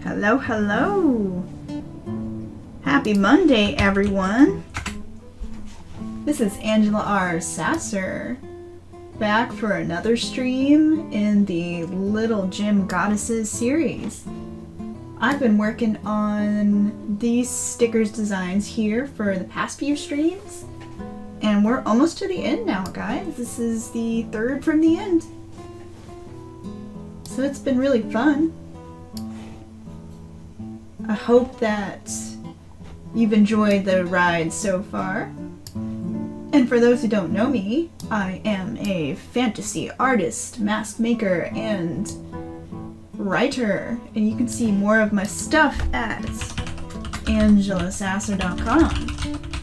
Hello, hello! Happy Monday, everyone! This is Angela R. Sasser, back for another stream in the Little Gym Goddesses series. I've been working on these stickers designs here for the past few streams, and we're almost to the end now, guys. This is the third from the end. So it's been really fun. I hope that you've enjoyed the ride so far. And for those who don't know me, I am a fantasy artist, mask maker, and writer. And you can see more of my stuff at angelasasser.com.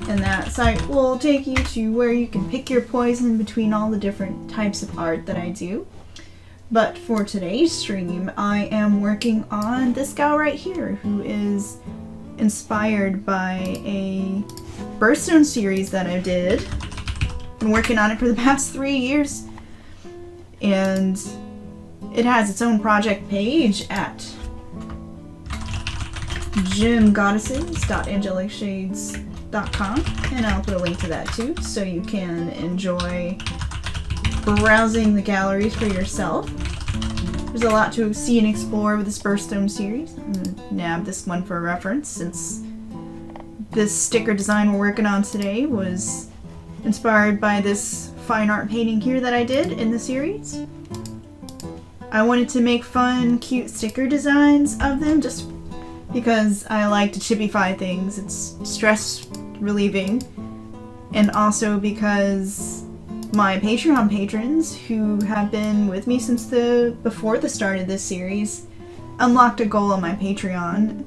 And that site will take you to where you can pick your poison between all the different types of art that I do. But for today's stream, I am working on this gal right here, who is inspired by a birthstone series that I did. Been working on it for the past 3 years. And it has its own project page at gymgoddesses.angelicshades.com, and I'll put a link to that too, so you can enjoy browsing the galleries for yourself. There's a lot to see and explore with this birthstone series. I'm going to nab this one for reference, since this sticker design we're working on today was inspired by this fine art painting here that I did in the series. I wanted to make fun, cute sticker designs of them just because I like to chippify things. It's stress relieving, and also because my Patreon patrons, who have been with me since before the start of this series, unlocked a goal on my Patreon,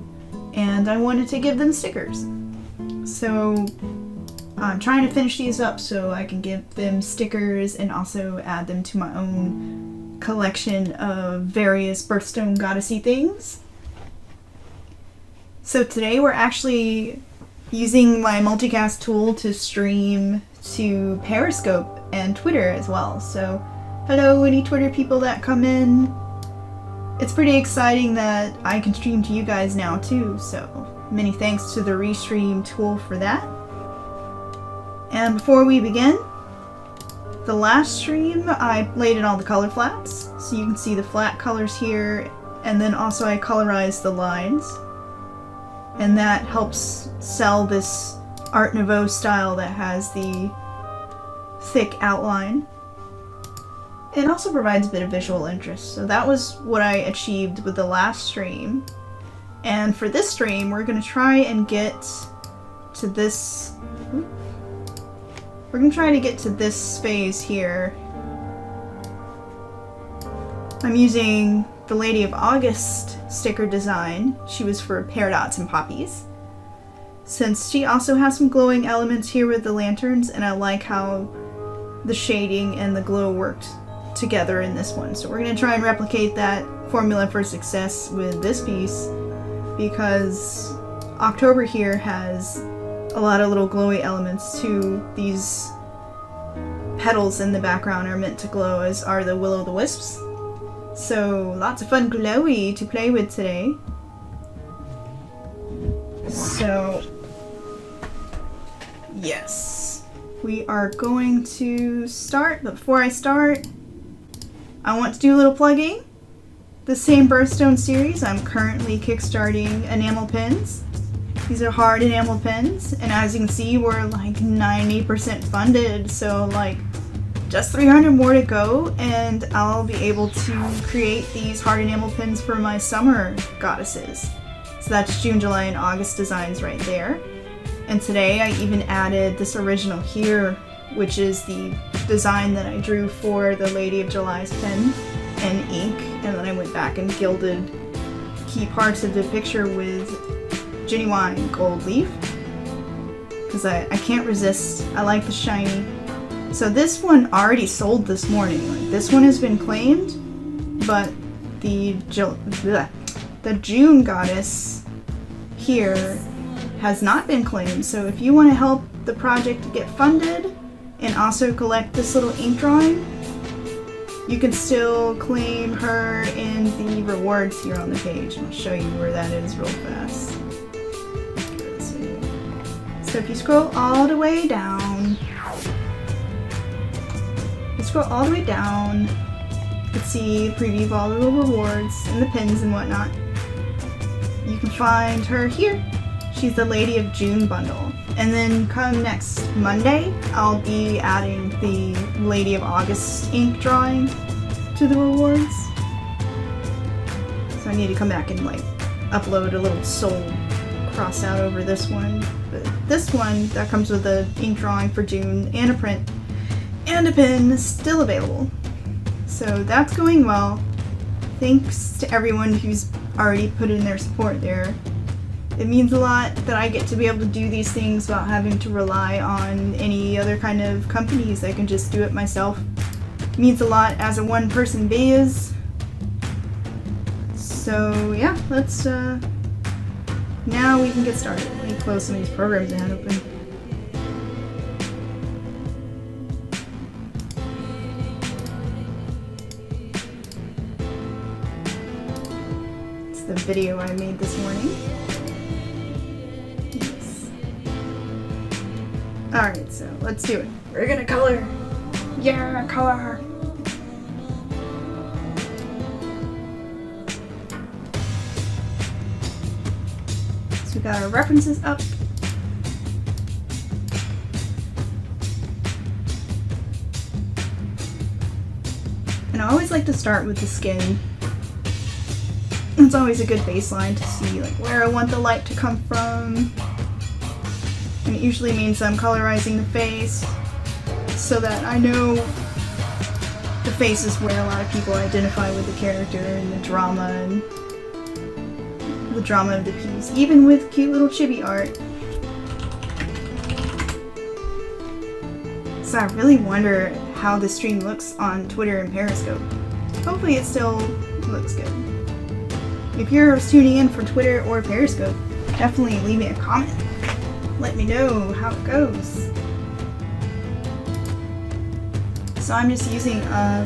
and I wanted to give them stickers. So I'm trying to finish these up so I can give them stickers and also add them to my own collection of various birthstone goddessy things. So today we're actually using my multicast tool to stream to Periscope and Twitter as well. So hello any Twitter people that come in. It's pretty exciting that I can stream to you guys now too, so many thanks to the Restream tool for that. And before we begin, the last stream I laid in all the color flats, so you can see the flat colors here, and then also I colorized the lines, and that helps sell this Art Nouveau style that has the thick outline. It also provides a bit of visual interest, so that was what I achieved with the last stream. And for this stream, we're going to try and get to this... We're going to try to get to this phase here. I'm using the Lady of August sticker design. She was for Pear Dots and Poppies, since she also has some glowing elements here with the lanterns, and I like how the shading and the glow worked together in this one. So we're going to try and replicate that formula for success with this piece, because October here has a lot of little glowy elements too. These petals in the background are meant to glow, as are the will-o'-the-wisps. So lots of fun glowy to play with today. So yes, we are going to start, but before I start, I want to do a little plugging. The same birthstone series, I'm currently kickstarting enamel pins. These are hard enamel pins, and as you can see, we're like 90% funded, so like just 300 more to go, and I'll be able to create these hard enamel pins for my summer goddesses. So that's June, July, and August designs right there. And today I even added this original here, which is the design that I drew for the Lady of July's pen and ink, and then I went back and gilded key parts of the picture with genuine gold leaf, because I can't resist. I like the shiny. So this one already sold this morning. Like, this one has been claimed, but the June goddess here has not been claimed. So if you want to help the project get funded and also collect this little ink drawing, you can still claim her in the rewards here on the page. I'll show you where that is real fast. Let's see. So if you scroll all the way down, you can see the preview of all the little rewards and the pins and whatnot. You can find her here. She's the Lady of June bundle. And then come next Monday, I'll be adding the Lady of August ink drawing to the rewards. So I need to come back and like upload a little soul cross out over this one. But this one, that comes with the ink drawing for June and a print and a pin is still available. So that's going well. Thanks to everyone who's already put in their support there. It means a lot that I get to be able to do these things without having to rely on any other kind of companies. I can just do it myself. It means a lot as a one-person biz. So yeah, let's now we can get started. Let me close some of these programs I had open. It's the video I made this morning. Alright, so let's do it. We're gonna color. Yeah, color. So we got our references up. And I always like to start with the skin. It's always a good baseline to see like where I want the light to come from. And it usually means I'm colorizing the face so that I know the face is where a lot of people identify with the character and the drama of the piece, even with cute little chibi art. So I really wonder how the stream looks on Twitter and Periscope. Hopefully it still looks good. If you're tuning in for Twitter or Periscope, definitely leave me a comment. Let me know how it goes. So I'm just using a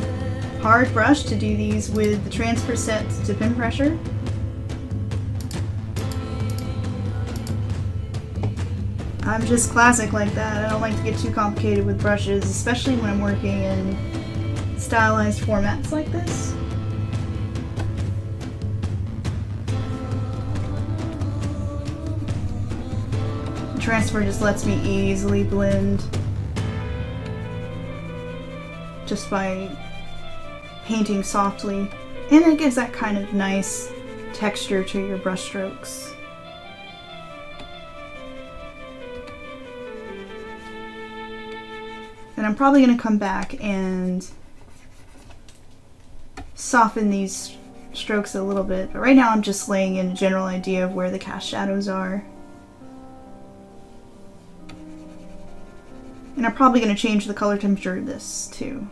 hard brush to do these with the transfer set to pin pressure. I'm just classic like that. I don't like to get too complicated with brushes, especially when I'm working in stylized formats like this. Transfer just lets me easily blend just by painting softly, and it gives that kind of nice texture to your brush strokes. And I'm probably going to come back and soften these strokes a little bit, but right now I'm just laying in a general idea of where the cast shadows are. And I'm probably going to change the color temperature of this too.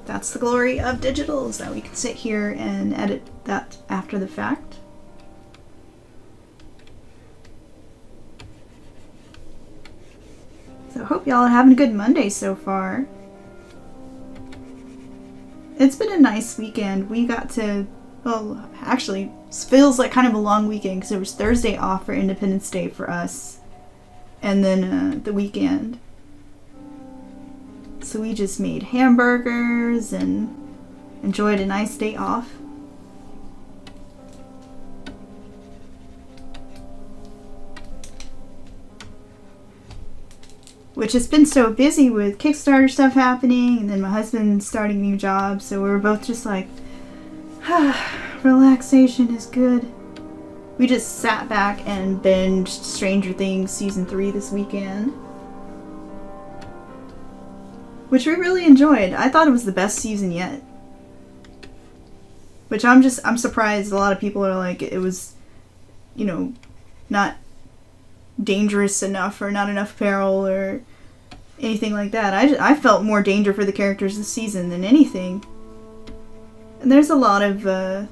That's the glory of digital, is that we can sit here and edit that after the fact. So I hope y'all are having a good Monday so far. It's been a nice weekend. We got to, well, actually, it feels like kind of a long weekend because it was Thursday off for Independence Day for us. And then the weekend. So we just made hamburgers and enjoyed a nice day off. Which has been so busy with Kickstarter stuff happening and then my husband starting a new job, so we were both just like, relaxation is good. We just sat back and binged Stranger Things Season 3 this weekend. Which we really enjoyed. I thought it was the best season yet. Which I'm surprised a lot of people are like, it was, you know, not dangerous enough or not enough peril or anything like that. I felt more danger for the characters this season than anything. And there's a lot of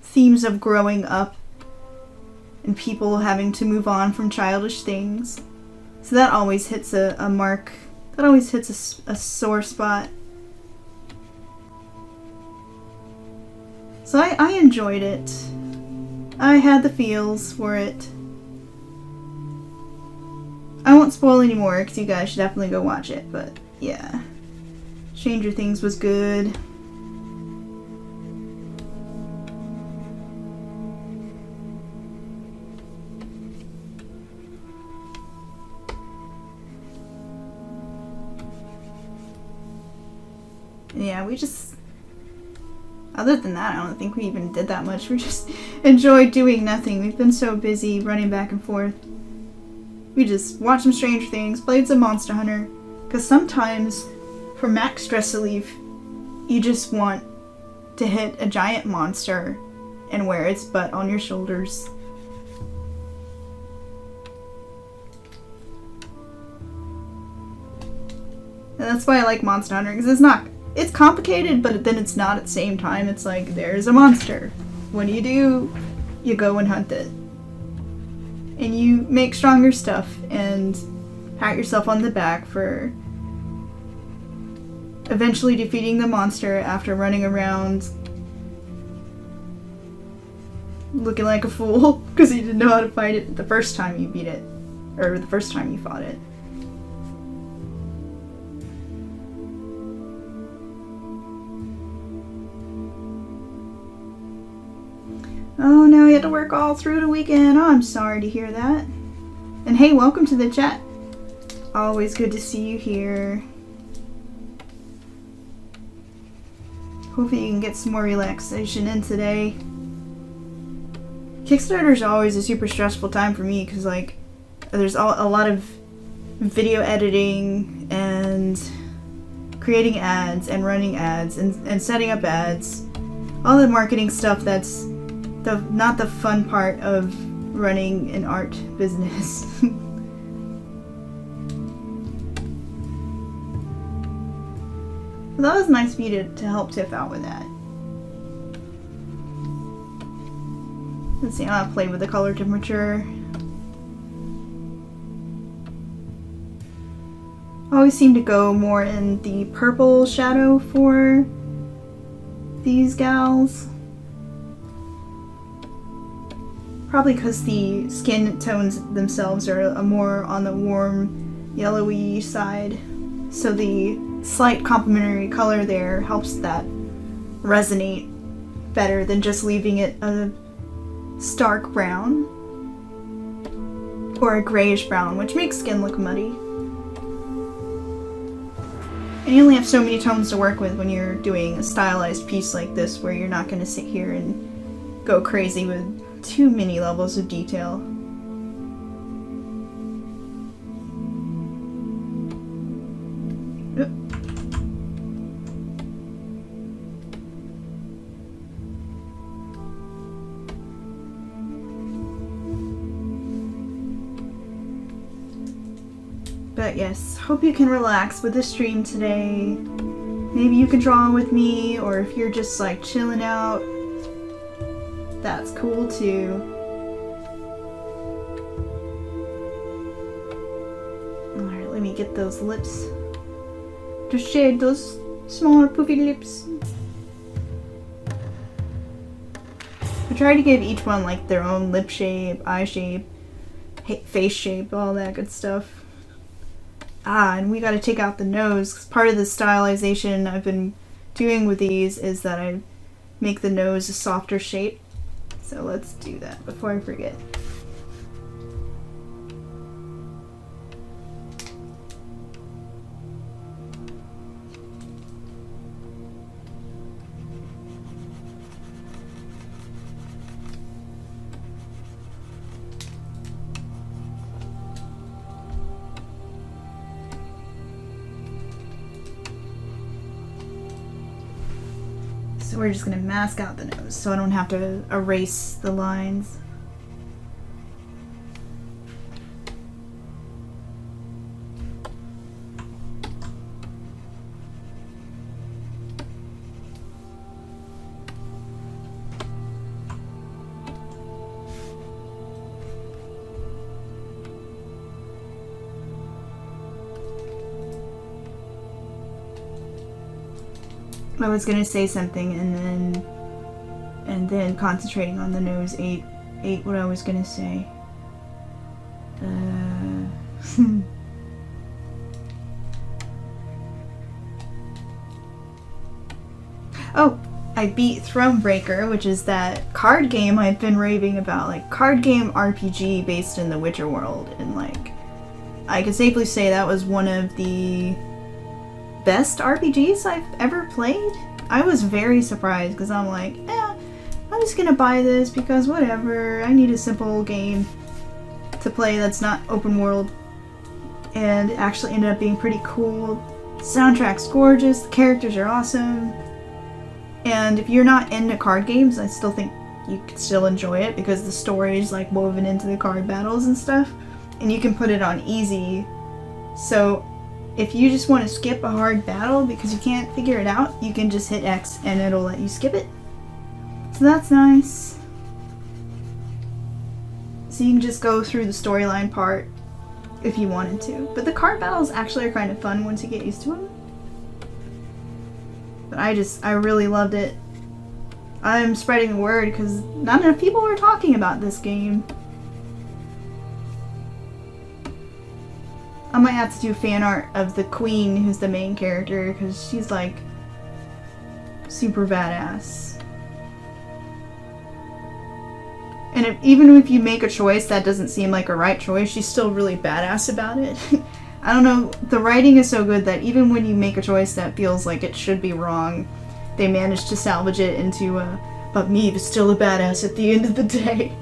themes of growing up and people having to move on from childish things. So that always hits a mark. That always hits a sore spot. So I enjoyed it. I had the feels for it. I won't spoil any more because you guys should definitely go watch it, but yeah. Stranger Things was good. Yeah, we just... Other than that, I don't think we even did that much. We just enjoyed doing nothing. We've been so busy running back and forth. We just watched some Stranger Things, played some Monster Hunter. Because sometimes, for max stress relief, you just want to hit a giant monster and wear its butt on your shoulders. And that's why I like Monster Hunter, because it's complicated, but then it's not at the same time. It's like, there's a monster. What do? You go and hunt it. And you make stronger stuff and pat yourself on the back for eventually defeating the monster after running around looking like a fool because you didn't know how to fight it the first time you beat it, or the first time you fought it. Oh, now you have to work all through the weekend. Oh, I'm sorry to hear that. And hey, welcome to the chat. Always good to see you here. Hopefully you can get some more relaxation in today. Kickstarter is always a super stressful time for me because, like, there's a lot of video editing and creating ads and running ads and setting up ads. All the marketing stuff that's not the fun part of running an art business. That was nice of you to help Tiff out with that. Let's see, I'm gonna play with the color temperature. I always seem to go more in the purple shadow for these gals. Probably because the skin tones themselves are more on the warm, yellowy side. So the slight complementary color there helps that resonate better than just leaving it a stark brown or a grayish brown, which makes skin look muddy. And you only have so many tones to work with when you're doing a stylized piece like this, where you're not going to sit here and go crazy with too many levels of detail. Oop. But yes, hope you can relax with the stream today. Maybe you can draw with me, or if you're just like chilling out, that's cool too. Alright, let me get those lips to shade those smaller poofy lips. I try to give each one like their own lip shape, eye shape, face shape, all that good stuff. Ah, and we gotta take out the nose, because part of the stylization I've been doing with these is that I make the nose a softer shape. So let's do that before I forget. So we're just gonna mask out the nose so I don't have to erase the lines. I was gonna say something and then and then concentrating on the nose ate what I was gonna say. Oh, I beat Thronebreaker, which is that card game I've been raving about, like card game RPG based in the Witcher world, and like I can safely say that was one of the best RPGs I've ever played. I was very surprised because I'm like, I'm just gonna buy this because whatever, I need a simple game to play that's not open world, and it actually ended up being pretty cool. Soundtrack's gorgeous, the characters are awesome, and if you're not into card games, I still think you could still enjoy it because the story is like woven into the card battles and stuff, and you can put it on easy. So if you just want to skip a hard battle because you can't figure it out, you can just hit X and it'll let you skip it. So that's nice. So you can just go through the storyline part if you wanted to. But the card battles actually are kind of fun once you get used to them. But I really loved it. I'm spreading the word because not enough people were talking about this game. I might have to do fan art of the queen who's the main character because she's like super badass. And even if you make a choice that doesn't seem like a right choice, she's still really badass about it. I don't know, the writing is so good that even when you make a choice that feels like it should be wrong, they manage to salvage it into but Maeve is still a badass at the end of the day.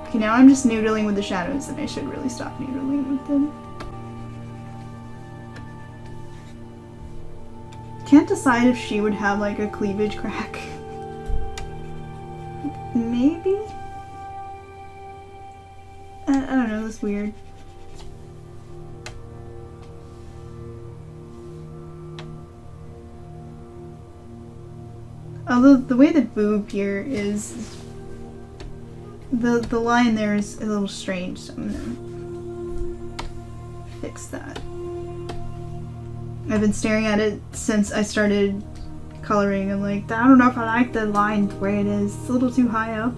Okay, now I'm just noodling with the shadows and I should really stop noodling with them. Can't decide if she would have like a cleavage crack. Maybe? I don't know, that's weird. Although the way the boob here is, the line there is a little strange, so I'm gonna fix that. I've been staring at it since I started coloring. I'm like, I don't know if I like the line where it is. It's a little too high up.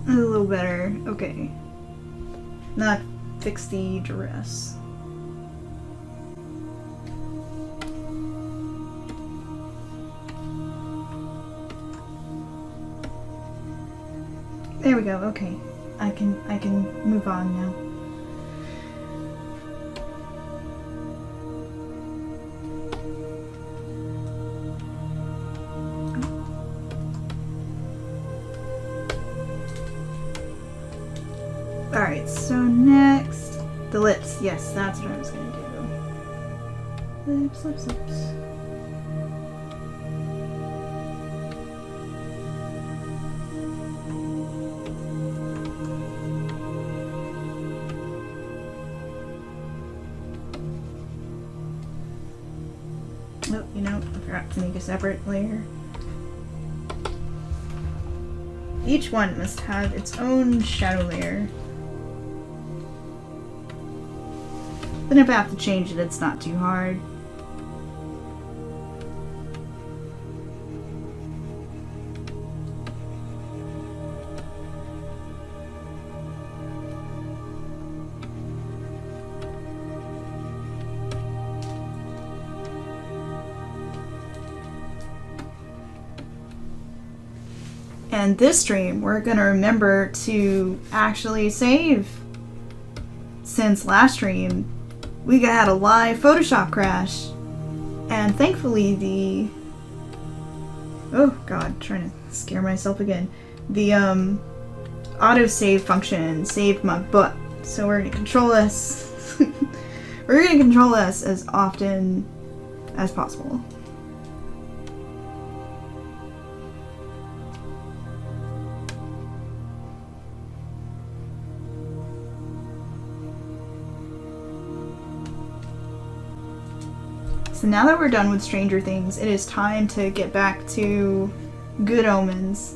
A little better. Okay. Not fix the dress. There we go, okay. I can move on now. Alright, so next, the lips. Yes, that's what I was gonna do. Lips, lips, lips. Oh, you know, I forgot to make a separate layer. Each one must have its own shadow layer. Then if I have to change it, it's not too hard. And this stream, we're gonna remember to actually save. Since last stream, we had a live Photoshop crash. And thankfully oh god, trying to scare myself again. The autosave function saved my butt. So we're gonna control S. We're gonna control S as often as possible. So now that we're done with Stranger Things, it is time to get back to Good Omens,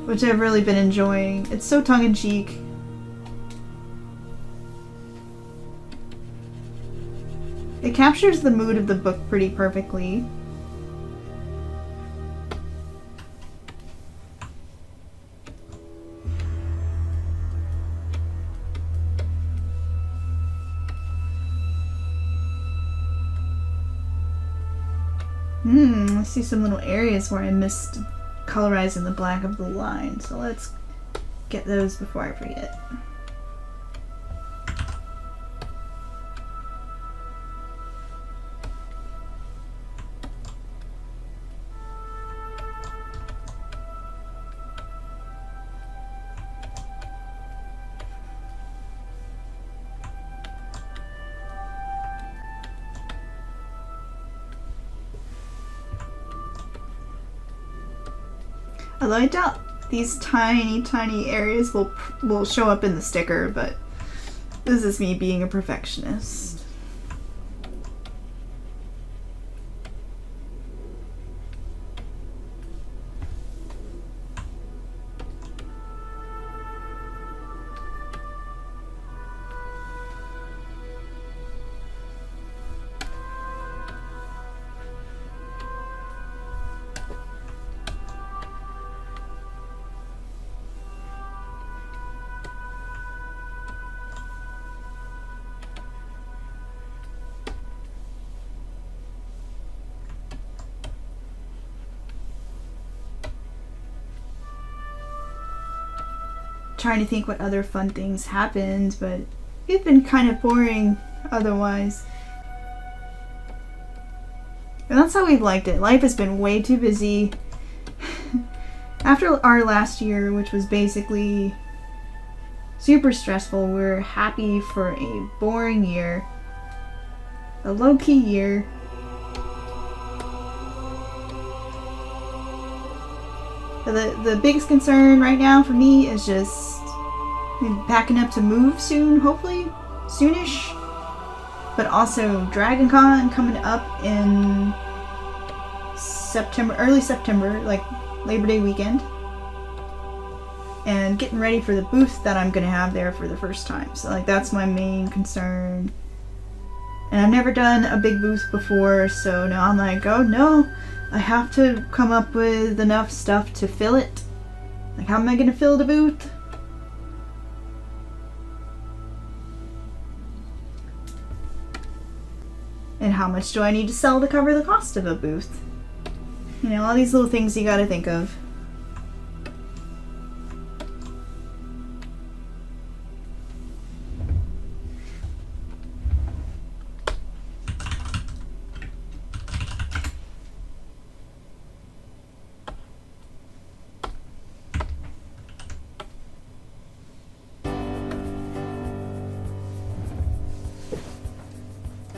which I've really been enjoying. It's so tongue-in-cheek. It captures the mood of the book pretty perfectly. I see some little areas where I missed colorizing the black of the line, so let's get those before I forget. Although I doubt these tiny areas will show up in the sticker, but this is me being a perfectionist. Trying to think what other fun things happened, but it's been kind of boring otherwise. And that's how we've liked it. Life has been way too busy. After our last year, which was basically super stressful, we're happy for a boring year. A low-key year. The biggest concern right now for me is just packing up to move soon, hopefully, soonish. But also Dragon Con coming up in September, early September, like Labor Day weekend. And getting ready for the booth that I'm gonna have there for the first time. So like that's my main concern. And I've never done a big booth before, so now I'm like, oh no, I have to come up with enough stuff to fill it. Like, how am I gonna fill the booth? And how much do I need to sell to cover the cost of a booth? You know, all these little things you gotta think of.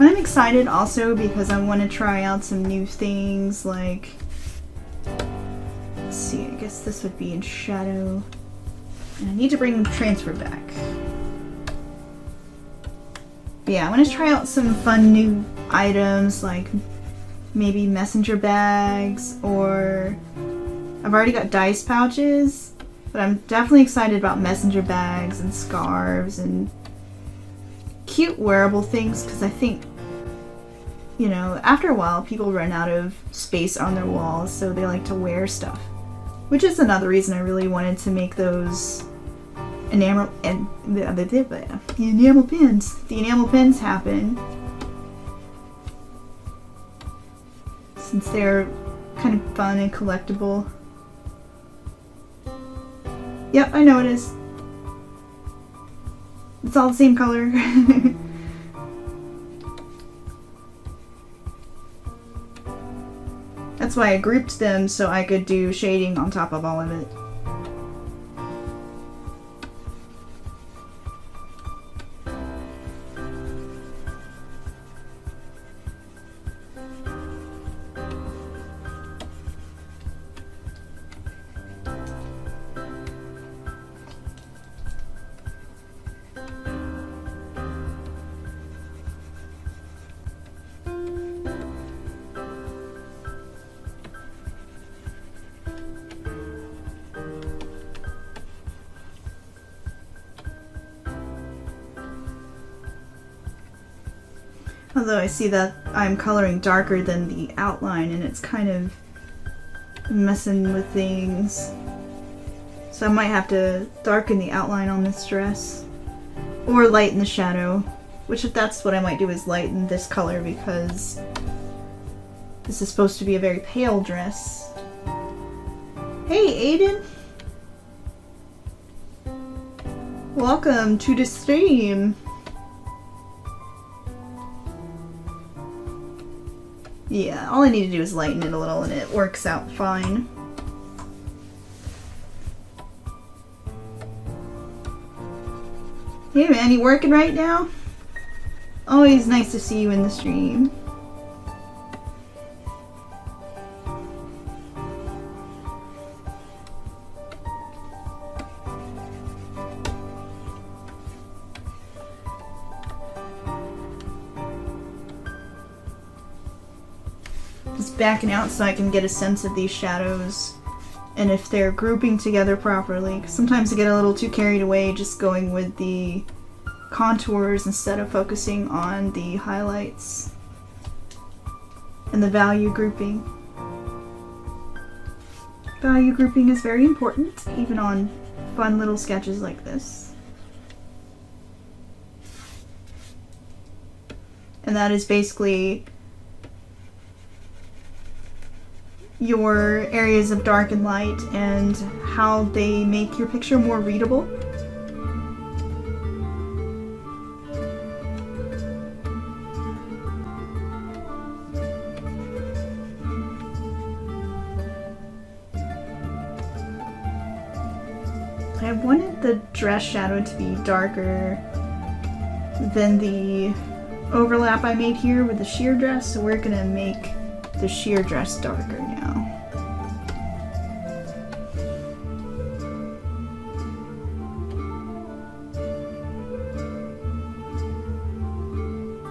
I'm excited also because I want to try out some new things, like, let's see, I guess this would be in shadow, and I need to bring transfer back. But yeah, I want to try out some fun new items, like maybe messenger bags, or I've already got dice pouches, but I'm definitely excited about messenger bags and scarves and cute wearable things, because I think, you know, after a while people run out of space on their walls, so they like to wear stuff. Which is another reason I really wanted to make those enamel and the enamel pins. The enamel pins happen since they're kind of fun and collectible. Yep, I know it is. It's all the same color. That's why I grouped them, so I could do shading on top of all of it. Although I see that I'm coloring darker than the outline and it's kind of messing with things. So I might have to darken the outline on this dress. Or lighten the shadow. Which if that's what I might do is lighten this color because this is supposed to be a very pale dress. Hey Aiden! Welcome to the stream! Yeah, all I need to do is lighten it a little and it works out fine. Hey man, you working right now? Always nice to see you in the stream. Just backing out so I can get a sense of these shadows and if they're grouping together properly. 'Cause sometimes I get a little too carried away just going with the contours instead of focusing on the highlights and the value grouping. Value grouping is very important, even on fun little sketches like this. And that is basically your areas of dark and light and how they make your picture more readable. I wanted the dress shadow to be darker than the overlap I made here with the sheer dress, so we're gonna make the sheer dress darker now.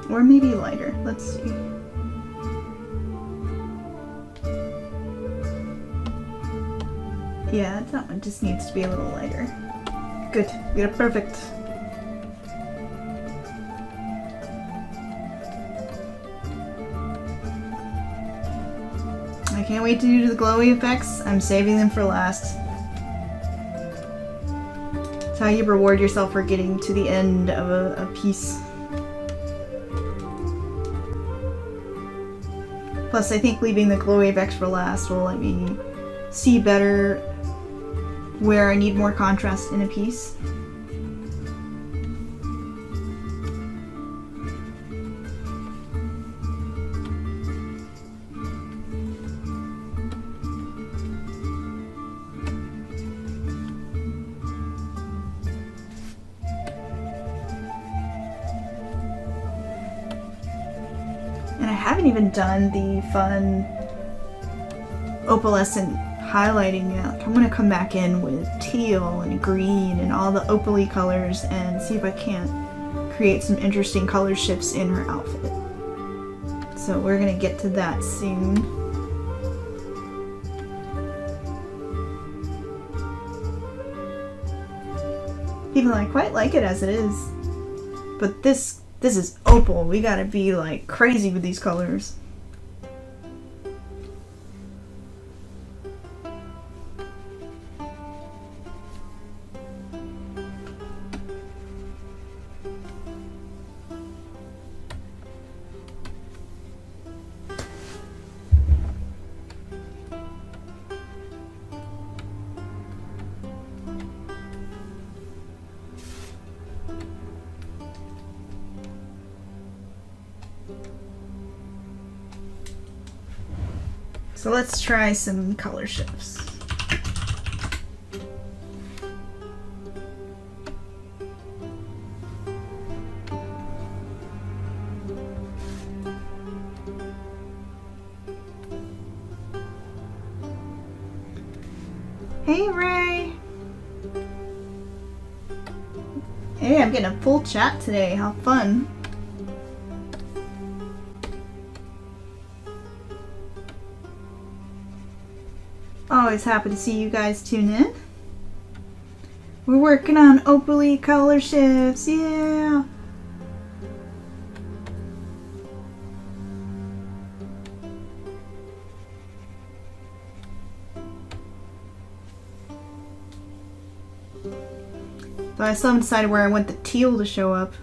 Or maybe lighter, let's see. Yeah, that one just needs to be a little lighter. Good, we got it perfect. I can't wait to do the glowy effects. I'm saving them for last. It's how you reward yourself for getting to the end of a piece. Plus, I think leaving the glowy effects for last will let me see better where I need more contrast in a piece. And I haven't even done the fun opalescent highlighting yet. Like, I'm gonna come back in with teal and green and all the opally colors and see if I can't create some interesting color shifts in her outfit. So we're gonna get to that soon. Even though I quite like it as it is. But this is opal. We gotta be like crazy with these colors. So let's try some color shifts. Hey Ray! Hey, I'm getting a full chat today. How fun! Always happy to see you guys tune in. We're working on opaly color shifts, yeah! But I still haven't decided where I want the teal to show up.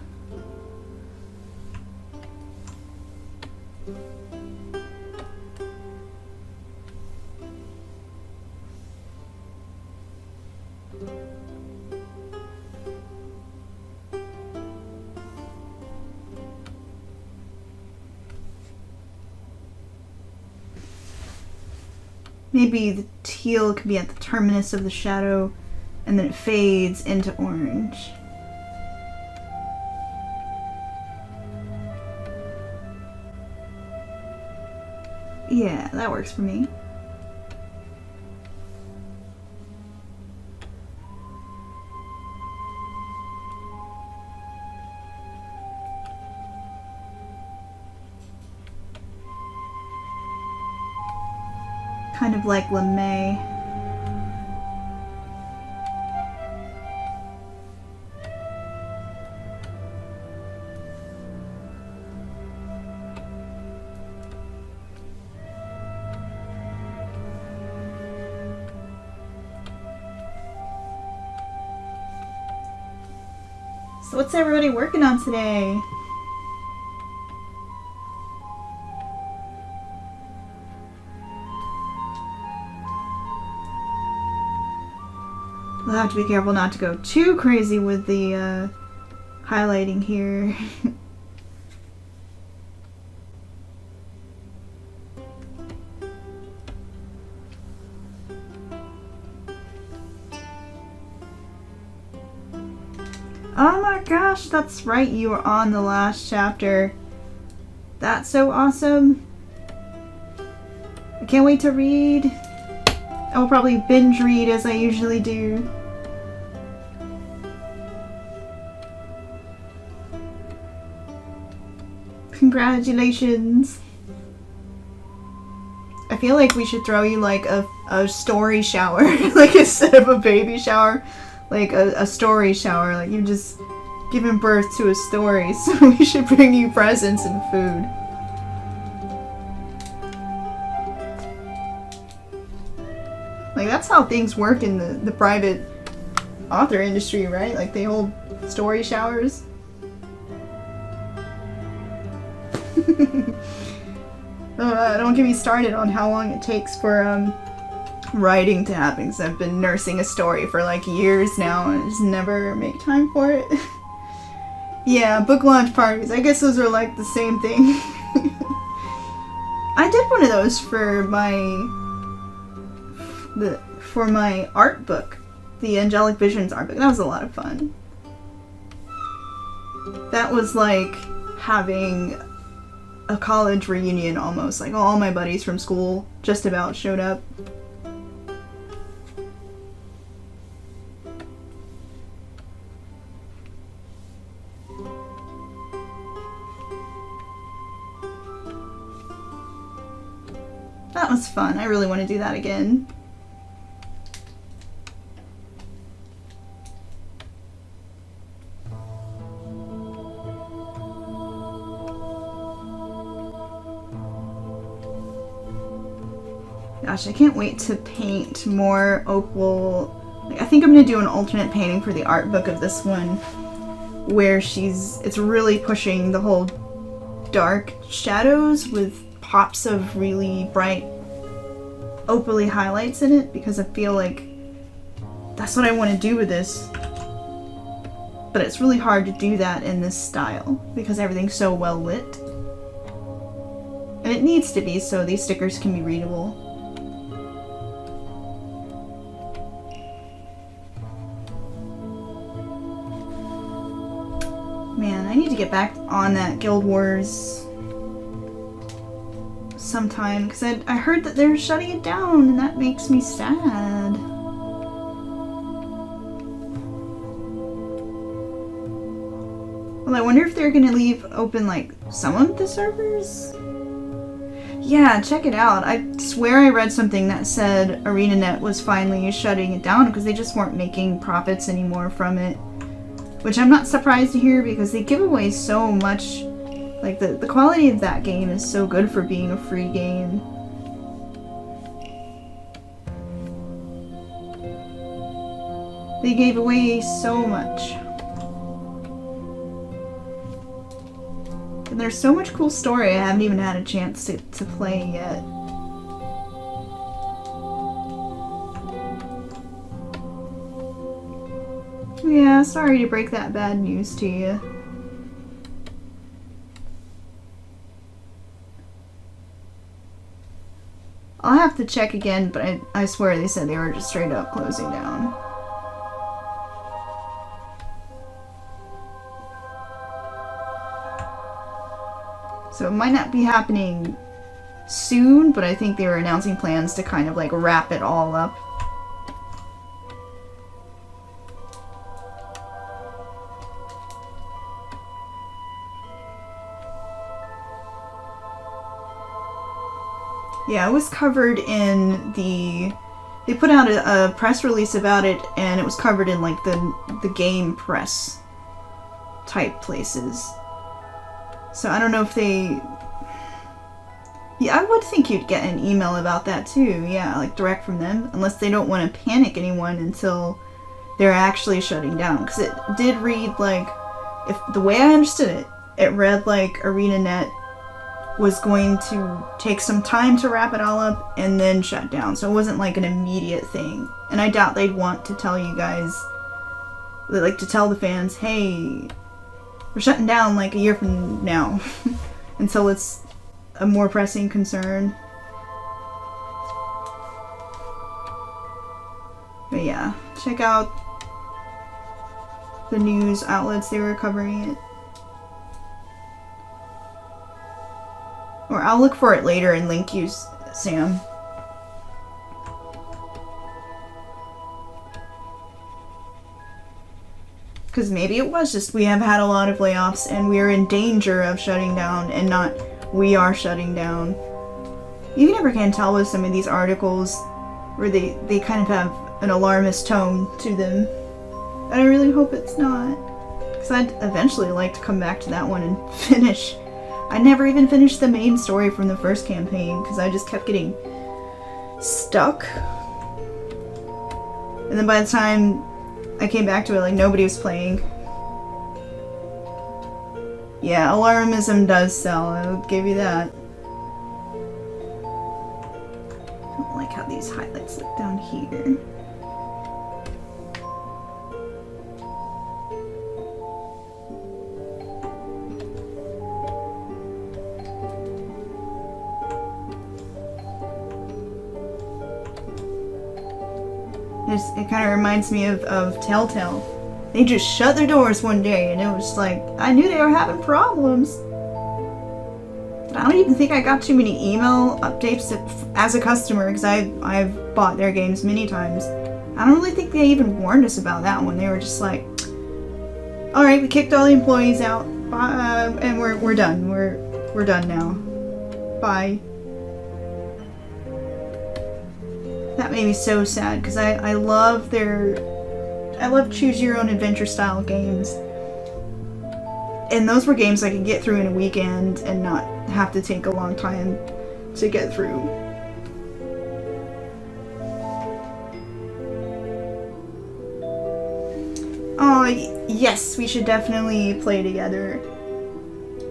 Maybe the teal could be at the terminus of the shadow, and then it fades into orange. Yeah, that works for me. Kind of like LeMay. So what's everybody working on today? We'll have to be careful not to go too crazy with the highlighting here. Oh my gosh, that's right, you were on the last chapter. That's so awesome. I can't wait to read. I will probably binge read as I usually do. Congratulations. I feel like we should throw you like a story shower, like instead of a baby shower, like a story shower. Like you've just given birth to a story, so we should bring you presents and food. Like that's how things work in the private author industry, right? Like they hold story showers. Don't get me started on how long it takes for writing to happen, because I've been nursing a story for like years now and I just never make time for it. Yeah, book launch parties. I guess those are like the same thing. I did one of those for my art book, the Angelic Visions art book. That was a lot of fun. That was like having a college reunion almost. Like all my buddies from school just about showed up. That was fun. I really want to do that again. Gosh, I can't wait to paint more opal. Like, I think I'm going to do an alternate painting for the art book of this one, where it's really pushing the whole dark shadows with pops of really bright opally highlights in it, because I feel like that's what I want to do with this. But it's really hard to do that in this style because everything's so well lit. And it needs to be so these stickers can be readable. Man, I need to get back on that Guild Wars sometime, because I heard that they're shutting it down, and that makes me sad. Well, I wonder if they're gonna leave open like some of the servers? Yeah, check it out. I swear I read something that said ArenaNet was finally shutting it down because they just weren't making profits anymore from it. Which I'm not surprised to hear, because they give away so much. Like, the quality of that game is so good for being a free game. They gave away so much. And there's so much cool story I haven't even had a chance to play yet. Yeah, sorry to break that bad news to you. I'll have to check again, but I swear they said they were just straight up closing down. So it might not be happening soon, but I think they were announcing plans to kind of like wrap it all up. Yeah, it was covered in the... They put out a press release about it, and it was covered in like the game press type places. So I don't know if they... Yeah, I would think you'd get an email about that too. Yeah, like direct from them. Unless they don't want to panic anyone until they're actually shutting down. Because it did read like... If the way I understood it, it read like ArenaNet was going to take some time to wrap it all up and then shut down. So it wasn't like an immediate thing. And I doubt they'd want to tell you guys, like to tell the fans, hey, we're shutting down like a year from now. Until it's a more pressing concern. But yeah, check out the news outlets, they were covering it. Or I'll look for it later and link you, Sam. Because maybe it was just we have had a lot of layoffs and we are in danger of shutting down and not we are shutting down. You never can tell with some of these articles where they kind of have an alarmist tone to them. And I really hope it's not. Because I'd eventually like to come back to that one and finish. I never even finished the main story from the first campaign because I just kept getting stuck. And then by the time I came back to it, like nobody was playing. Yeah, alarmism does sell, I'll give you that. I don't like how these highlights look down here. It kind of reminds me of Telltale. They just shut their doors one day and it was like, I knew they were having problems. But I don't even think I got too many email updates as a customer because I've bought their games many times. I don't really think they even warned us about that one. They were just like, alright, we kicked all the employees out and we're done. We're done now. Bye. That made me so sad because I love choose your own adventure style games. And those were games I could get through in a weekend and not have to take a long time to get through. Oh, yes, we should definitely play together.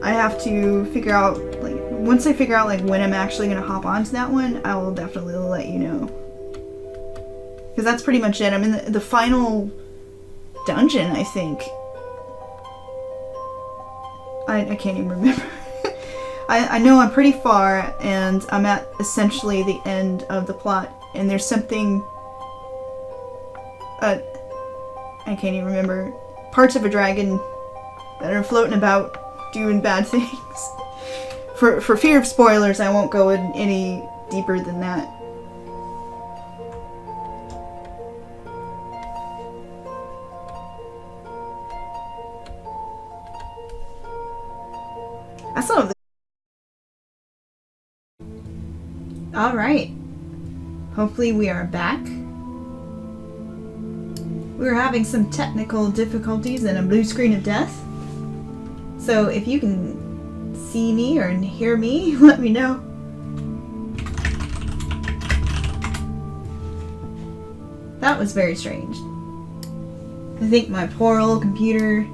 I have to figure out, like, once I figure out like when I'm actually gonna hop onto that one, I will definitely let you know. Because that's pretty much it. I'm in the final dungeon, I think. I can't even remember. I know I'm pretty far, and I'm at essentially the end of the plot, and there's something... I can't even remember. Parts of a dragon that are floating about, doing bad things. For fear of spoilers, I won't go in any deeper than that. Alright. Hopefully we are back. We were having some technical difficulties and a blue screen of death. So if you can see me or hear me, let me know. That was very strange. I think my poor old computer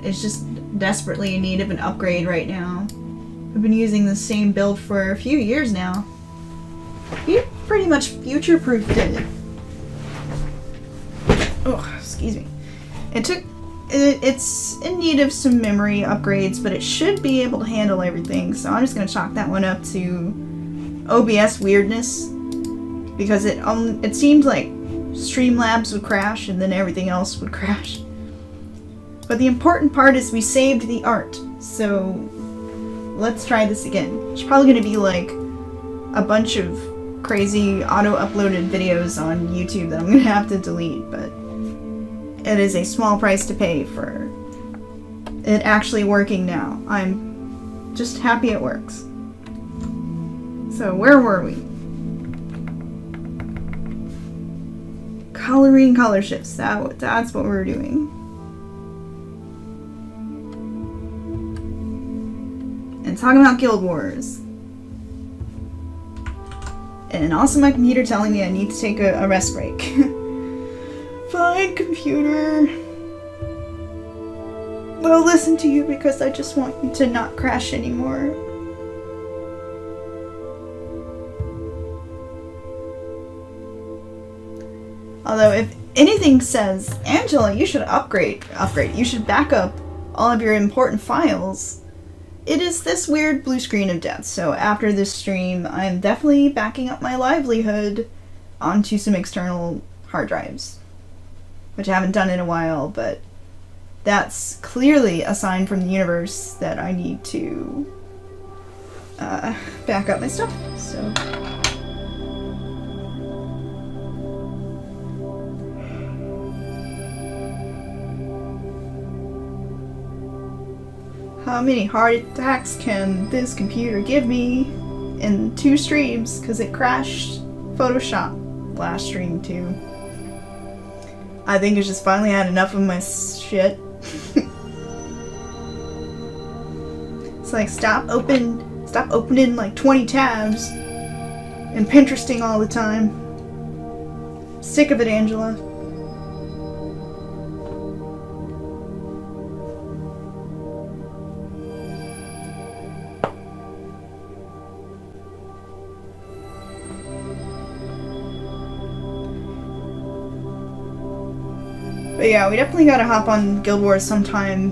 is just desperately in need of an upgrade right now. I've been using the same build for a few years now. You pretty much future-proofed it. Oh, excuse me. It's in need of some memory upgrades, but it should be able to handle everything, so I'm just going to chalk that one up to OBS weirdness, because it seemed like Streamlabs would crash and then everything else would crash. But the important part is we saved the art, so let's try this again. It's probably going to be like a bunch of crazy auto-uploaded videos on YouTube that I'm going to have to delete, but it is a small price to pay for it actually working now. I'm just happy it works. So where were we? Coloring color shifts. That's what we were doing. And talking about Guild Wars. And also my computer telling me I need to take a rest break. Fine, computer. I'll listen to you because I just want you to not crash anymore. Although if anything says, Angela, you should upgrade, you should back up all of your important files, it is this weird blue screen of death. So after this stream, I'm definitely backing up my livelihood onto some external hard drives, which I haven't done in a while, but that's clearly a sign from the universe that I need to back up my stuff. So how many heart attacks can this computer give me in 2 streams? Because it crashed Photoshop last stream too. I think it's just finally had enough of my shit. It's like stop opening like 20 tabs and Pinteresting all the time. Sick of it, Angela. But yeah, we definitely gotta hop on Guild Wars sometime.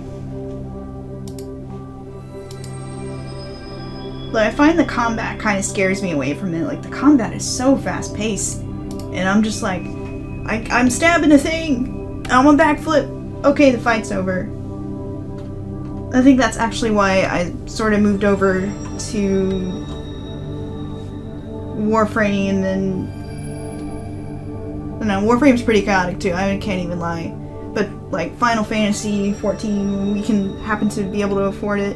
But I find the combat kind of scares me away from it. Like, the combat is so fast-paced. And I'm just like, I'm stabbing a thing! I'm on backflip! Okay, the fight's over. I think that's actually why I sort of moved over to Warframe, and then no, Warframe's pretty chaotic too, I can't even lie. But like Final Fantasy 14, we can happen to be able to afford it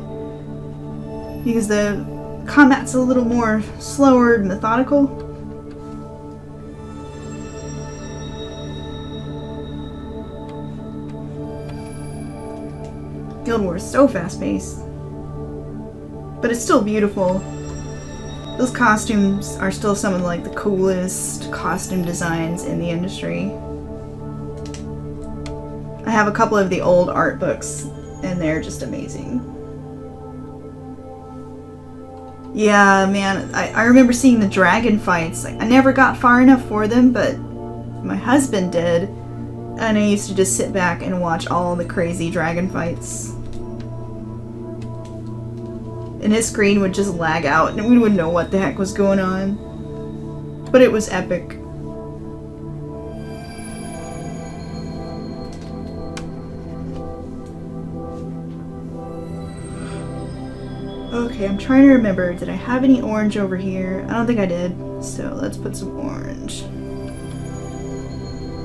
because the combat's a little more slower and methodical. Guild Wars is so fast-paced, but it's still beautiful. Those costumes are still some of like the coolest costume designs in the industry. I have a couple of the old art books, and they're just amazing. Yeah, man, I remember seeing the dragon fights. Like, I never got far enough for them, but my husband did, and I used to just sit back and watch all the crazy dragon fights. And his screen would just lag out, and we wouldn't know what the heck was going on. But it was epic. Okay, I'm trying to remember. Did I have any orange over here? I don't think I did. So let's put some orange.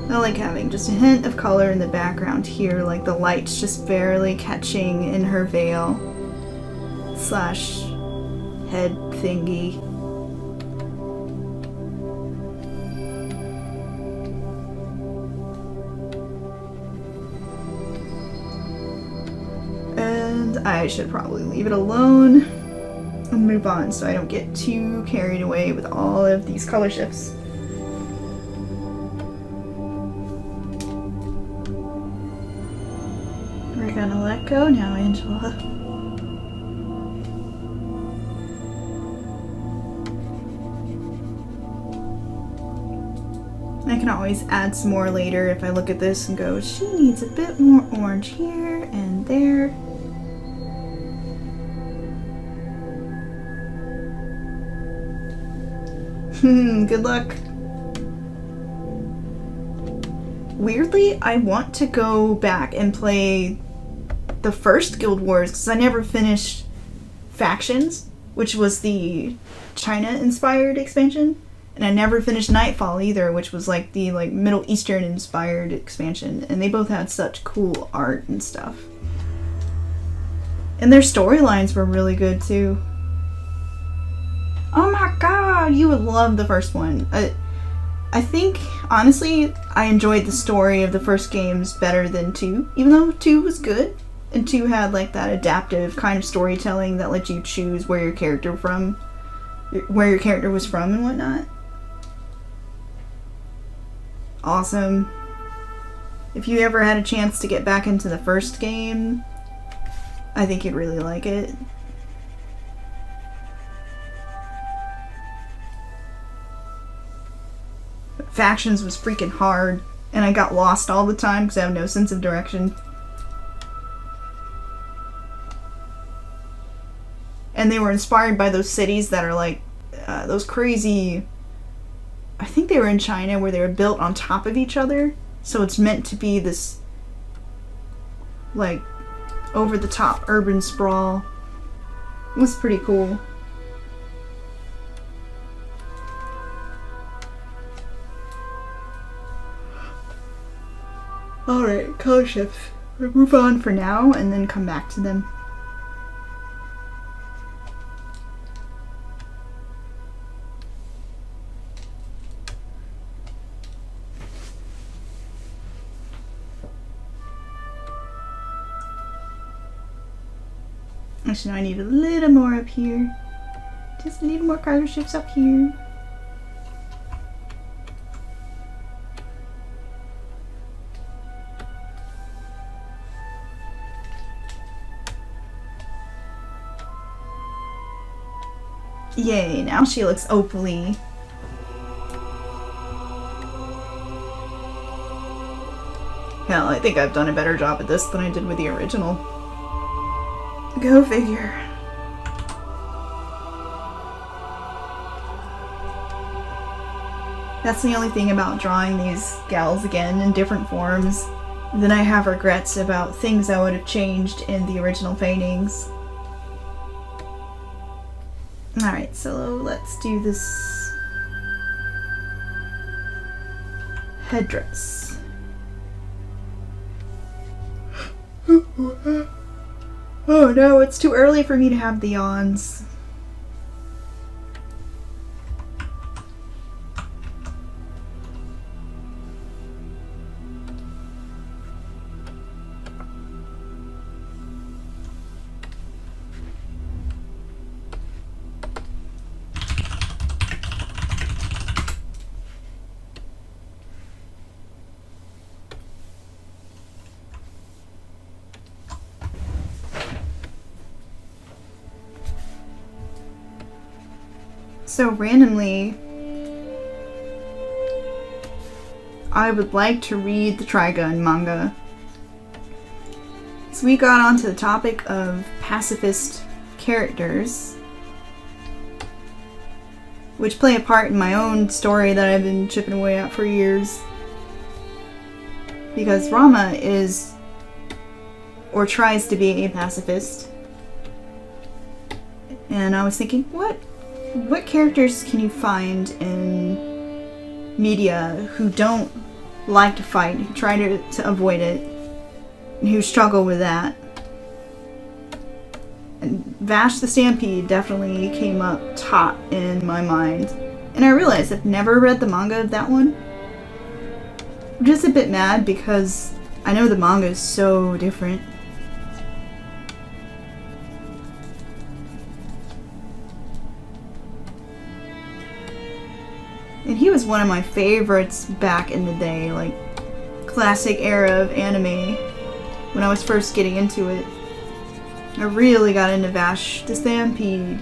I like having just a hint of color in the background here, like the light's just barely catching in her veil. Slash head thingy. And I should probably leave it alone and move on so I don't get too carried away with all of these color shifts. Gonna let go now, Angela. I can always add some more later if I look at this and go, she needs a bit more orange here and there. Good luck. Weirdly, I want to go back and play the first Guild Wars because I never finished Factions, which was the China-inspired expansion. And I never finished Nightfall either, which was like the Middle Eastern inspired expansion. And they both had such cool art and stuff. And their storylines were really good too. Oh my god, you would love the first one. I think, honestly, I enjoyed the story of the first games better than 2. Even though 2 was good. And 2 had like that adaptive kind of storytelling that let you choose where your character was from and whatnot. Awesome. If you ever had a chance to get back into the first game, I think you'd really like it. Factions was freaking hard, and I got lost all the time because I have no sense of direction. And they were inspired by those cities that are like, those crazy... I think they were in China where they were built on top of each other. So it's meant to be this, like, over-the-top urban sprawl. It was pretty cool. Alright, color shifts. We'll move on for now and then come back to them. Actually, no, I need a little more up here. Just a little more color shifts up here. Yay, now she looks opally. Hell, I think I've done a better job at this than I did with the original. Go figure. That's the only thing about drawing these gals again in different forms. Then I have regrets about things I would have changed in the original paintings. Alright, so let's do this headdress. Oh no, it's too early for me to have the yawns. So randomly, I would like to read the Trigun manga. So we got onto the topic of pacifist characters, which play a part in my own story that I've been chipping away at for years. Because Rama is, or tries to be, a pacifist. And I was thinking, what characters can you find in media who don't like to fight, who try to avoid it, and who struggle with that? And Vash the Stampede definitely came up top in my mind. And I realized I've never read the manga of that one. I'm just a bit mad because I know the manga is so different. And he was one of my favorites back in the day, like classic era of anime. when I was first getting into it. I really got into Vash the Stampede.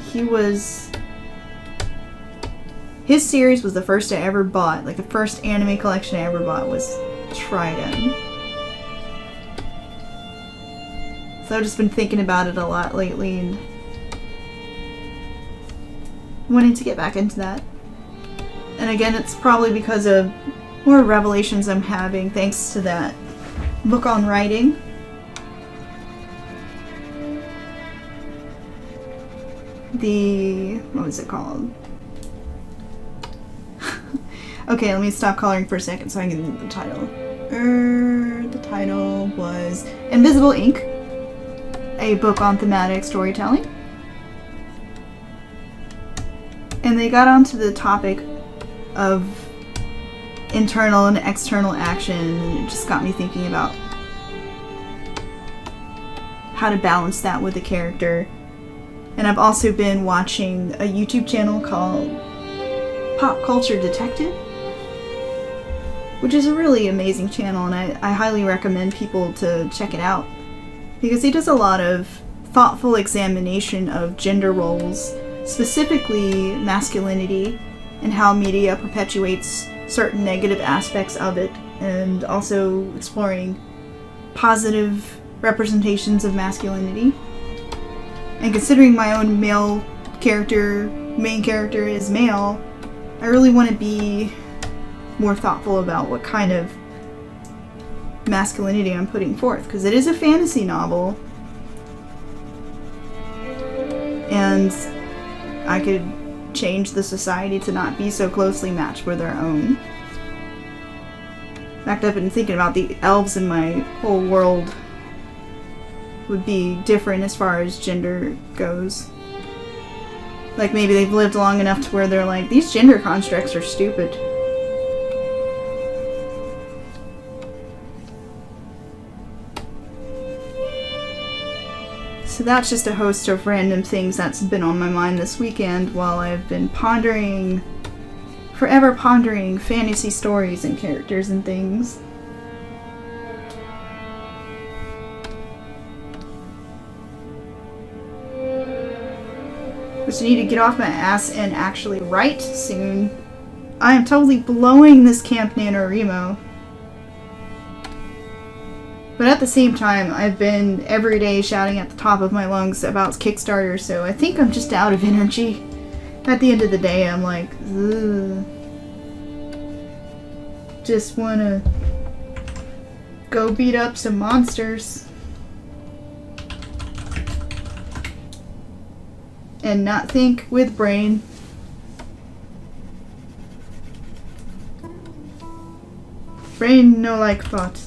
His series was the first I ever bought. Like, the first anime collection I ever bought was Trigun. So I've just been thinking about it a lot lately and wanting to get back into that. And again, it's probably because of more revelations I'm having thanks to that book on writing. What was it called? Okay, let me stop coloring for a second so I can get the title. The title was Invisible Ink, a book on thematic storytelling. And they got onto the topic of internal and external action, and it just got me thinking about how to balance that with the character. And I've also been watching a YouTube channel called Pop Culture Detective, which is a really amazing channel, and I highly recommend people to check it out because he does a lot of thoughtful examination of gender roles, specifically masculinity, and how media perpetuates certain negative aspects of it, and also exploring positive representations of masculinity. And considering my own main character is male, I really want to be more thoughtful about what kind of masculinity I'm putting forth, because it is a fantasy novel, and I could change the society to not be so closely matched with our own. In fact, I've been thinking about the elves in my whole world would be different as far as gender goes. Like, maybe they've lived long enough to where they're like, these gender constructs are stupid. So that's just a host of random things that's been on my mind this weekend while I've been forever pondering fantasy stories and characters and things. Which I need to get off my ass and actually write soon. I am totally blowing this Camp NaNoWriMo. But at the same time, I've been every day shouting at the top of my lungs about Kickstarter, so I think I'm just out of energy. At the end of the day, I'm like, ugh. Just wanna go beat up some monsters. And not think with brain. Brain no like thought.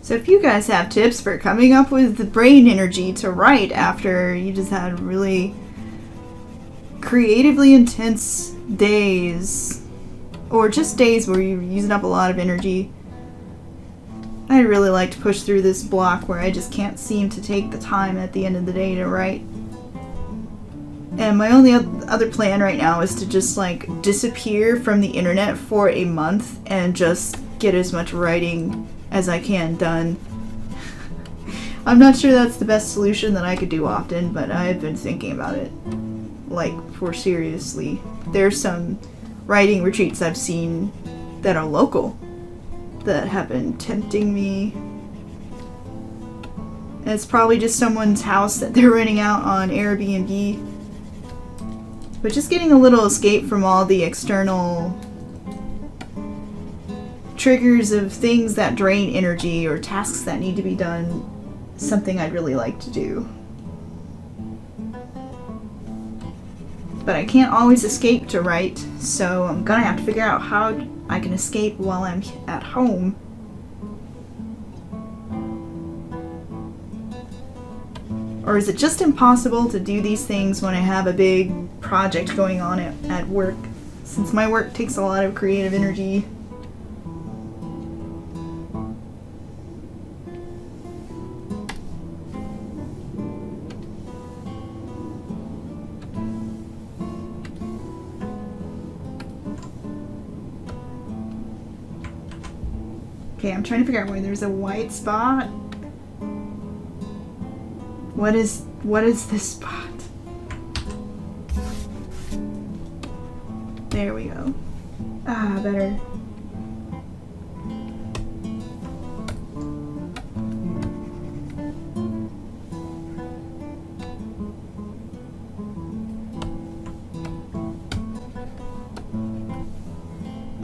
So if you guys have tips for coming up with the brain energy to write after you just had really creatively intense days, or just days where you're using up a lot of energy, I'd really like to push through this block where I just can't seem to take the time at the end of the day to write. And my only other plan right now is to just like disappear from the internet for a month and just get as much writing as I can done. I'm not sure that's the best solution that I could do often, but I've been thinking about it, like, for seriously. There's some writing retreats I've seen that are local that have been tempting me. And it's probably just someone's house that they're renting out on Airbnb. But just getting a little escape from all the external triggers of things that drain energy or tasks that need to be done, something I'd really like to do. But I can't always escape to write, so I'm gonna have to figure out how I can escape while I'm at home. Or is it just impossible to do these things when I have a big project going on at work, since my work takes a lot of creative energy? Okay, I'm trying to figure out why there's a white spot. What is this spot? There we go. Ah, better.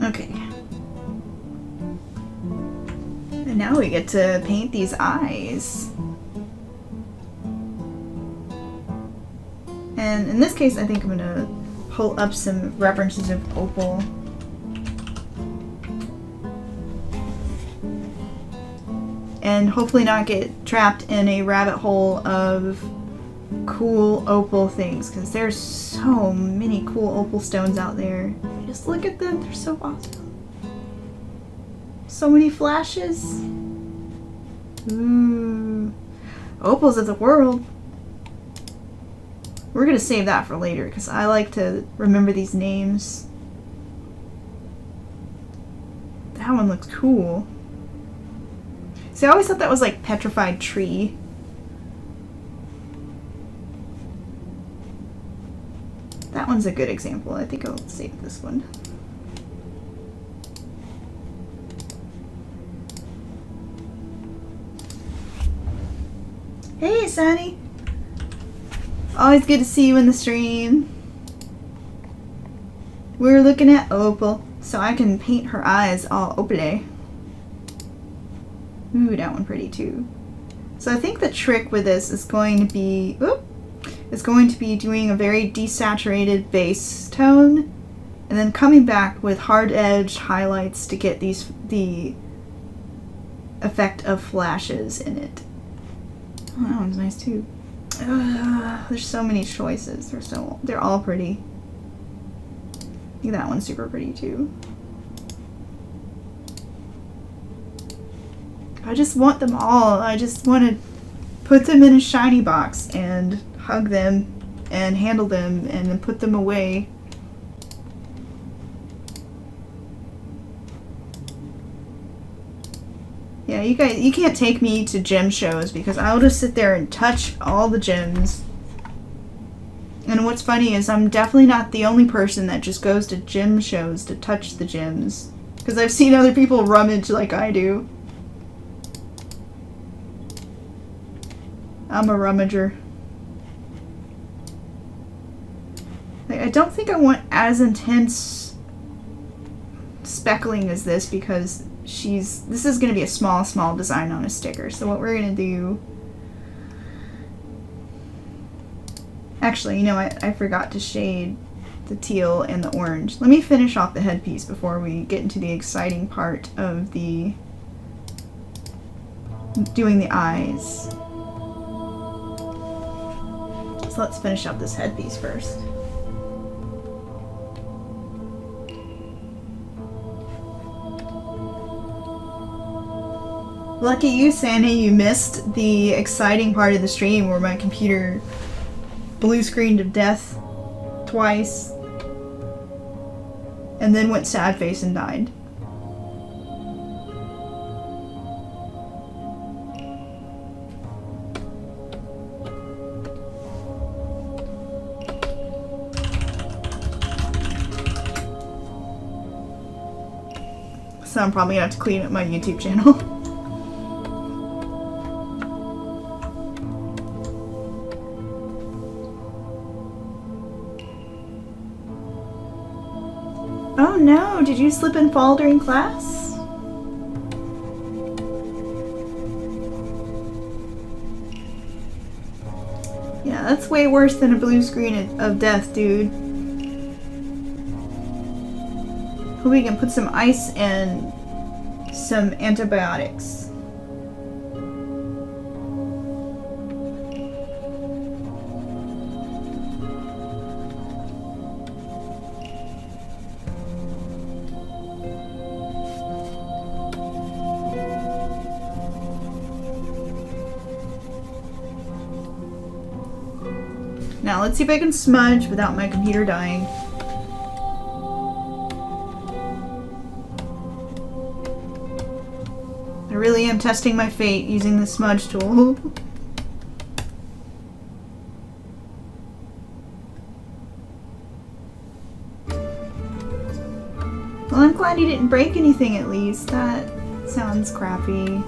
Okay. And now we get to paint these eyes. And in this case, I think I'm gonna pull up some references of opal. And hopefully not get trapped in a rabbit hole of cool opal things, because there's so many cool opal stones out there. Just look at them, they're so awesome. So many flashes. Ooh. Opals of the world. We're gonna save that for later because I like to remember these names. That one looks cool. See, I always thought that was like petrified tree. That one's a good example. I think I'll save this one. Hey, Sunny. Always good to see you in the stream. We're looking at opal, so I can paint her eyes all opal. Ooh, that one pretty too. So I think the trick with this is going to be, doing a very desaturated base tone, and then coming back with hard edged highlights to get the effect of flashes in it. Oh, that one's nice too. There's so many choices. They're all pretty. I think that one's super pretty too. I just want them all. I just want to put them in a shiny box and hug them and handle them and then put them away. Yeah, you guys, you can't take me to gem shows because I'll just sit there and touch all the gems. And what's funny is I'm definitely not the only person that just goes to gem shows to touch the gems. Because I've seen other people rummage like I do. I'm a rummager. I don't think I want as intense speckling as this because this is going to be a small design on a sticker. So what we're going to do... Actually, you know what? I forgot to shade the teal and the orange. Let me finish off the headpiece before we get into the exciting part of doing the eyes. So let's finish up this headpiece first. Lucky you, Sandy, you missed the exciting part of the stream where my computer blue screened to death twice and then went sad face and died. So I'm probably gonna have to clean up my YouTube channel. Oh no, did you slip and fall during class? Yeah, that's way worse than a blue screen of death, dude. Hope we can put some ice and some antibiotics. Now let's see if I can smudge without my computer dying. I really am testing my fate using the smudge tool. Well, I'm glad he didn't break anything at least. That sounds crappy.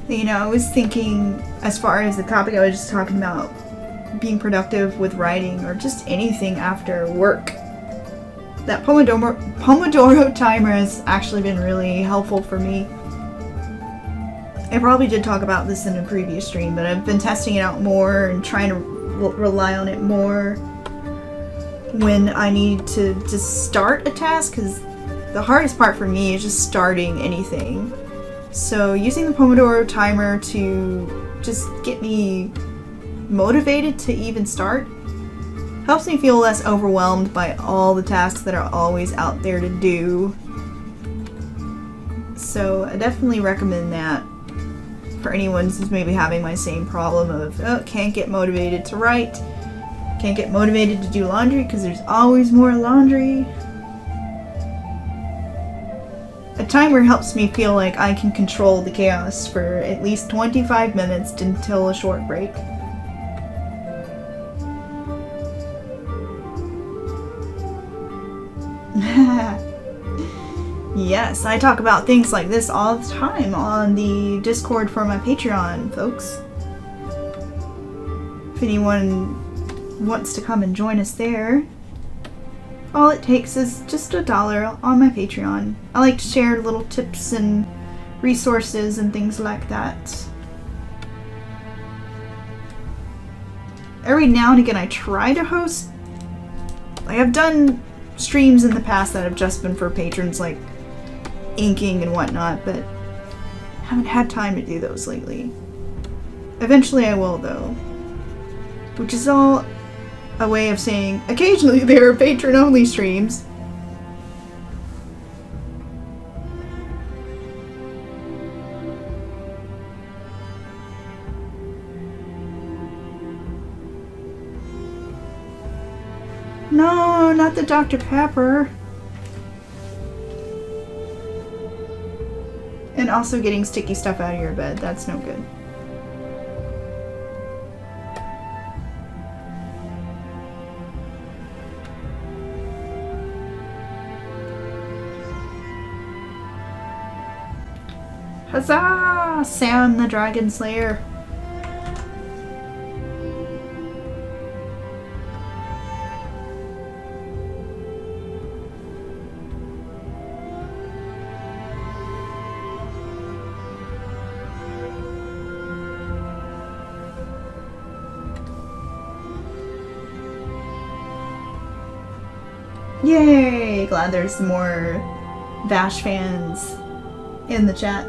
You know, I was thinking, as far as the topic I was just talking about, being productive with writing or just anything after work. That Pomodoro timer has actually been really helpful for me. I probably did talk about this in a previous stream, but I've been testing it out more and trying to rely on it more when I need to just start a task, because the hardest part for me is just starting anything. So using the Pomodoro timer to just get me motivated to even start helps me feel less overwhelmed by all the tasks that are always out there to do. So I definitely recommend that for anyone who's maybe having my same problem of, oh, can't get motivated to write, can't get motivated to do laundry because there's always more laundry. A timer helps me feel like I can control the chaos for at least 25 minutes until a short break. Yes, I talk about things like this all the time on the Discord for my Patreon, folks. If anyone wants to come and join us there, all it takes is just $1 on my Patreon. I like to share little tips and resources and things like that. Every now and again I try to host. I have done streams in the past that have just been for patrons, like inking and whatnot, but I haven't had time to do those lately. Eventually I will, though. Which is all a way of saying, occasionally there are patron-only streams. No, not the Dr. Pepper. And also getting sticky stuff out of your bed, that's no good. Huzzah! Sam the Dragon Slayer. Yay! Glad there's more Vash fans in the chat.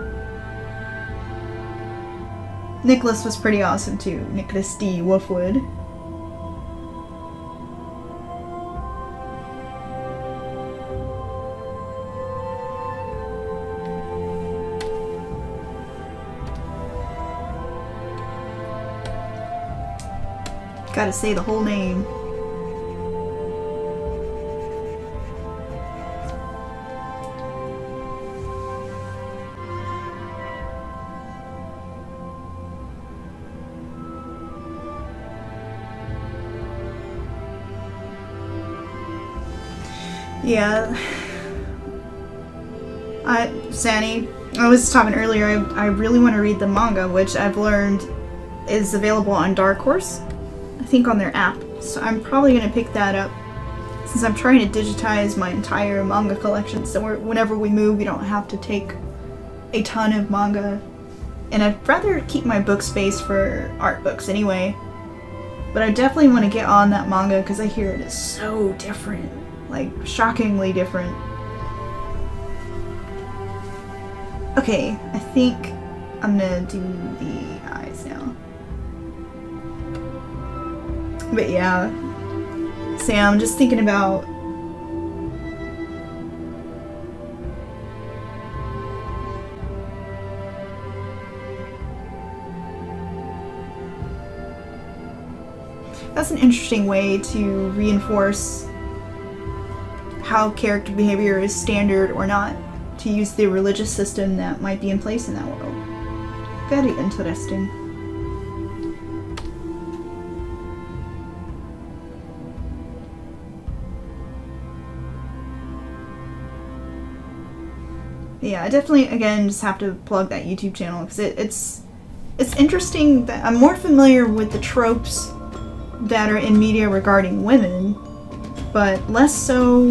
Nicholas was pretty awesome too. Nicholas D. Wolfwood. Gotta say the whole name. Yeah. Sani, I was talking earlier, I really want to read the manga, which I've learned is available on Dark Horse. I think on their app. So I'm probably going to pick that up since I'm trying to digitize my entire manga collection. So whenever we move, we don't have to take a ton of manga. And I'd rather keep my book space for art books anyway. But I definitely want to get on that manga because I hear it is so different. Like, shockingly different. Okay, I think I'm gonna do the eyes now. But yeah, Sam, just thinking about that's an interesting way to reinforce how character behavior is standard or not, to use the religious system that might be in place in that world. Very interesting. Yeah, I definitely, again, just have to plug that YouTube channel because it's interesting that I'm more familiar with the tropes that are in media regarding women, but less so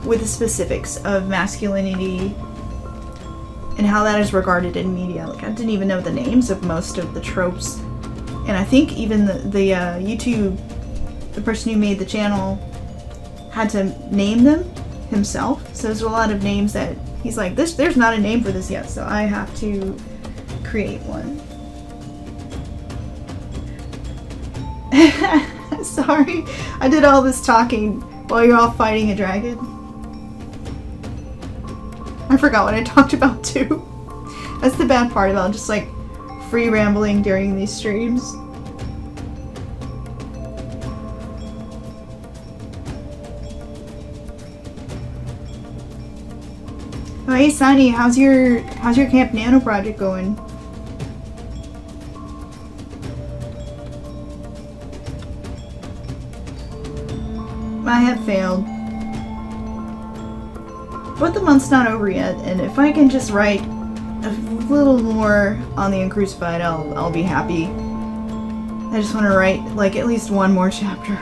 with the specifics of masculinity and how that is regarded in media. Like, I didn't even know the names of most of the tropes, and I think even the YouTube, the person who made the channel had to name them himself. So there's a lot of names that he's like, there's not a name for this yet, so I have to create one. Sorry, I did all this talking while you're all fighting a dragon. I forgot what I talked about too. That's the bad part about just like free rambling during these streams. Oh, hey Sunny, how's your Camp Nano project going? I have failed. But the month's not over yet, and if I can just write a little more on the Uncrucified, I'll be happy. I just want to write like at least one more chapter.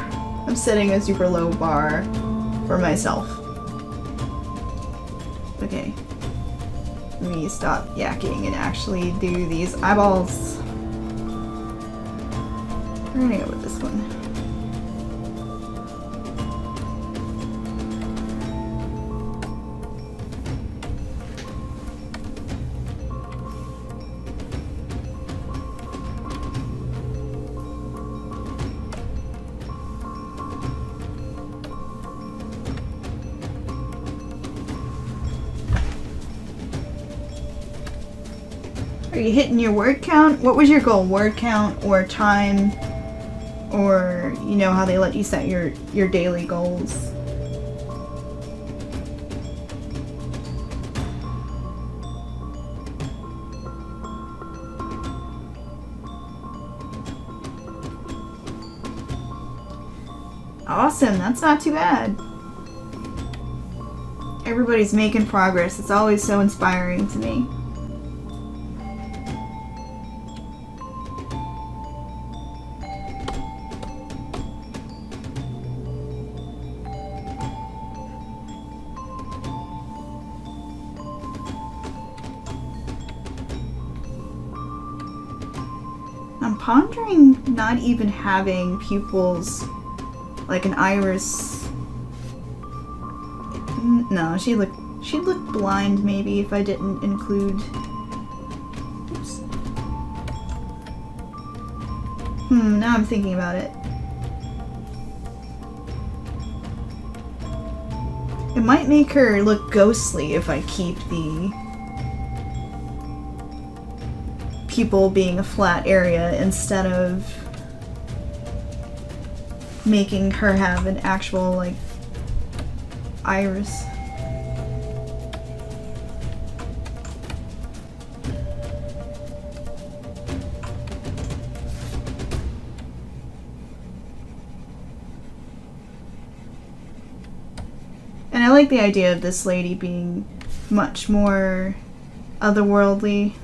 I'm setting a super low bar for myself. Okay. Let me stop yakking and actually do these eyeballs. We're gonna go with this one. Are you hitting your word count? What was your goal? Word count or time? Or, you know, how they let you set your daily goals? Awesome, that's not too bad. Everybody's making progress. It's always so inspiring to me. I'm pondering not even having pupils, like an iris. No, she'd look blind maybe if I didn't include. Oops. Now I'm thinking about it. It might make her look ghostly if I keep the pupil being a flat area instead of making her have an actual, like, iris. And I like the idea of this lady being much more otherworldly.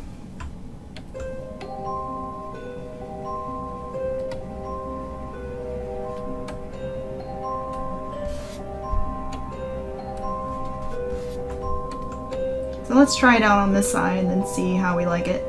So let's try it out on this side and then see how we like it.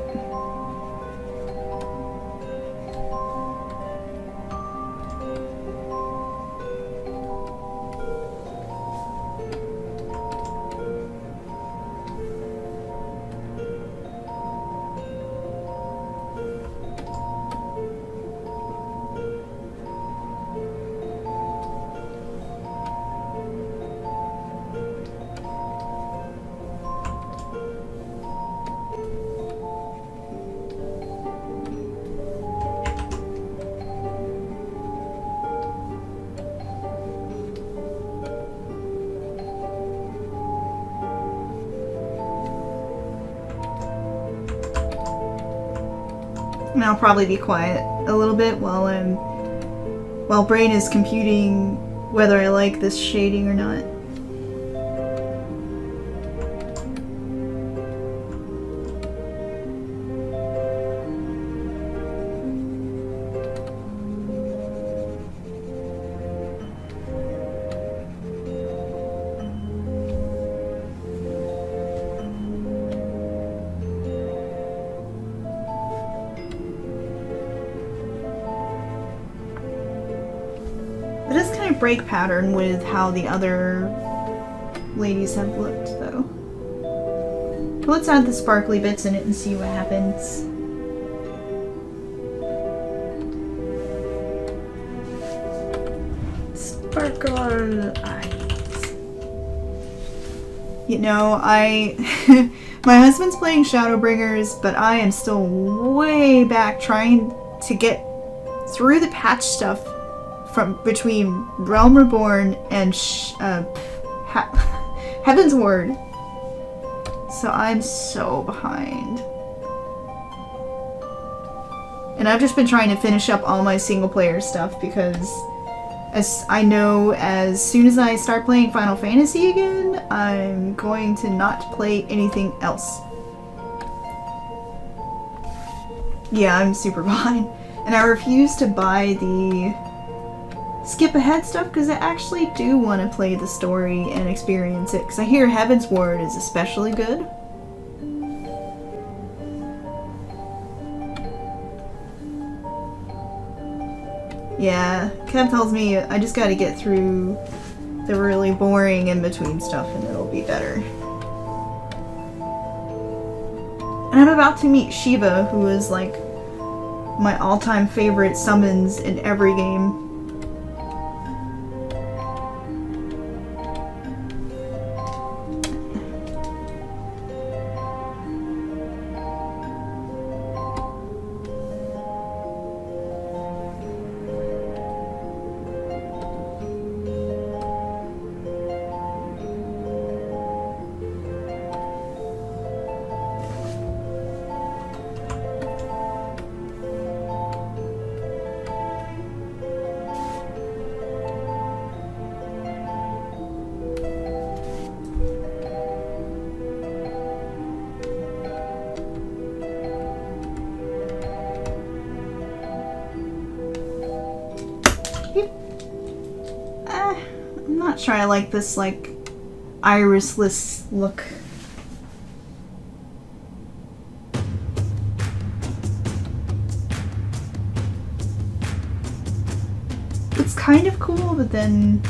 And I'll probably be quiet a little bit while Brain is computing whether I like this shading or not. It does kind of break pattern with how the other ladies have looked, though. But let's add the sparkly bits in it and see what happens. Sparkle eyes. You know, my husband's playing Shadowbringers, but I am still way back trying to get through the patch stuff from between Realm Reborn and Heaven's Word. So I'm so behind. And I've just been trying to finish up all my single player stuff because as I know, as soon as I start playing Final Fantasy again, I'm going to not play anything else. Yeah, I'm super behind. And I refuse to buy the skip ahead stuff because I actually do want to play the story and experience it, because I hear Heaven's Word is especially good. Yeah, Kev tells me I just gotta get through the really boring in-between stuff and it'll be better. And I'm about to meet Shiva, who is like my all-time favorite summons in every game. I'm not sure I like this, like, irisless look. It's kind of cool, but then...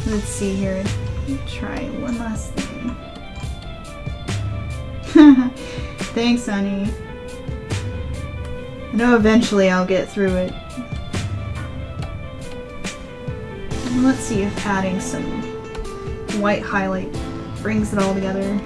Let's see here. Try one last thing. Thanks, honey. I know eventually I'll get through it. And let's see if adding some white highlight brings it all together.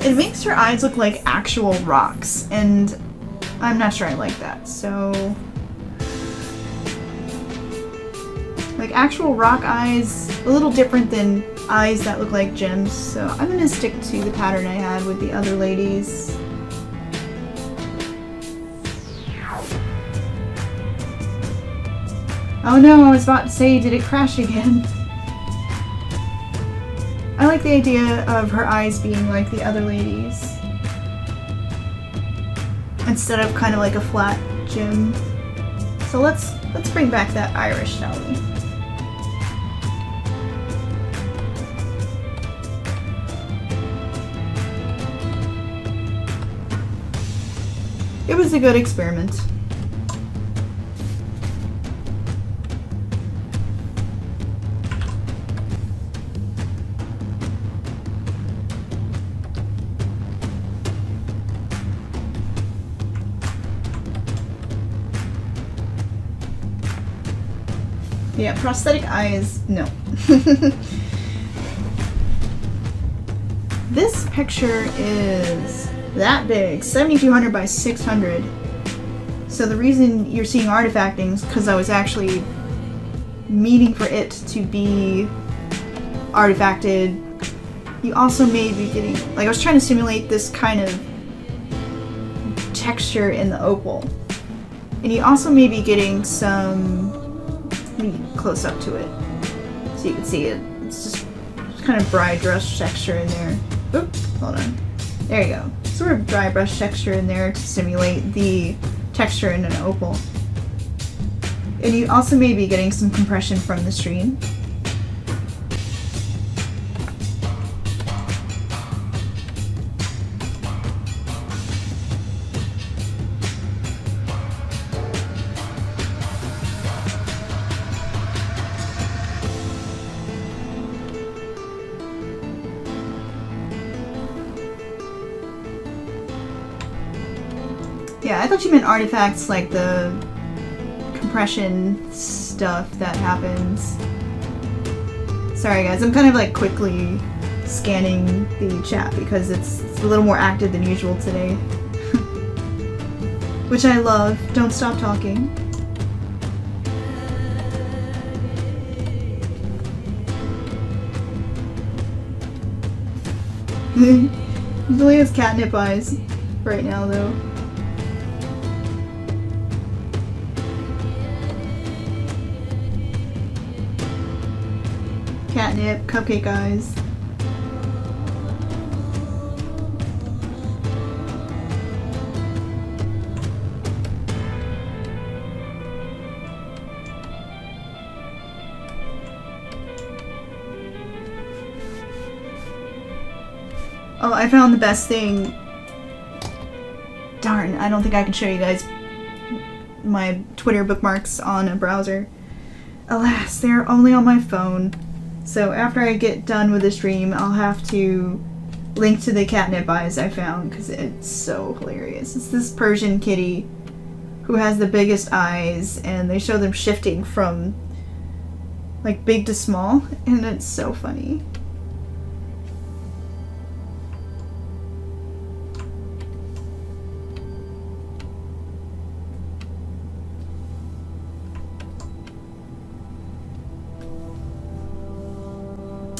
It makes her eyes look like actual rocks, and I'm not sure I like that, so... Like actual rock eyes, a little different than eyes that look like gems, so I'm gonna stick to the pattern I had with the other ladies. Oh no, I was about to say, did it crash again? I like the idea of her eyes being like the other ladies. Instead of kind of like a flat gem. So let's bring back that iris, shall we? It was a good experiment. Yeah, prosthetic eyes, no. This picture is that big, 7200 by 600. So the reason you're seeing artifacting is because I was actually meaning for it to be artifacted. You also may be getting, like, I was trying to simulate this kind of texture in the opal. And you also may be getting some, let me close up to it so you can see it. It's just kind of dry brush texture in there. Oop, hold on. There you go. Sort of dry brush texture in there to simulate the texture in an opal. And you also may be getting some compression from the stream. Yeah, I thought you meant artifacts like the compression stuff that happens. Sorry guys, I'm kind of like quickly scanning the chat because it's a little more active than usual today. Which I love. Don't stop talking. Julie has catnip eyes right now though. Catnip, cupcake eyes. Oh, I found the best thing. Darn, I don't think I can show you guys my Twitter bookmarks on a browser. Alas, they're only on my phone. So after I get done with the stream, I'll have to link to the catnip eyes I found because it's so hilarious. It's this Persian kitty who has the biggest eyes, and they show them shifting from like big to small, and it's so funny.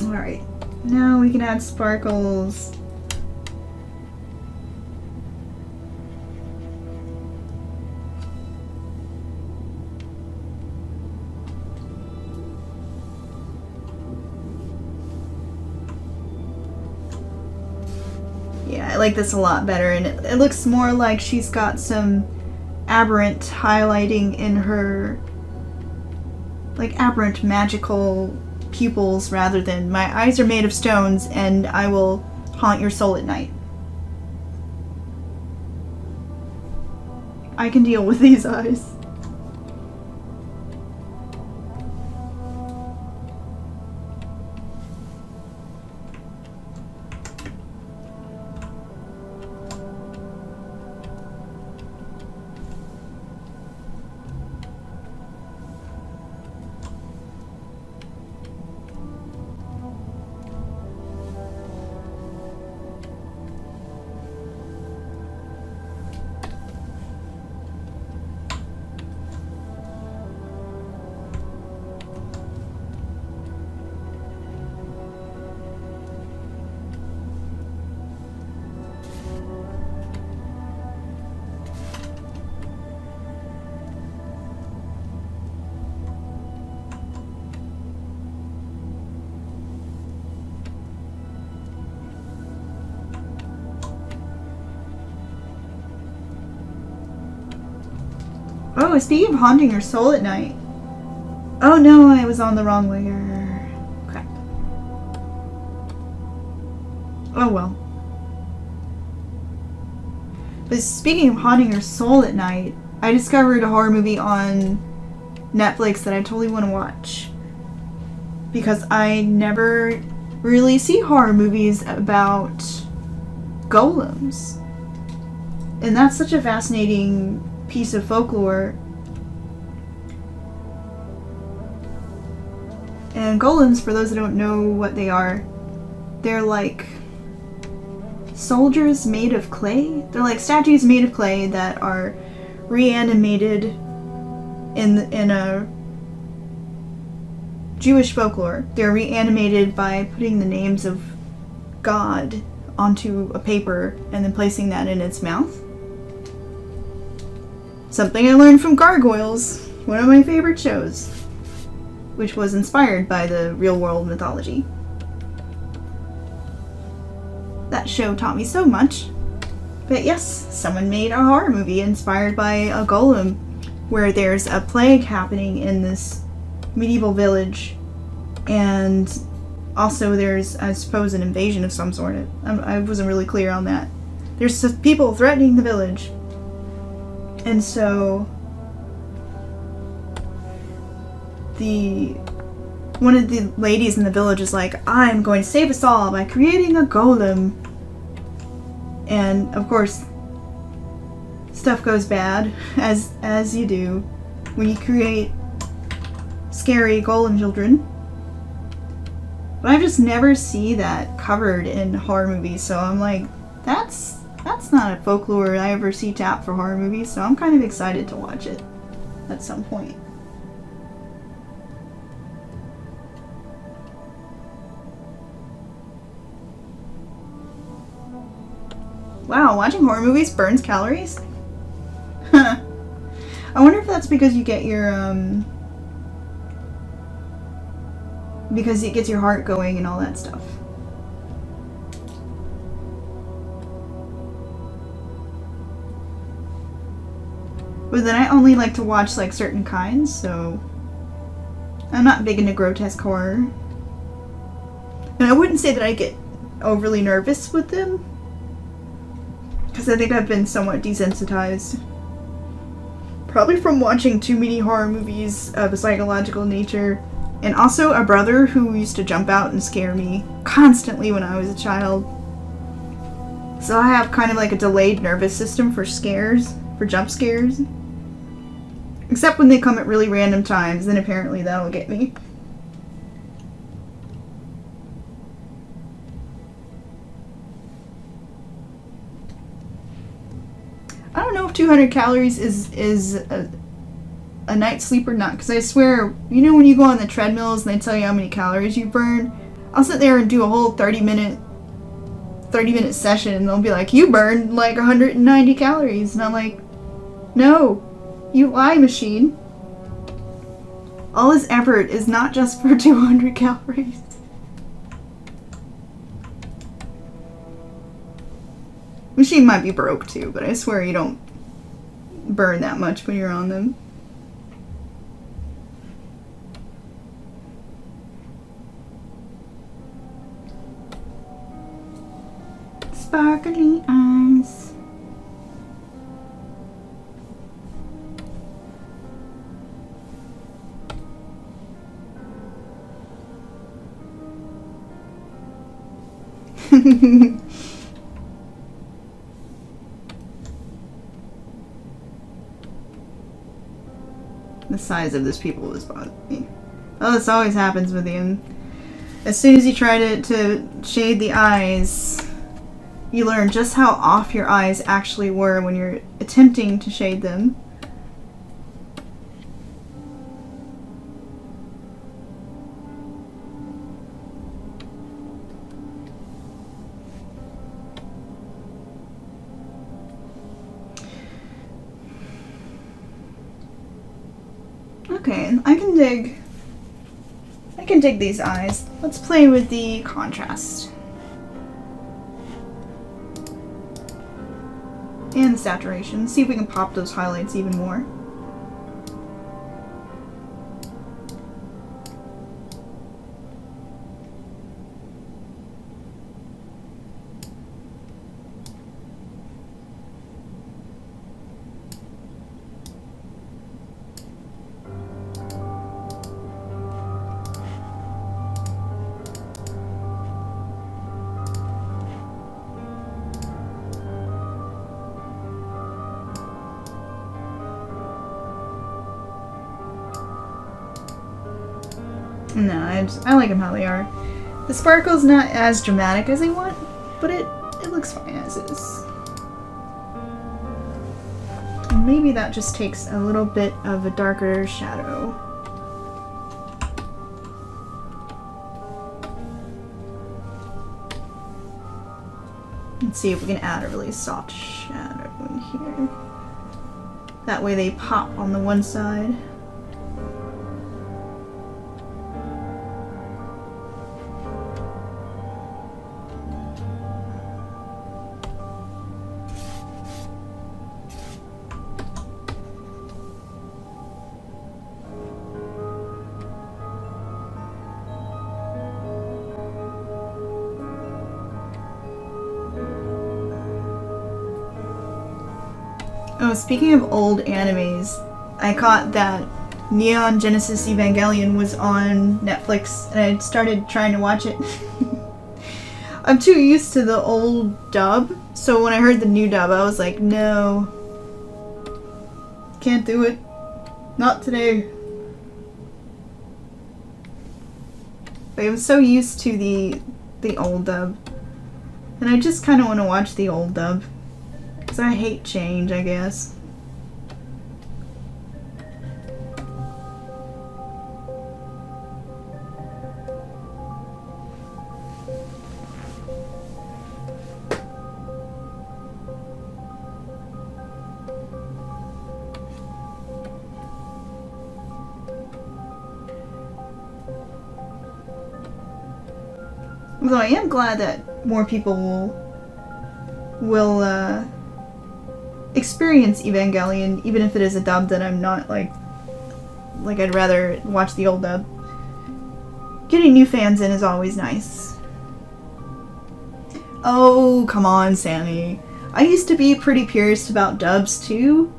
Alright, now we can add sparkles. Yeah, I like this a lot better, and it looks more like she's got some aberrant highlighting in her, like aberrant magical pupils rather than my eyes are made of stones and I will haunt your soul at night. I can deal with these eyes. Oh, speaking of haunting your soul at night. Oh no, I was on the wrong layer. Crap. Oh well. But speaking of haunting your soul at night, I discovered a horror movie on Netflix that I totally want to watch. Because I never really see horror movies about golems. And that's such a fascinating piece of folklore. And golems, for those that don't know what they are, they're like soldiers made of clay. They're like statues made of clay that are reanimated in a Jewish folklore. They're reanimated by putting the names of God onto a paper and then placing that in its mouth. Something I learned from Gargoyles, one of my favorite shows, which was inspired by the real-world mythology. That show taught me so much. But yes, someone made a horror movie inspired by a golem, where there's a plague happening in this medieval village, and also there's, I suppose, an invasion of some sort. I wasn't really clear on that. There's people threatening the village. And so one of the ladies in the village is like, I'm going to save us all by creating a golem. And of course, stuff goes bad, as you do when you create scary golem children. But I just never see that covered in horror movies, so I'm like, that's not a folklore I ever see tapped for horror movies, so I'm kind of excited to watch it at some point. Wow, watching horror movies burns calories? I wonder if that's because you get your, because it gets your heart going and all that stuff. But then I only like to watch, like, certain kinds, so I'm not big into grotesque horror. And I wouldn't say that I get overly nervous with them, because I think I've been somewhat desensitized. Probably from watching too many horror movies of a psychological nature. And also a brother who used to jump out and scare me constantly when I was a child. So I have kind of like a delayed nervous system for scares, for jump scares. Except when they come at really random times, then apparently that'll get me. I don't know if 200 calories is a night's sleep or not, because I swear, you know when you go on the treadmills and they tell you how many calories you burn? I'll sit there and do a whole 30-minute session and they'll be like, you burned like 190 calories. And I'm like, no, you lie, machine. All this effort is not just for 200 calories. Machine might be broke too, but I swear you don't burn that much when you're on them. Sparkly eyes. The size of this people is bothering me. Oh, this always happens with him. As soon as you try to shade the eyes, you learn just how off your eyes actually were when you're attempting to shade them. Okay, I can dig these eyes. Let's play with the contrast. And the saturation. See if we can pop those highlights even more. No, I like them how they are. The sparkle's not as dramatic as I want, but it looks fine as is. And maybe that just takes a little bit of a darker shadow. Let's see if we can add a really soft shadow in here. That way they pop on the one side. Oh, speaking of old animes, I caught that Neon Genesis Evangelion was on Netflix, and I started trying to watch it. I'm too used to the old dub, so when I heard the new dub, I was like, no. Can't do it. Not today. But I was so used to the old dub. And I just kind of want to watch the old dub. Because I hate change, I guess. Although I am glad that more people will experience Evangelion, even if it is a dub that I'm not like I'd rather watch the old dub. Getting new fans in is always nice. Oh, come on, Sammy. I used to be pretty purist about dubs too,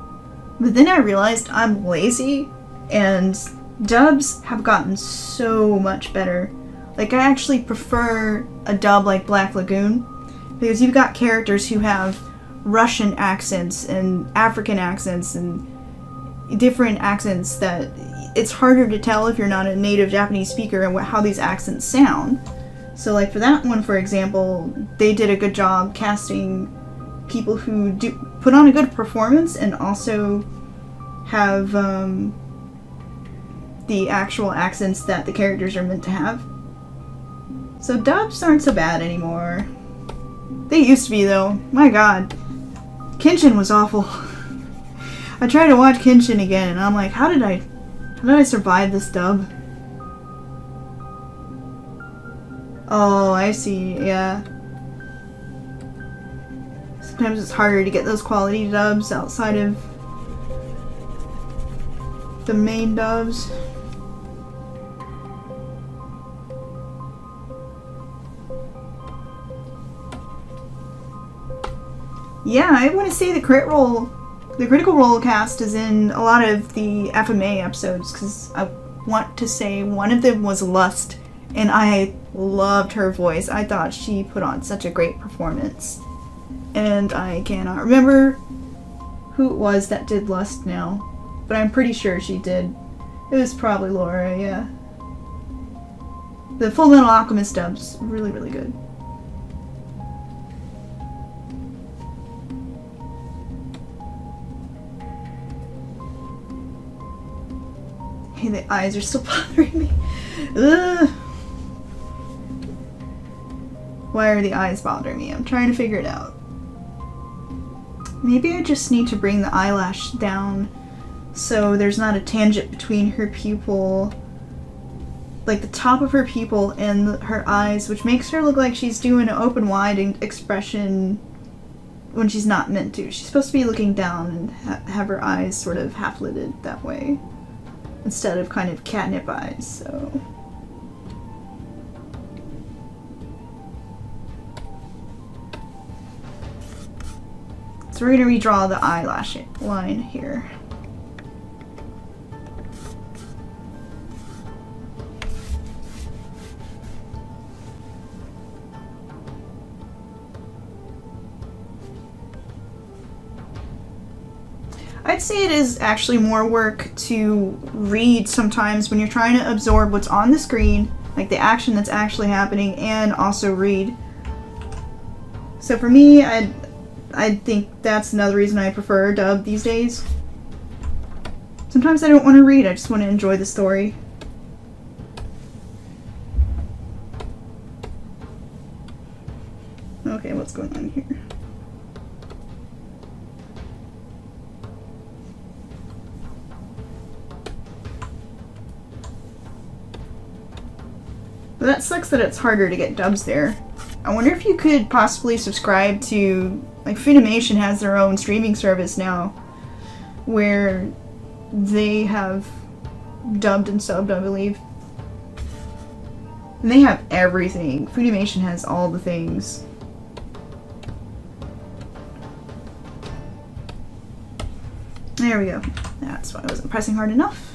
but then I realized I'm lazy, and dubs have gotten so much better. Like, I actually prefer a dub like Black Lagoon, because you've got characters who have Russian accents and African accents and different accents that it's harder to tell if you're not a native Japanese speaker and how these accents sound. So like for that one, for example, they did a good job casting people who do put on a good performance and also have the actual accents that the characters are meant to have. So dubs aren't so bad anymore. They used to be though. My god. Kenshin was awful. I tried to watch Kenshin again and I'm like, how did I survive this dub? Oh, I see, yeah. Sometimes it's harder to get those quality dubs outside of the main dubs. Yeah, I want to say the Critical Role cast is in a lot of the FMA episodes, because I want to say one of them was Lust, and I loved her voice. I thought she put on such a great performance. And I cannot remember who it was that did Lust now, but I'm pretty sure she did. It was probably Laura, yeah. The Full Metal Alchemist dub's really, really good. Hey, the eyes are still bothering me. Ugh. Why are the eyes bothering me? I'm trying to figure it out. Maybe I just need to bring the eyelash down so there's not a tangent between her pupil, like the top of her pupil and her eyes, which makes her look like she's doing an open wide expression when she's not meant to. She's supposed to be looking down and have her eyes sort of half lidded that way, instead of kind of catnip eyes, so. So we're going to redraw the eyelash line here. I'd say it is actually more work to read sometimes when you're trying to absorb what's on the screen, like the action that's actually happening, and also read. So for me, I think that's another reason I prefer dub these days. Sometimes I don't want to read, I just want to enjoy the story. Okay, what's going on here? But that sucks that it's harder to get dubs there. I wonder if you could possibly subscribe to, like, Funimation has their own streaming service now, where they have dubbed and subbed, I believe. And they have everything. Funimation has all the things. There we go. That's why I wasn't pressing hard enough.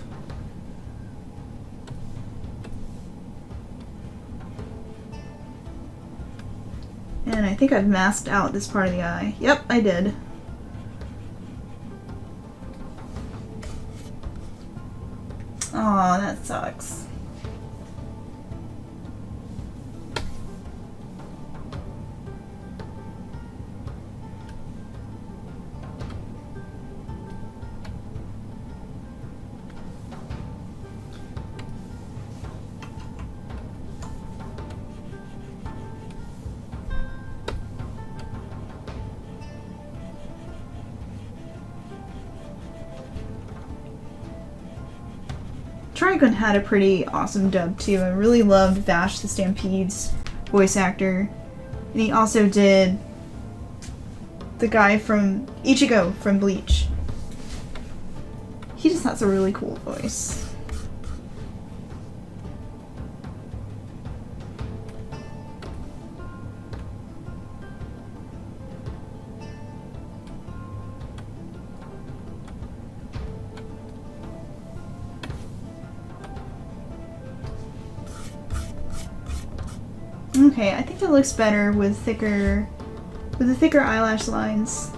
And I think I've masked out this part of the eye. Yep, I did. Aw, that sucks. Trigun had a pretty awesome dub too. I really loved Vash the Stampede's voice actor. And he also did the guy from Ichigo from Bleach. He just has a really cool voice. Okay, I think it looks better with the thicker eyelash lines.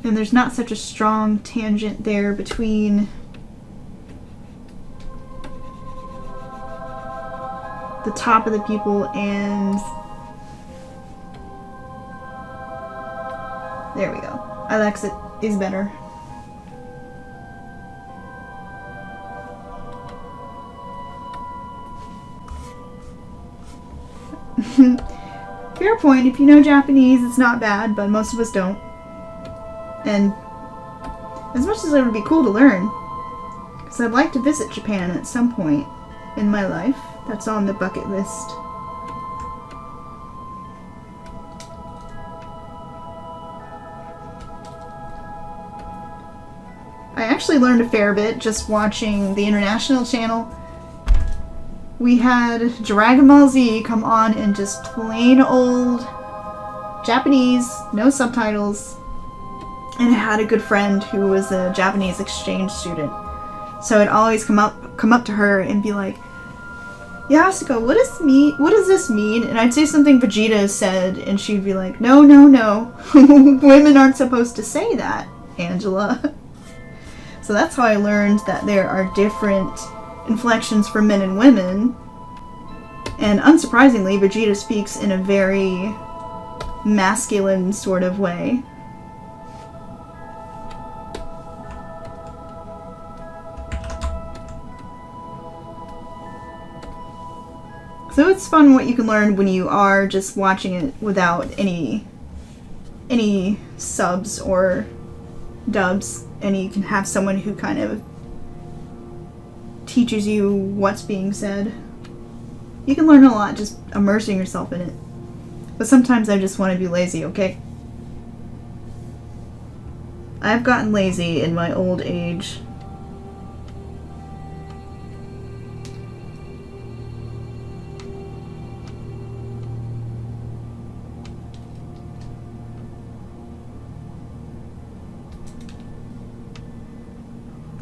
And there's not such a strong tangent there between the top of the pupil and... There we go. Alexa is better. Fair point. If you know Japanese, it's not bad, but most of us don't. And as much as it would be cool to learn, because I'd like to visit Japan at some point in my life. That's on the bucket list. I actually learned a fair bit just watching the international channel. We had Dragon Ball Z come on in just plain old Japanese, no subtitles, and I had a good friend who was a Japanese exchange student. So I'd always come up to her and be like, "Yeah, Asuka, what does this mean?" And I'd say something Vegeta said, and she'd be like, "No, no, no. Women aren't supposed to say that, Angela." So that's how I learned that there are different inflections for men and women. And unsurprisingly, Vegeta speaks in a very masculine sort of way. So it's fun what you can learn when you are just watching it without any subs or dubs, and you can have someone who kind of teaches you what's being said. You can learn a lot just immersing yourself in it. But sometimes I just want to be lazy, okay? I've gotten lazy in my old age.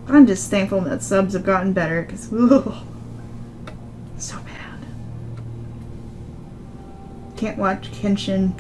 I'm just thankful that subs have gotten better, because, so bad. Can't watch Kenshin.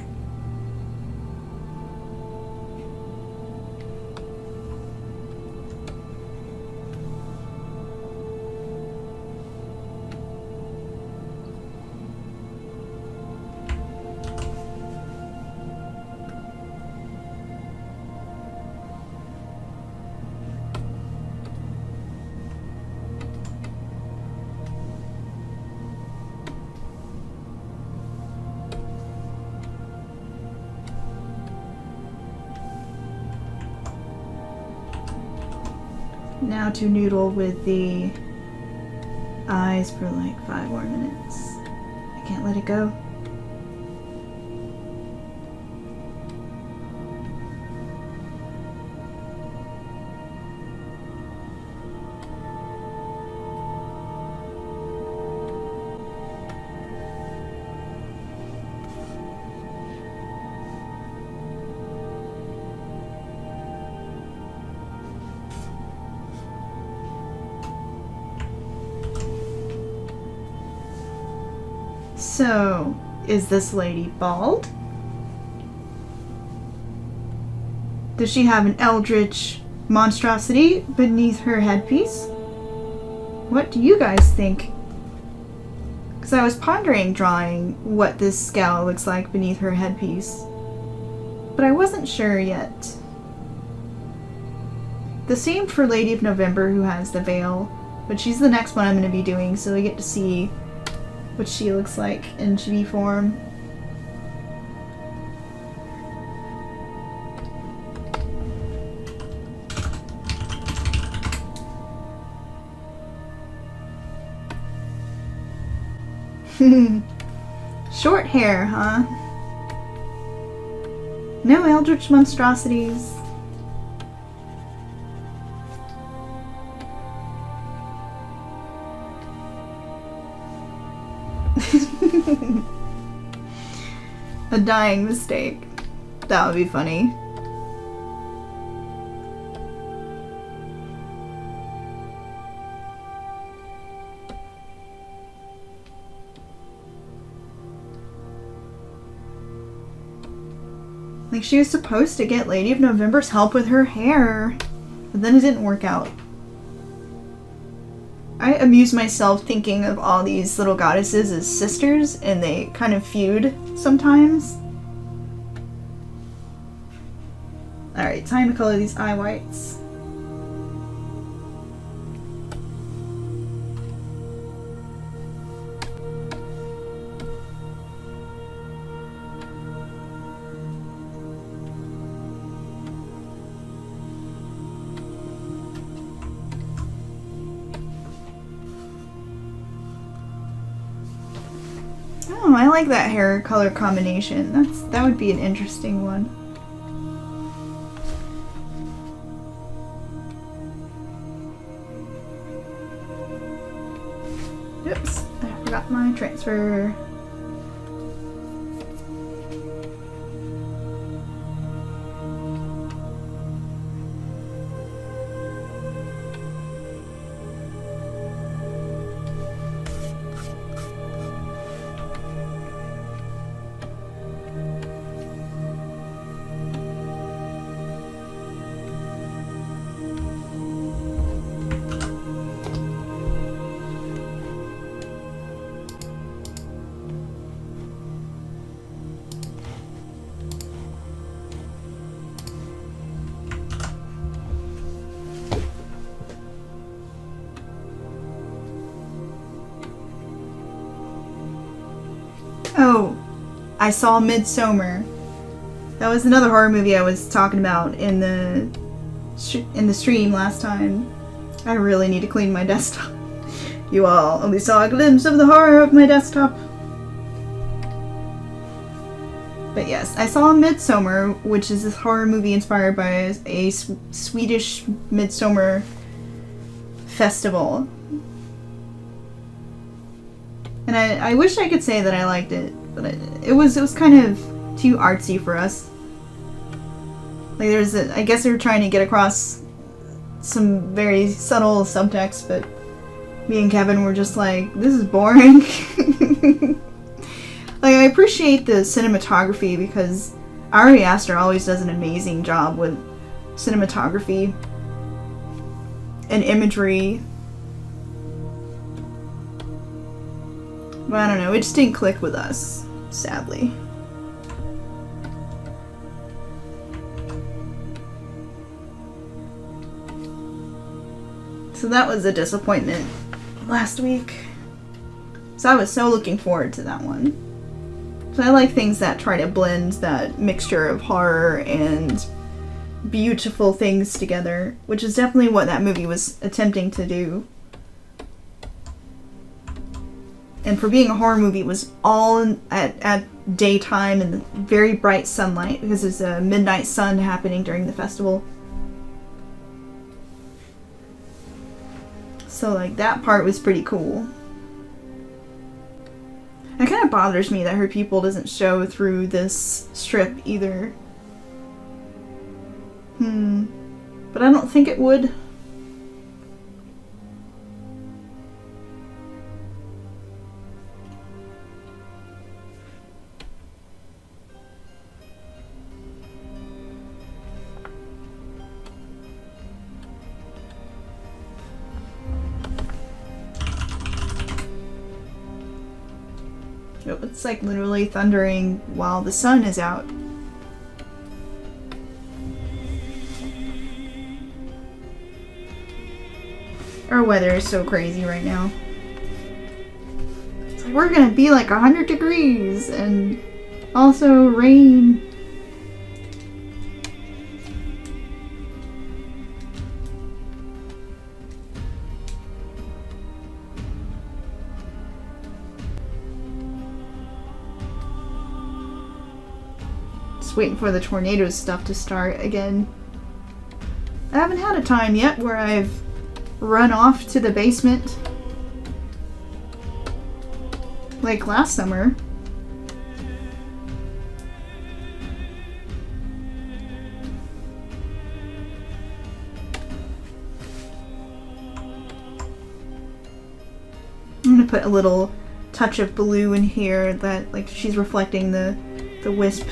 Now to noodle with the eyes for like 5 more minutes. I can't let it go. So, is this lady bald? Does she have an eldritch monstrosity beneath her headpiece? What do you guys think? Because I was pondering drawing what this scowl looks like beneath her headpiece, but I wasn't sure yet. The same for Lady of November, who has the veil, but she's the next one I'm going to be doing, so we get to see what she looks like in chibi form. Short hair, huh? No eldritch monstrosities. A dying mistake. That would be funny. Like, she was supposed to get Lady of November's help with her hair, but then it didn't work out. I amuse myself thinking of all these little goddesses as sisters, and they kind of feud sometimes. Alright, time to color these eye whites. Oh, I like that hair color combination. That would be an interesting one. Oops, I forgot my transfer. Oh, I saw Midsommar. That was another horror movie I was talking about in the stream last time. I really need to clean my desktop. You all only saw a glimpse of the horror of my desktop. But yes, I saw Midsommar, which is this horror movie inspired by a Swedish Midsummer festival. And I wish I could say that I liked it, but it was kind of too artsy for us. Like, I guess they were trying to get across some very subtle subtext, but me and Kevin were just like, this is boring. Like, I appreciate the cinematography because Ari Aster always does an amazing job with cinematography and imagery. But I don't know, it just didn't click with us, sadly. So that was a disappointment last week. So I was so looking forward to that one. So I like things that try to blend that mixture of horror and beautiful things together, which is definitely what that movie was attempting to do. And for being a horror movie, it was all at daytime and very bright sunlight, because there's a midnight sun happening during the festival. So like that part was pretty cool. It kind of bothers me that her pupil doesn't show through this strip either. But I don't think it would. It's like literally thundering while the sun is out. Our weather is so crazy right now. It's like we're gonna be like 100 degrees and also rain. Waiting for the tornado stuff to start again. I haven't had a time yet where I've run off to the basement like last summer. I'm gonna put a little touch of blue in here that like she's reflecting the wisp.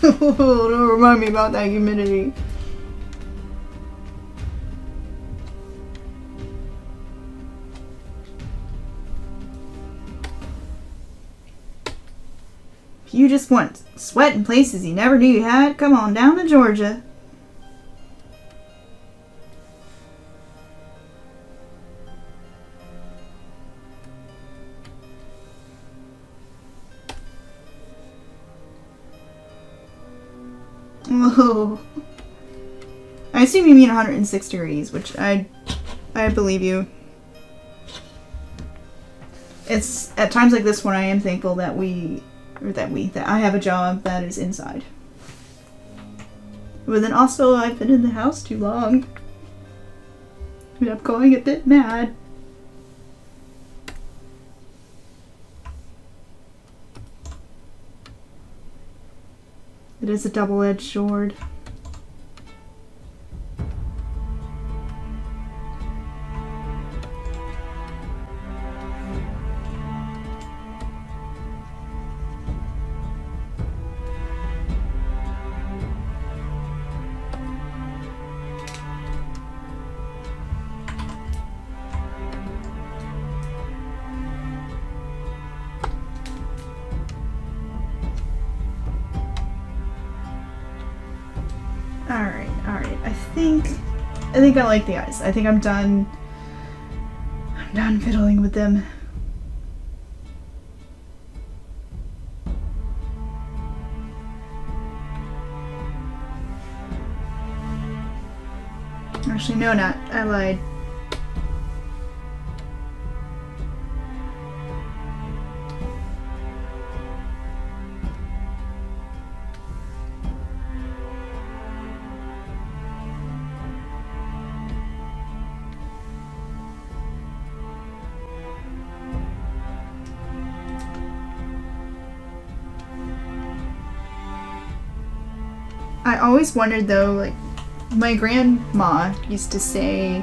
Don't remind me about that humidity. If you just want sweat in places you never knew you had, come on down to Georgia. Whoa. I assume you mean 106 degrees, which I believe you. It's at times like this when I am thankful that that I have a job that is inside. But then also I've been in the house too long. And I'm going a bit mad. It is a double-edged sword. Alright. I think I like the eyes. I think I'm done. I'm done fiddling with them. Actually, no, not. I lied. I always wondered though, like, my grandma used to say,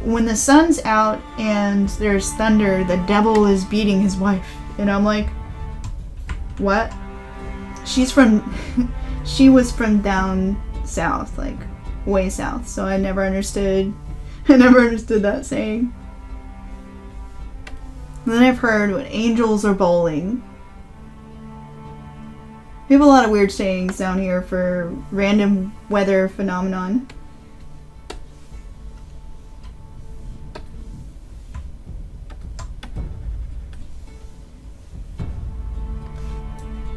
when the sun's out and there's thunder, the devil is beating his wife. And I'm like, what? She was from down south, like way south, so I never understood that saying. And then I've heard when angels are bowling, We have a lot of weird sayings down here for random weather phenomenon.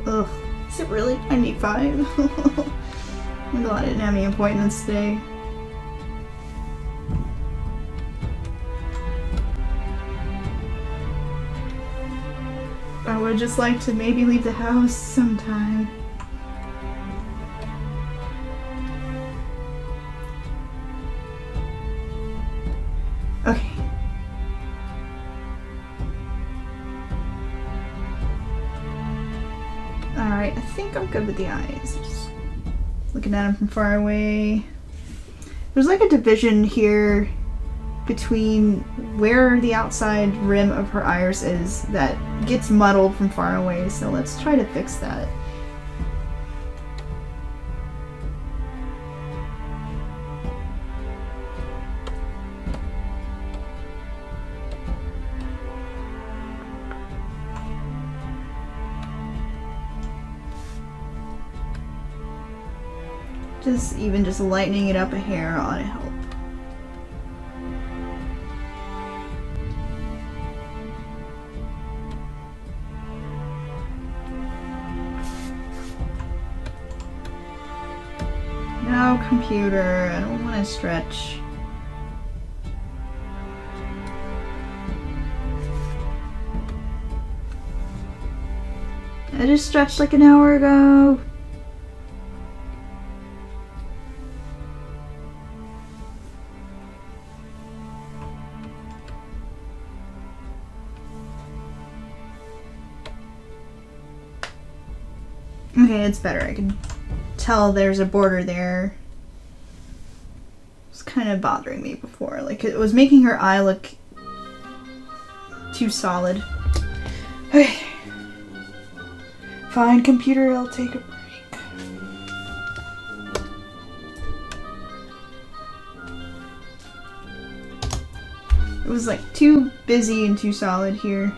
Ugh, is it really 95? I'm glad I didn't have any appointments today. I would just like to maybe leave the house sometime. Okay. Alright, I think I'm good with the eyes. Just looking at them from far away. There's like a division here between where the outside rim of her iris is that gets muddled from far away, so let's try to fix that. Just lightening it up a hair ought to help. No, computer, I don't want to stretch. I just stretched like an hour ago. Okay, it's better. I can tell there's a border there. It was kind of bothering me before. Like, it was making her eye look too solid. Okay. Fine, computer, I'll take a break. It was like too busy and too solid here.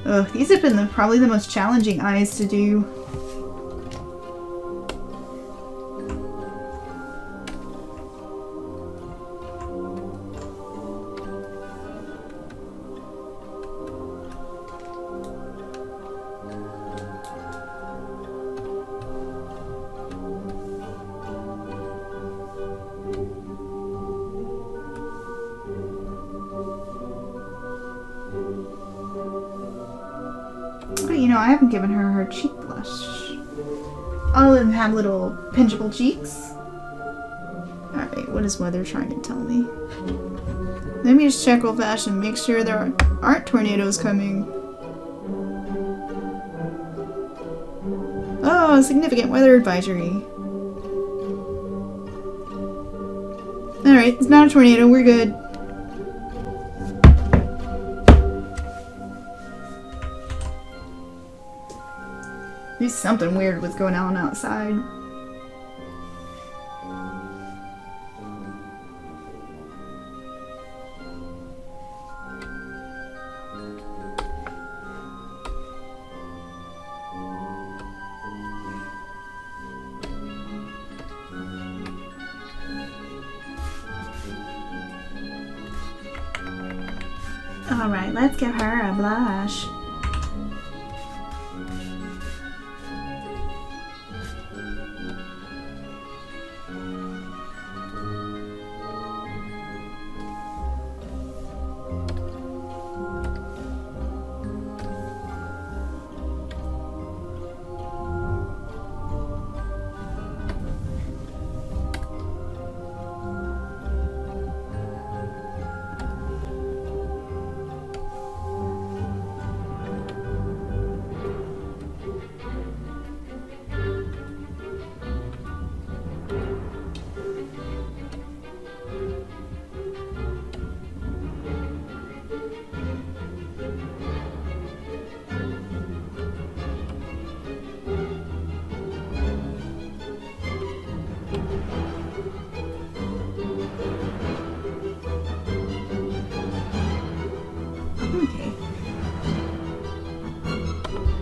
Ugh, these have been probably the most challenging eyes to do. You know, I haven't given her cheek blush. All of them have little pinchable cheeks. Alright, what is weather trying to tell me? Let me just check old fashioned, make sure there aren't tornadoes coming. Oh, significant weather advisory. Alright, it's not a tornado, we're good. There's something weird was going on outside. Alright, let's give her a blush.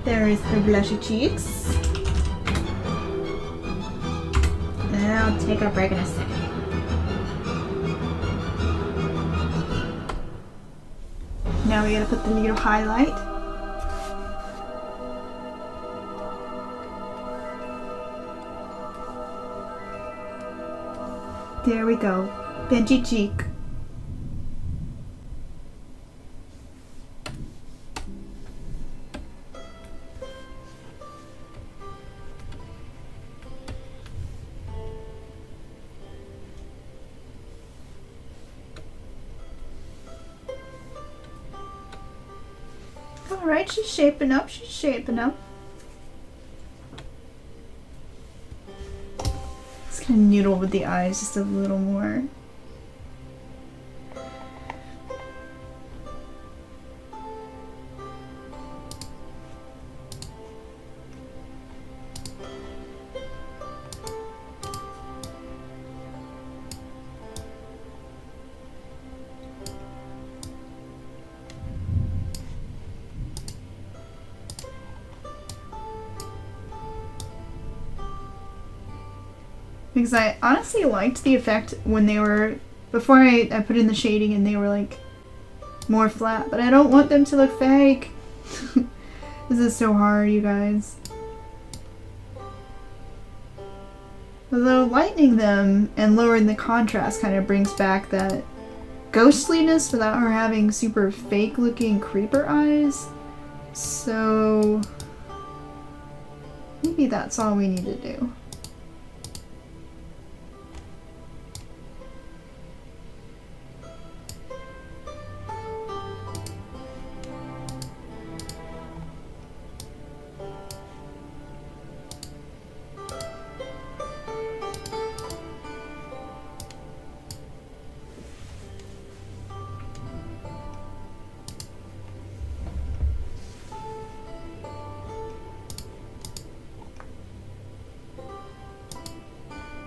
There is her blushy cheeks. And I'll take our break in a second. Now we gotta put the needle highlight. There we go. Benji cheek. Alright, she's shaping up, she's shaping up. Just gonna noodle with the eyes just a little more. Because I honestly liked the effect when they were, before I put in the shading and they were like more flat, but I don't want them to look fake. This is so hard, you guys. Although lightening them and lowering the contrast kind of brings back that ghostliness without her having super fake looking creeper eyes. So maybe that's all we need to do.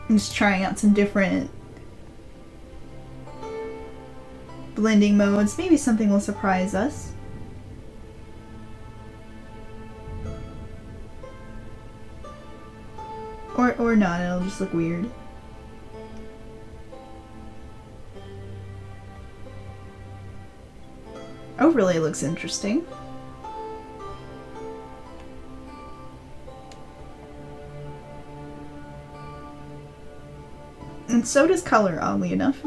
I'm just trying out some different blending modes. Maybe something will surprise us. Or not, it'll just look weird. Overlay looks interesting. And so does color, oddly enough.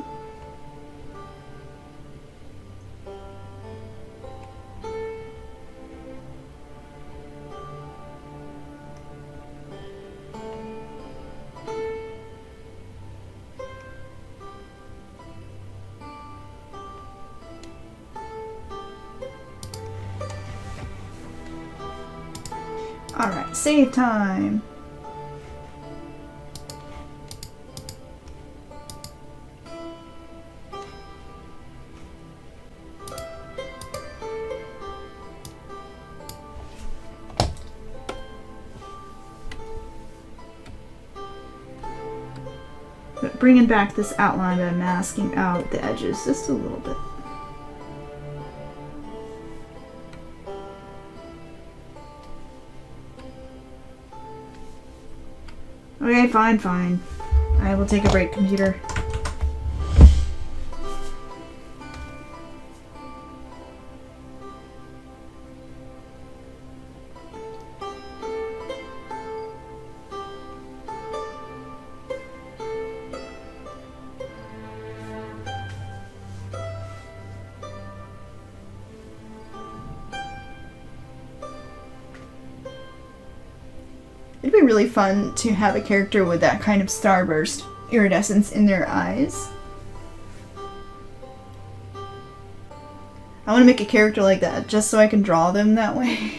Alright, save time. But bringing back this outline by masking out the edges just a little bit. Okay, fine, fine. I will take a break, computer. It'd be really fun to have a character with that kind of starburst iridescence in their eyes. I want to make a character like that just so I can draw them that way.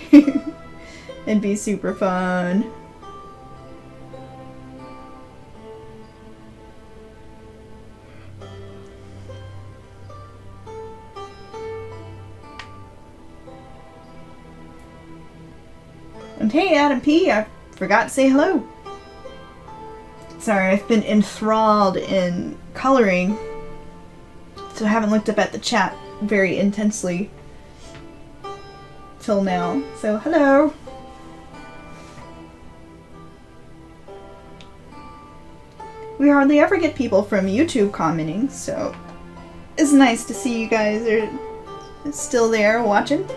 It'd be super fun. And hey, Adam P, I forgot to say hello. Sorry, I've been enthralled in coloring, so I haven't looked up at the chat very intensely till now. So, hello. we hardly ever get people from YouTube commenting, so it's nice to see you guys are still there watching.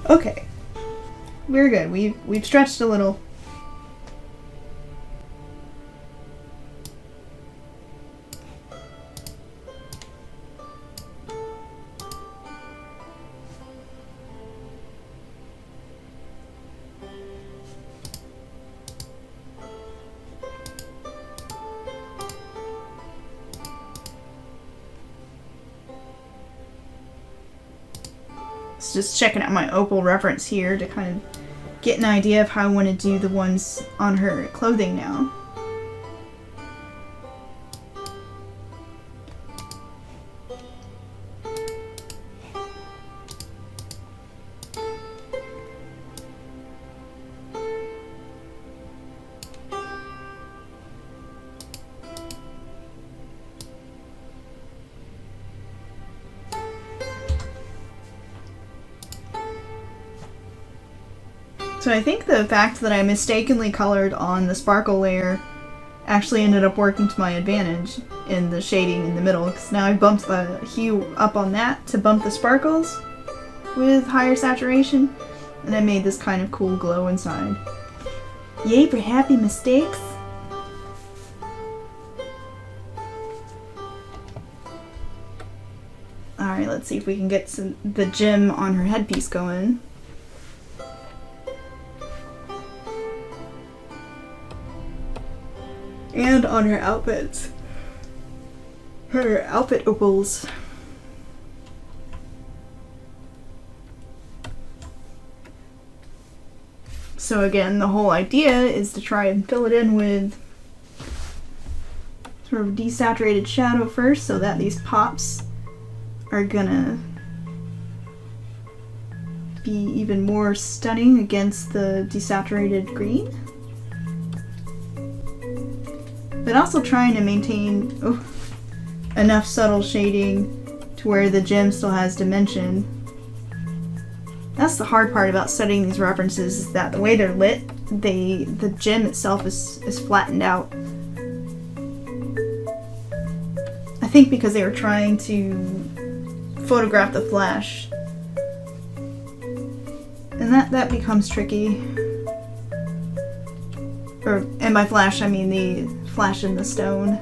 Okay, we're good. We've stretched a little. Just checking out my opal reference here to kind of get an idea of how I want to do the ones on her clothing now. So I think the fact that I mistakenly colored on the sparkle layer actually ended up working to my advantage in the shading in the middle, because now I bumped the hue up on that to bump the sparkles with higher saturation, and I made this kind of cool glow inside. Yay for happy mistakes! Alright, let's see if we can get the gem on her headpiece going. And on her outfits. Her outfit opals. So again, the whole idea is to try and fill it in with sort of desaturated shadow first, so that these pops are gonna be even more stunning against the desaturated green. But also trying to maintain enough subtle shading to where the gem still has dimension. That's the hard part about studying these references, is that the way they're lit, the gem itself is flattened out. I think because they were trying to photograph the flash. And that becomes tricky. And by flash, I mean the flash in the stone.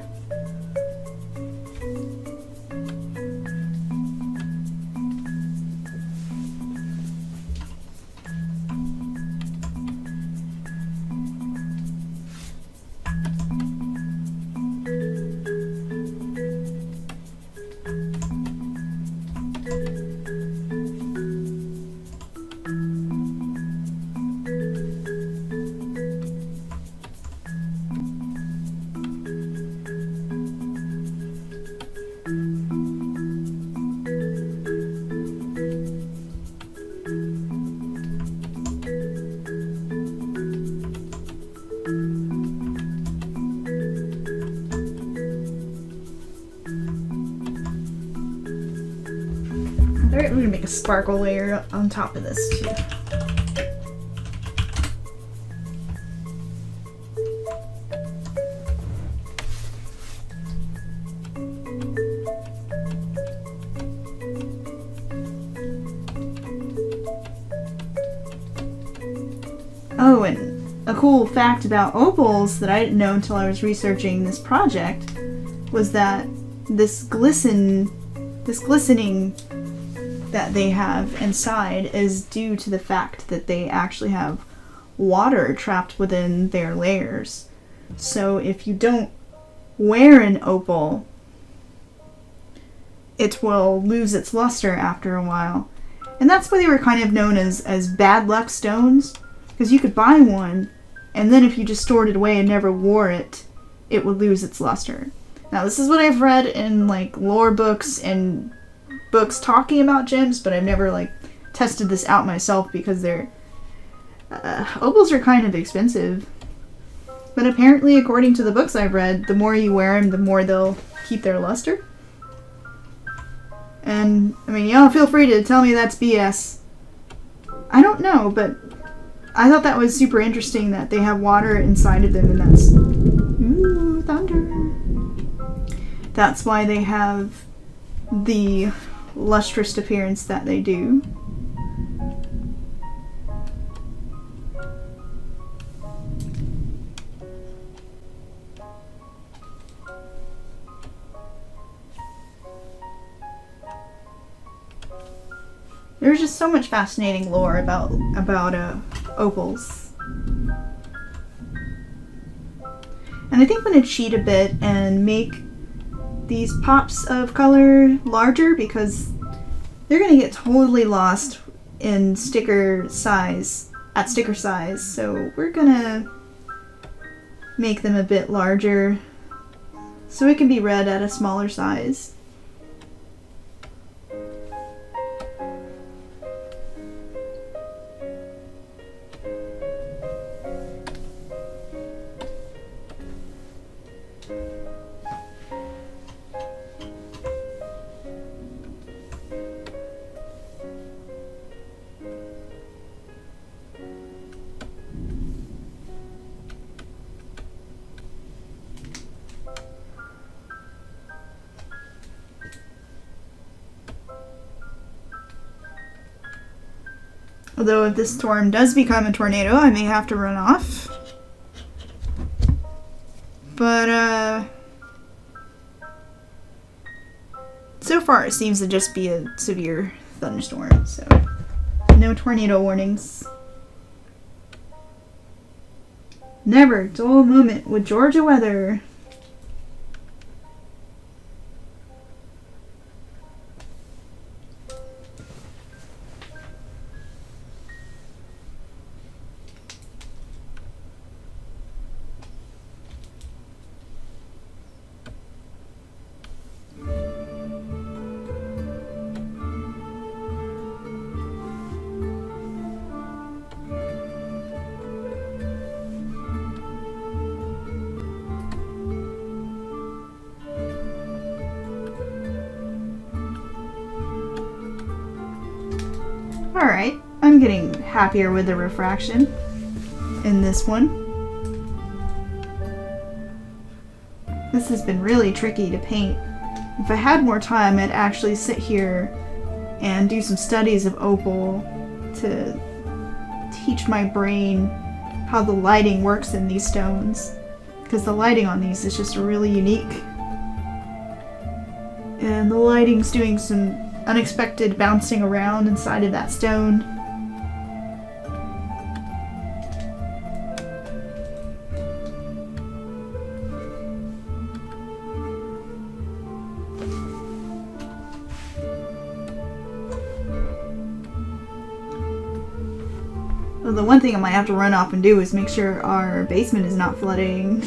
Alright, we're gonna make a sparkle layer on top of this too. Oh, and a cool fact about opals that I didn't know until I was researching this project was that this glistening that they have inside is due to the fact that they actually have water trapped within their layers. So if you don't wear an opal, it will lose its luster after a while. And that's why they were kind of known as bad luck stones, because you could buy one, and then if you just stored it away and never wore it, it would lose its luster. Now this is what I've read in like lore books and books talking about gems, but I've never like tested this out myself because they're opals are kind of expensive. But apparently, according to the books I've read, the more you wear them, the more they'll keep their luster. And I mean, y'all feel free to tell me that's BS. I don't know, but I thought that was super interesting that they have water inside of them, and that's... Ooh, thunder. That's why they have the lustrous appearance that they do. There's just so much fascinating lore about opals. And I think I'm going to cheat a bit and make these pops of color larger, because they're going to get totally lost in sticker size, so we're going to make them a bit larger so it can be read at a smaller size. Although if this storm does become a tornado, I may have to run off. But, so far it seems to just be a severe thunderstorm, so no tornado warnings. Never dull moment with Georgia weather. Alright, I'm getting happier with the refraction in this one. This has been really tricky to paint. If I had more time, I'd actually sit here and do some studies of opal to teach my brain how the lighting works in these stones, because the lighting on these is just really unique. And the lighting's doing some unexpected bouncing around inside of that stone. Well, the one thing I might have to run off and do is make sure our basement is not flooding.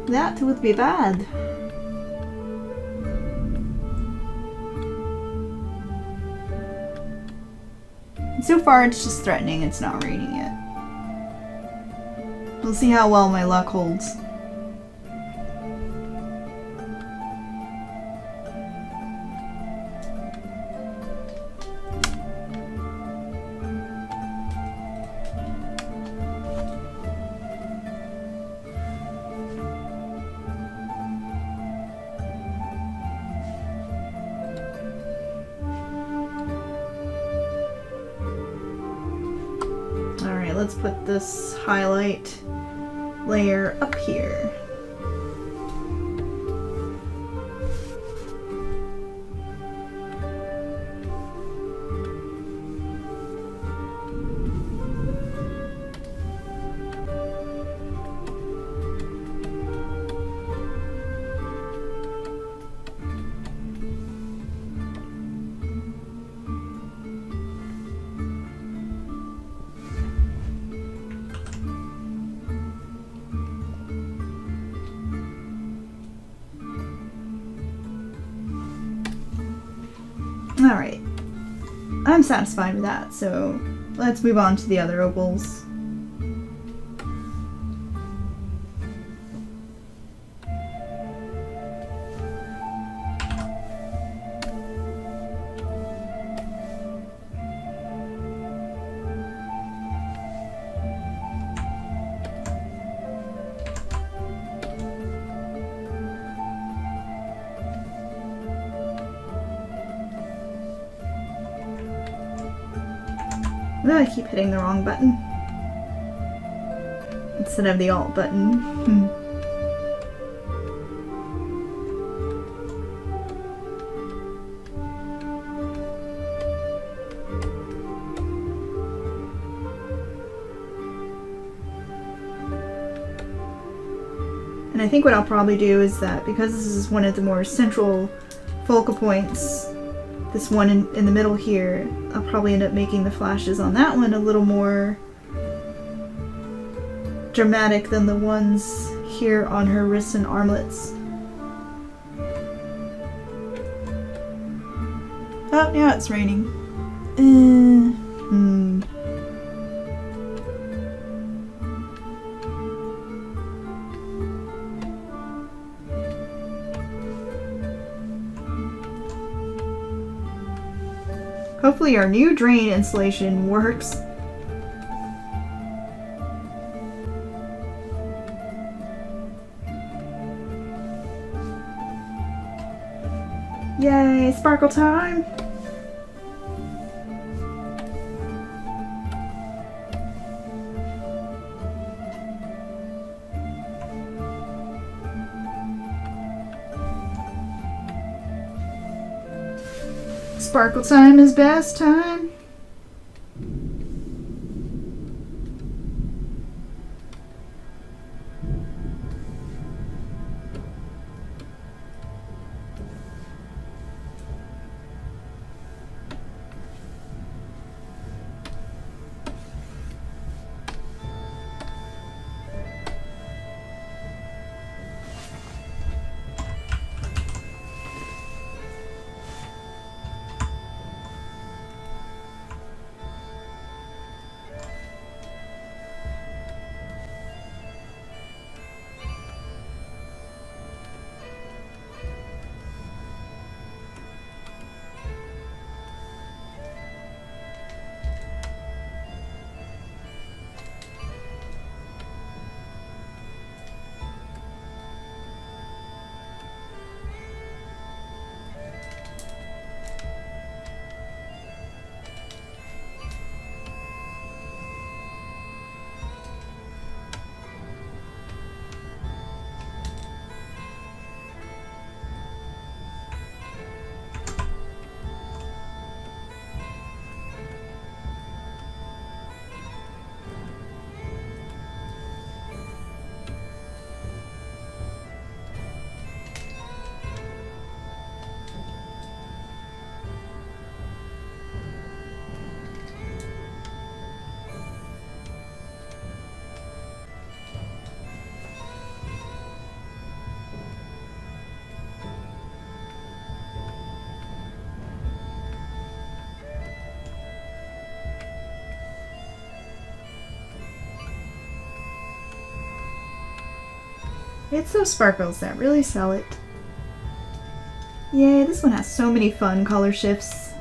That would be bad. So far it's just threatening, it's not raining yet. We'll see how well my luck holds. Let's put this highlight layer up here. Alright, I'm satisfied with that, so let's move on to the other opals. I keep hitting the wrong button. Instead of the Alt button. And I think what I'll probably do is that, because this is one of the more central focal points, this one in the middle here, I'll probably end up making the flashes on that one a little more dramatic than the ones here on her wrists and armlets. Oh, now it's raining. Hopefully our new drain installation works. Yay, sparkle time! Sparkle time is best time. It's those sparkles that really sell it. Yay, this one has so many fun color shifts.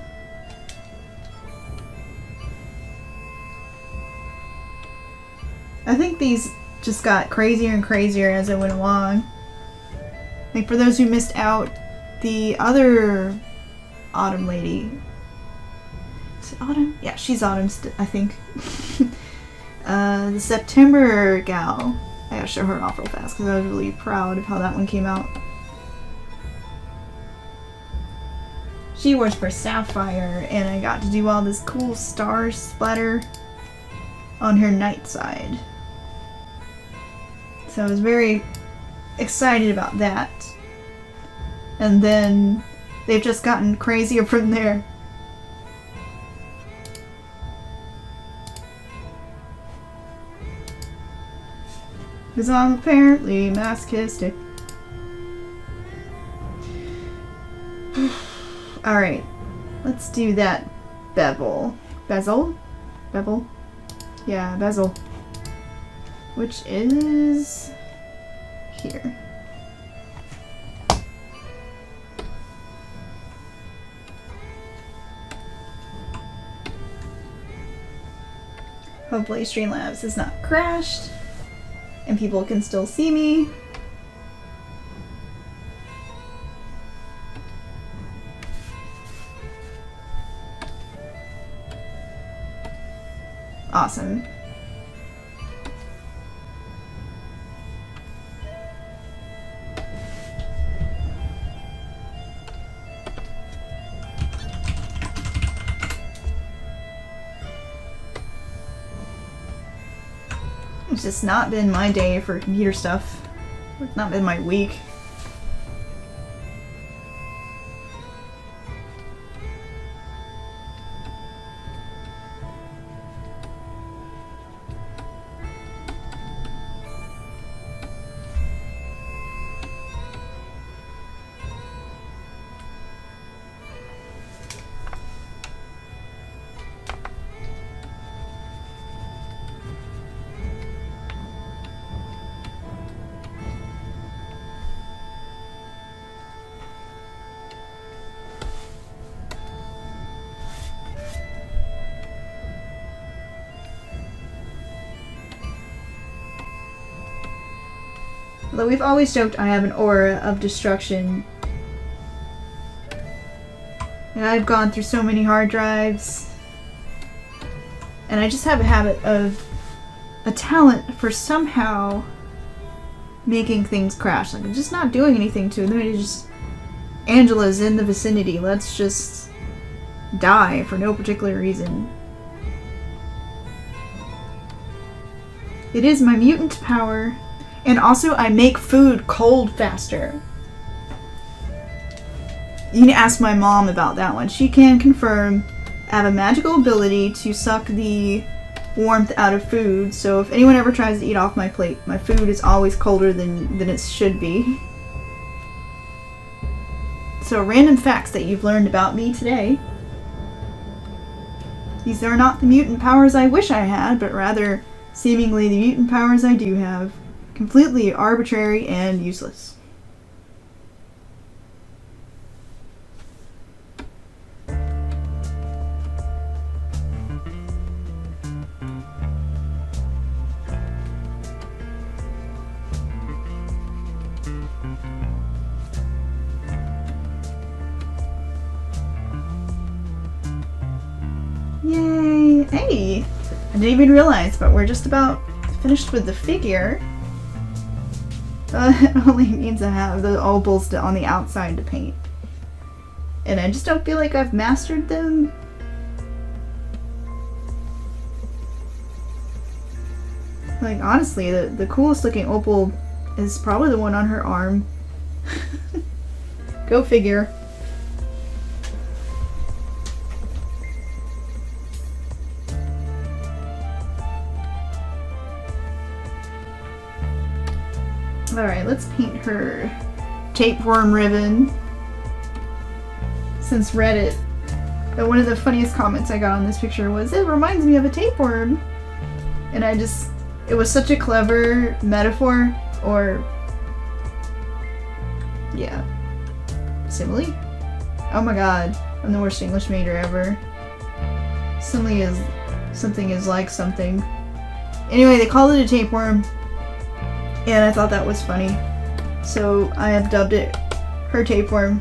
I think these just got crazier and crazier as I went along. Like, for those who missed out, the other Autumn lady. Is it Autumn? Yeah, she's Autumn, I think. The September gal. I gotta show her off real fast because I was really proud of how that one came out. She was for Sapphire, and I got to do all this cool star splatter on her night side. So I was very excited about that. And then they've just gotten crazier from there. Because I'm apparently masochistic. Alright, let's do that bevel. Bezel? Bevel? Yeah, bezel. Which is here. Hopefully Streamlabs is not crashed and people can still see me. awesome. It's just not been my day for computer stuff. It's not been my week. Although we've always joked I have an aura of destruction. And I've gone through so many hard drives. And I just have a habit of a talent for somehow making things crash. Like, I'm just not doing anything to them. It's just, Angela's in the vicinity. Let's just die for no particular reason. It is my mutant power. And also, I make food cold faster. You can ask my mom about that one. She can confirm I have a magical ability to suck the warmth out of food. So if anyone ever tries to eat off my plate, my food is always colder than it should be. So random facts that you've learned about me today. These are not the mutant powers I wish I had, but rather seemingly the mutant powers I do have. Completely arbitrary and useless. Yay! Hey! I didn't even realize, but we're just about finished with the figure. It only means I have the opals on the outside to paint. And I just don't feel like I've mastered them. Like, honestly, the coolest looking opal is probably the one on her arm. Go figure. Alright, let's paint her tapeworm ribbon. Since Reddit, one of the funniest comments I got on this picture was, it reminds me of a tapeworm. And it was such a clever metaphor, or, yeah, simile? Oh my god, I'm the worst English major ever. Simile is, something is like something. Anyway, they called it a tapeworm. And I thought that was funny. So I have dubbed it her tapeworm.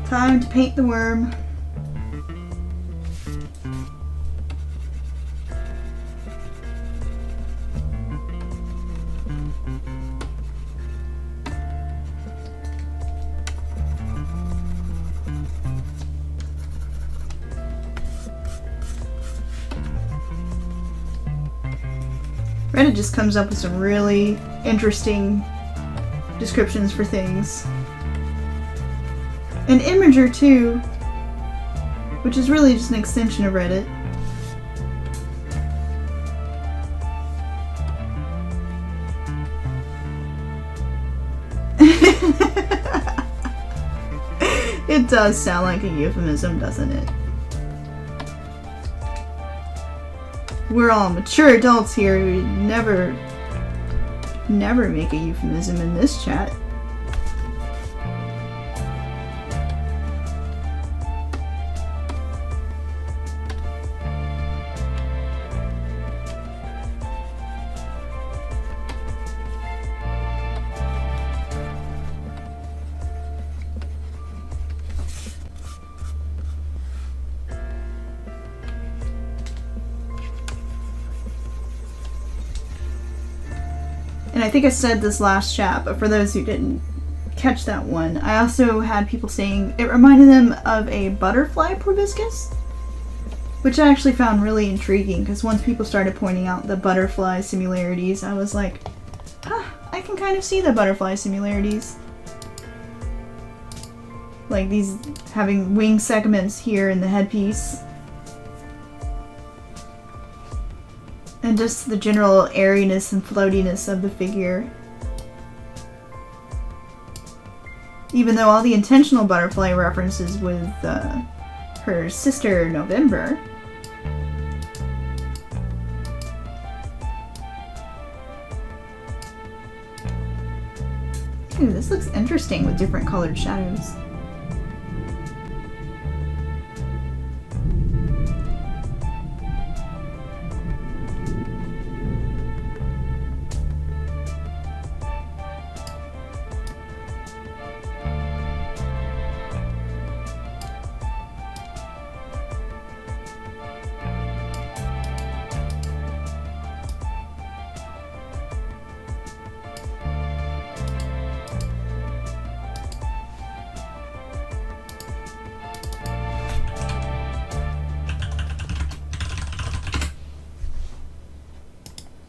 Time to paint the worm. Reddit just comes up with some really interesting descriptions for things. And Imager too, which is really just an extension of Reddit. It does sound like a euphemism, doesn't it? We're all mature adults here who never make a euphemism in this chat. And I think I said this last chat, but for those who didn't catch that one, I also had people saying it reminded them of a butterfly proboscis, which I actually found really intriguing, because once people started pointing out the butterfly similarities, I was like, I can kind of see the butterfly similarities. Like these having wing segments here in the headpiece. And just the general airiness and floatiness of the figure. Even though all the intentional butterfly references with her sister November. Ooh, this looks interesting with different colored shadows.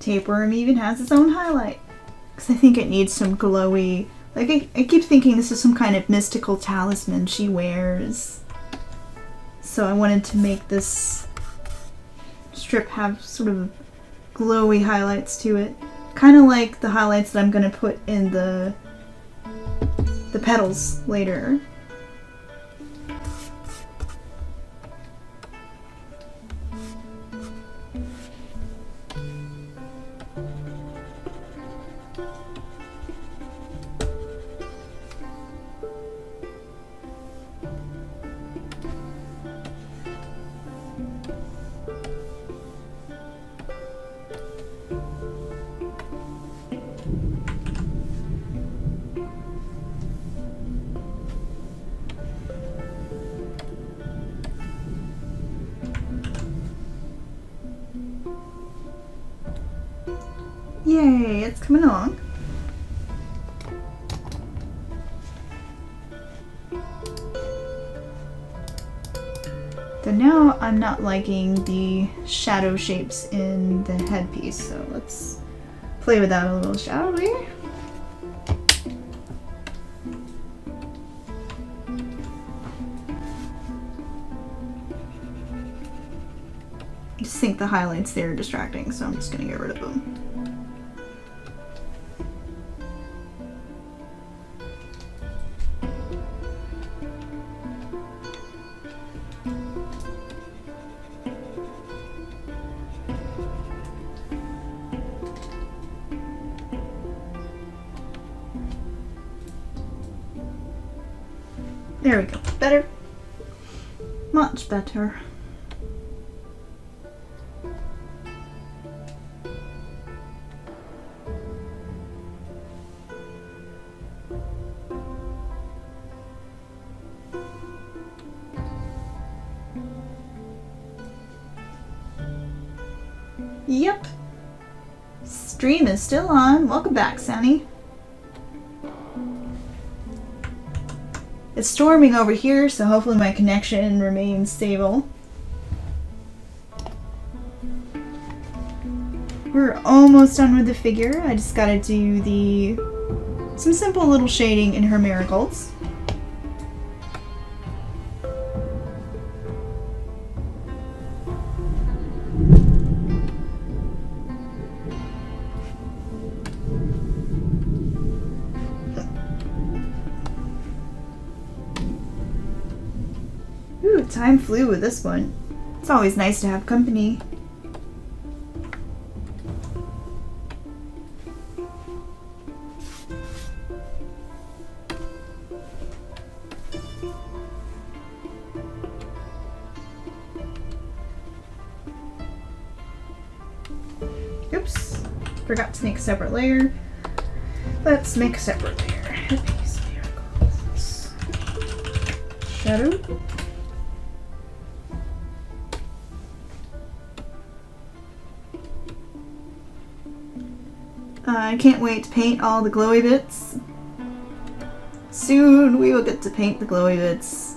Tapeworm even has its own highlight. Because I think it needs some glowy... Like, I keep thinking this is some kind of mystical talisman she wears. So I wanted to make this strip have sort of glowy highlights to it. Kind of like the highlights that I'm going to put in the petals later. Yay, it's coming along. Though now I'm not liking the shadow shapes in the headpiece, so let's play with that a little, shall we? I just think the highlights there are distracting, so I'm just gonna get rid of them. There we go. Better? Much better. Yep. Stream is still on. Welcome back, Sunny. It's storming over here, so hopefully my connection remains stable. We're almost done with the figure. I just gotta do some simple little shading in her marigolds. Time flew with this one. It's always nice to have company. Oops. Forgot to make a separate layer. Let's make a separate layer. Headpiece, miracles. Shadow. I can't wait to paint all the glowy bits. Soon we will get to paint the glowy bits.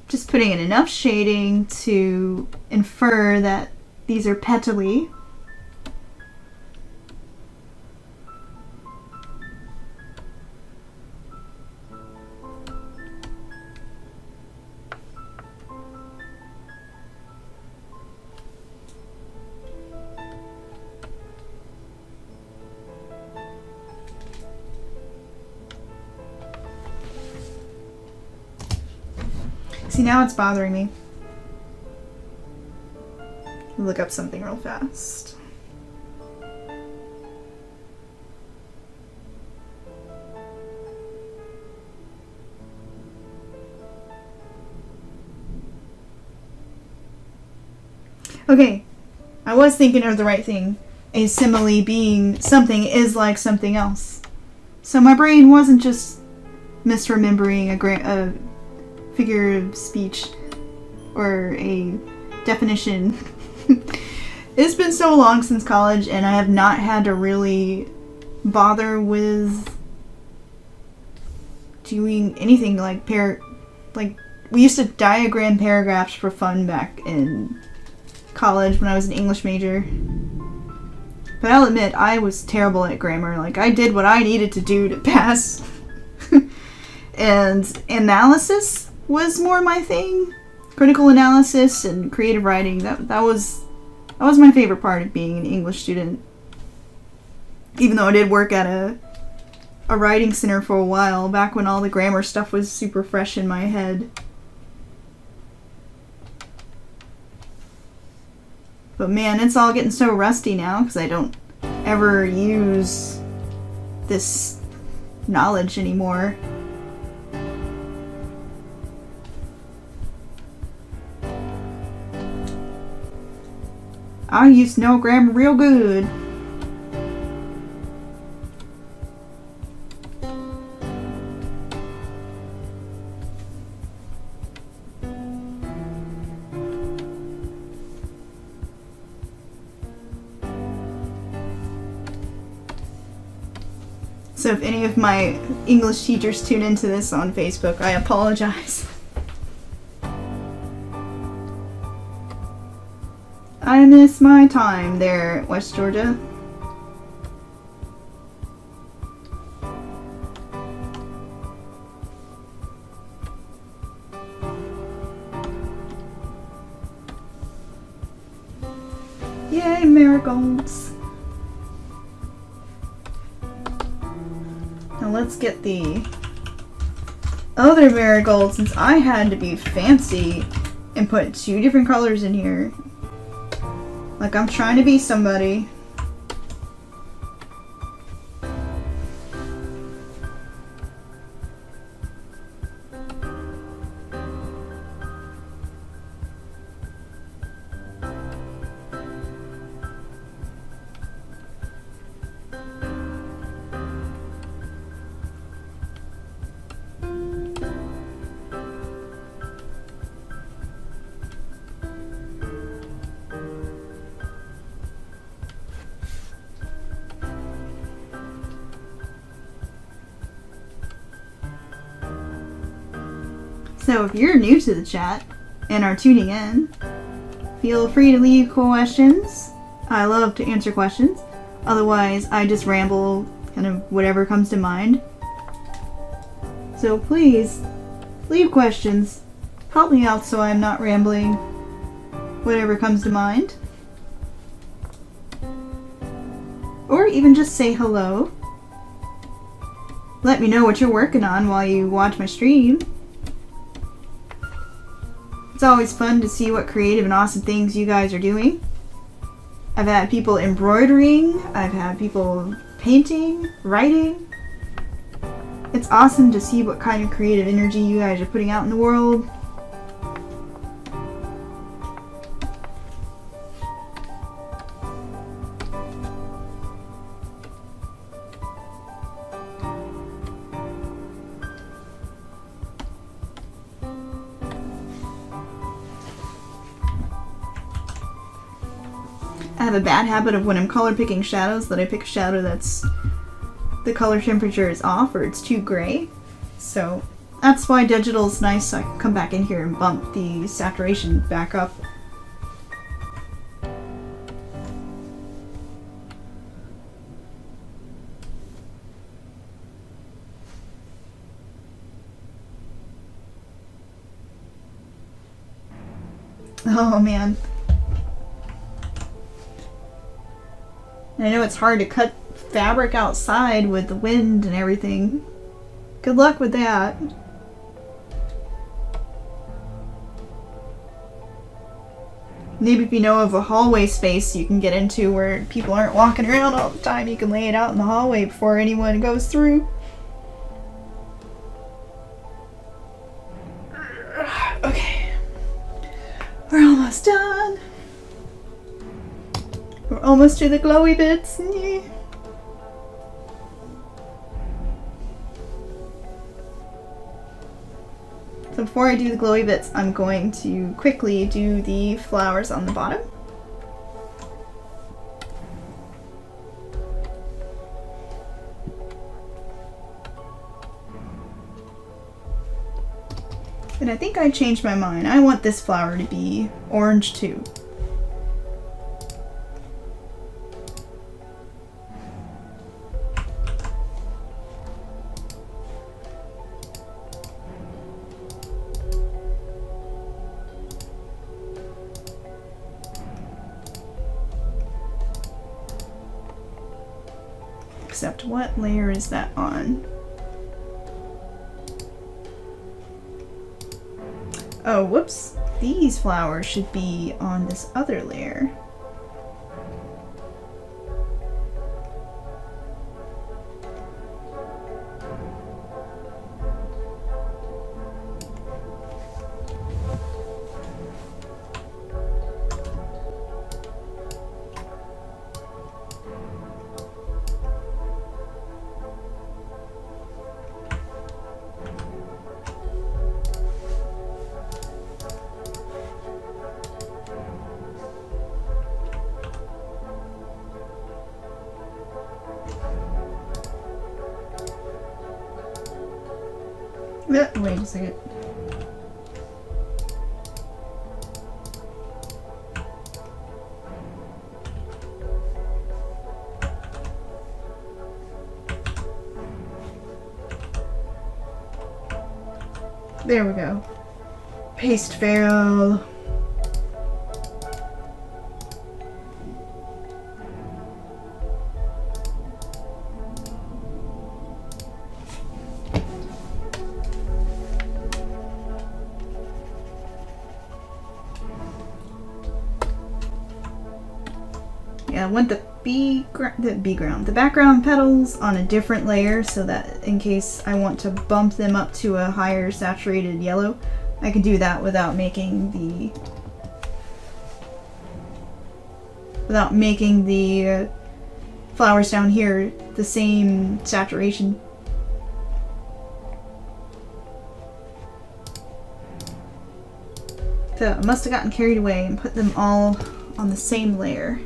Just putting in enough shading to infer that these are petally. See, now it's bothering me. Look up something real fast. Okay, I was thinking of the right thing. A simile being something is like something else. So my brain wasn't just misremembering a figure of speech or a definition. It's been so long since college and I have not had to really bother with doing anything like we used to diagram paragraphs for fun back in college when I was an English major. But I'll admit I was terrible at grammar. Like, I did what I needed to do to pass. And analysis was more my thing. Critical analysis and creative writing, that was my favorite part of being an English student. Even though I did work at a writing center for a while, back when all the grammar stuff was super fresh in my head. But man, it's all getting so rusty now because I don't ever use this knowledge anymore. I used to know grammar real good. So if any of my English teachers tune into this on Facebook, I apologize. I miss my time there at West Georgia. Yay, marigolds! Now let's get the other marigold, since I had to be fancy and put 2 different colors in here. Like I'm trying to be somebody. So if you're new to the chat and are tuning in, feel free to leave questions. I love to answer questions. Otherwise, I just ramble, kind of whatever comes to mind. So please, leave questions. Help me out so I'm not rambling. Whatever comes to mind. Or even just say hello. let me know what you're working on while you watch my stream. It's always fun to see what creative and awesome things you guys are doing. I've had people embroidering, I've had people painting, writing. It's awesome to see what kind of creative energy you guys are putting out in the world. I have a bad habit of when I'm color picking shadows that I pick a shadow that's the color temperature is off or it's too gray. So that's why digital is nice, so I can come back in here and bump the saturation back up. Oh man. I know it's hard to cut fabric outside with the wind and everything. Good luck with that. Maybe if you know of a hallway space you can get into where people aren't walking around all the time, you can lay it out in the hallway before anyone goes through. Okay. We're almost done. We're almost to the glowy bits. So before I do the glowy bits, I'm going to quickly do the flowers on the bottom. And I think I changed my mind. I want this flower to be orange too. Except what layer is that on? Oh, whoops. These flowers should be on this other layer. Wait a second. There we go. Paste fail. I want the background petals on a different layer so that in case I want to bump them up to a higher saturated yellow, I can do that without making the flowers down here the same saturation. So I must have gotten carried away and put them all on the same layer.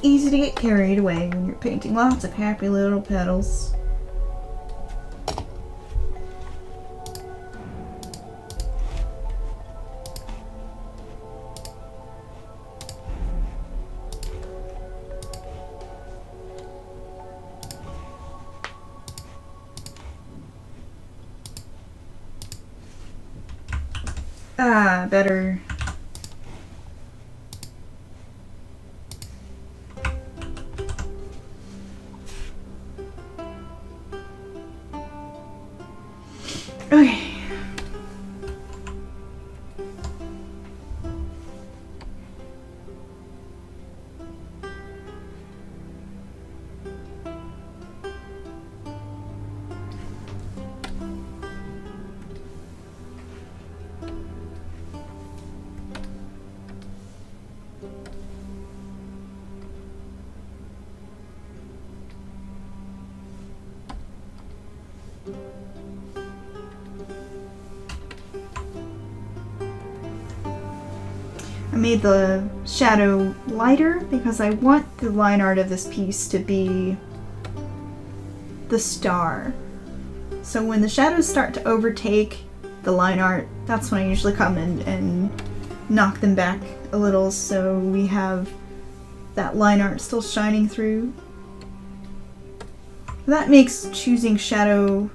Easy to get carried away when you're painting lots of happy little petals. Ah, better. I made the shadow lighter because I want the line art of this piece to be the star. So when the shadows start to overtake the line art, that's when I usually come in and knock them back a little so we have that line art still shining through. That makes choosing shadow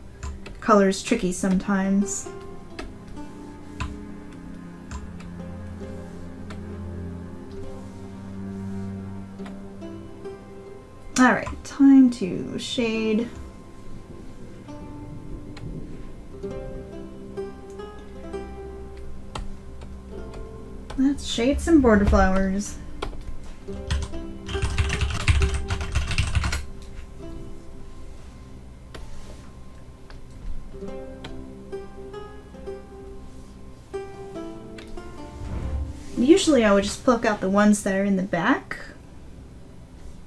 colors tricky sometimes. Alright, time to shade. Let's shade some border flowers. Usually I would just pluck out the ones that are in the back.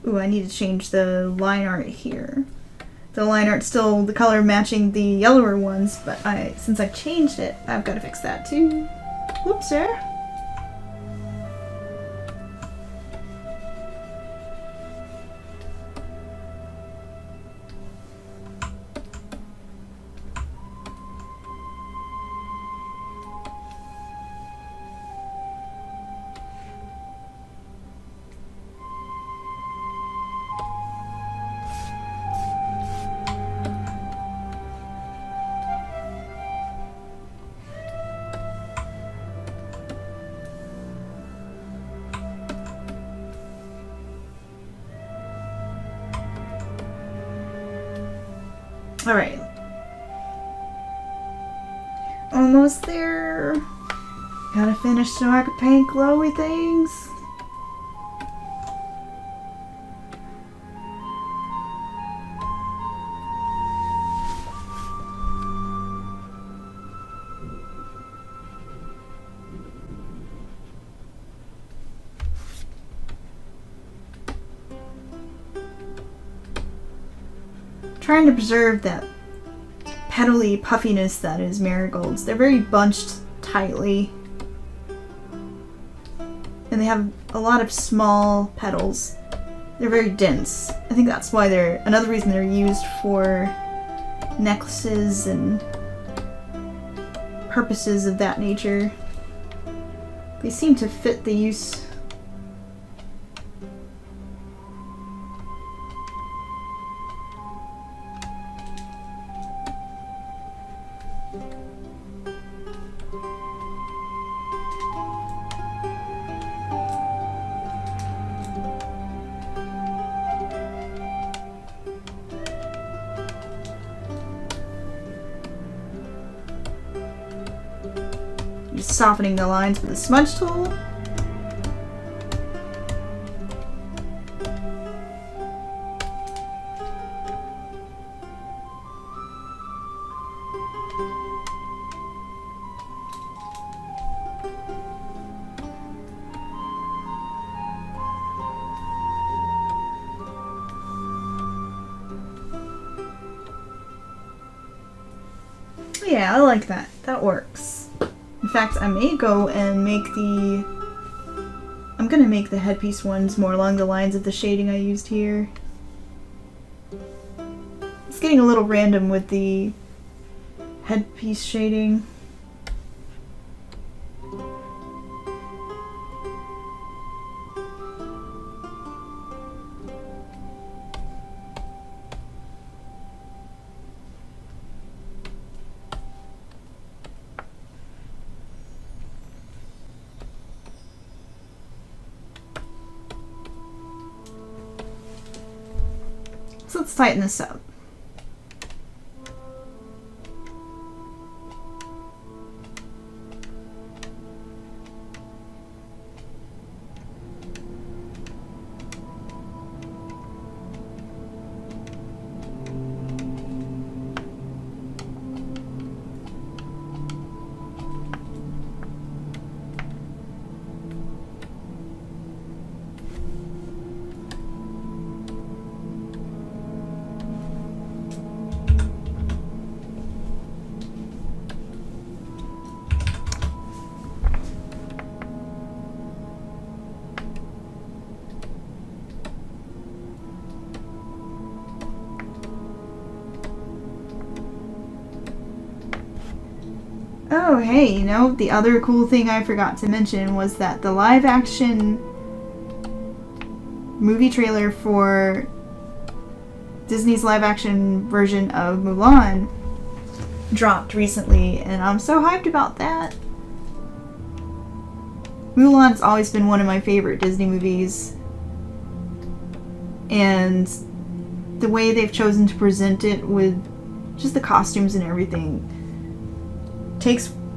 Ooh, I need to change the line art here. The line art's still the color matching the yellower ones, but since I changed it, I've got to fix that too. Whoops, there. Alright. Almost there. Gotta finish so I can paint glowy things. Trying to preserve that petally puffiness that is marigolds. They're very bunched tightly. And they have a lot of small petals. They're very dense. I think that's why another reason they're used for necklaces and purposes of that nature. They seem to fit the use. Just softening the lines with a smudge tool. Yeah, I like that. That works. In fact, I may go and make I'm gonna make the headpiece ones more along the lines of the shading I used here. It's getting a little random with the headpiece shading. So let's tighten this up. Oh, hey, you know, the other cool thing I forgot to mention was that the live-action movie trailer for Disney's live-action version of Mulan dropped recently, and I'm so hyped about that. Mulan's always been one of my favorite Disney movies, and the way they've chosen to present it with just the costumes and everything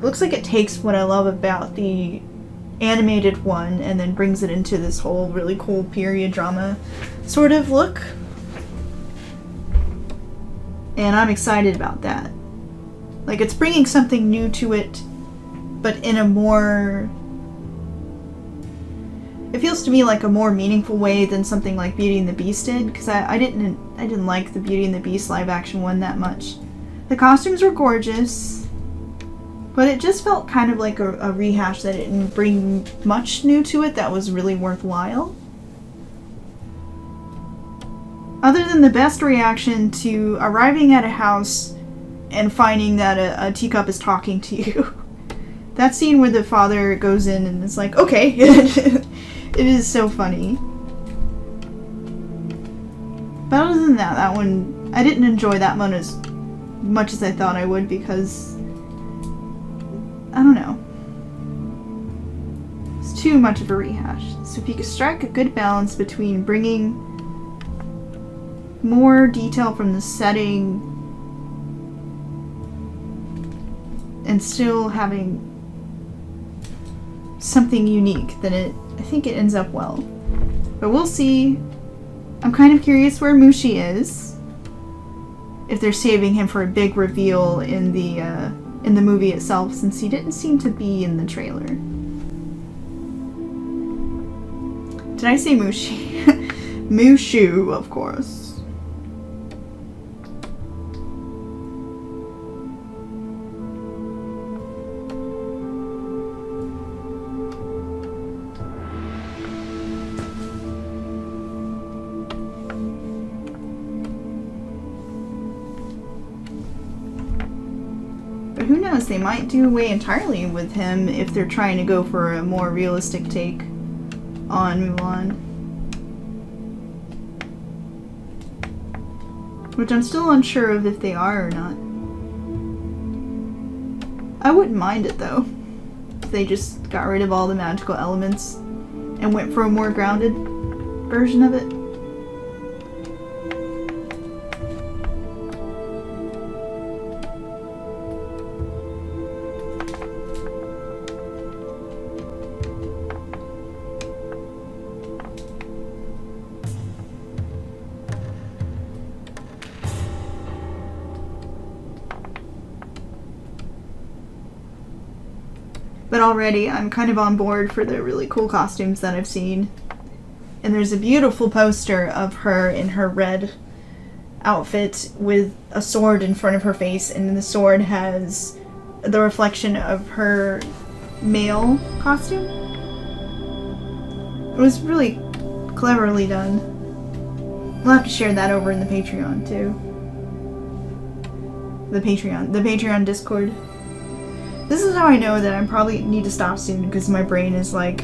looks like it takes what I love about the animated one and then brings it into this whole really cool period drama sort of look. And I'm excited about that. Like, it's bringing something new to it, but in a more... It feels to me like a more meaningful way than something like Beauty and the Beast did, because I didn't like the Beauty and the Beast live action one that much. The costumes were gorgeous, but it just felt kind of like a rehash that didn't bring much new to it that was really worthwhile. Other than the best reaction to arriving at a house and finding that a teacup is talking to you. That scene where the father goes in and is like, okay. It is so funny. But other than that one, I didn't enjoy that one as much as I thought I would because, I don't know. It's too much of a rehash. So if you could strike a good balance between bringing more detail from the setting and still having something unique, then I think it ends up well. But we'll see. I'm kind of curious where Mushi is. If they're saving him for a big reveal in the movie itself, since he didn't seem to be in the trailer. Did I say Mushi? Mushu, of course. But who knows, they might do away entirely with him if they're trying to go for a more realistic take on Mulan. Which I'm still unsure of if they are or not. I wouldn't mind it though, if they just got rid of all the magical elements and went for a more grounded version of it. But already, I'm kind of on board for the really cool costumes that I've seen. And there's a beautiful poster of her in her red outfit with a sword in front of her face, and the sword has the reflection of her male costume. It was really cleverly done. We'll have to share that over in the Patreon, too. The Patreon Discord. This is how I know that I probably need to stop soon, because my brain is like,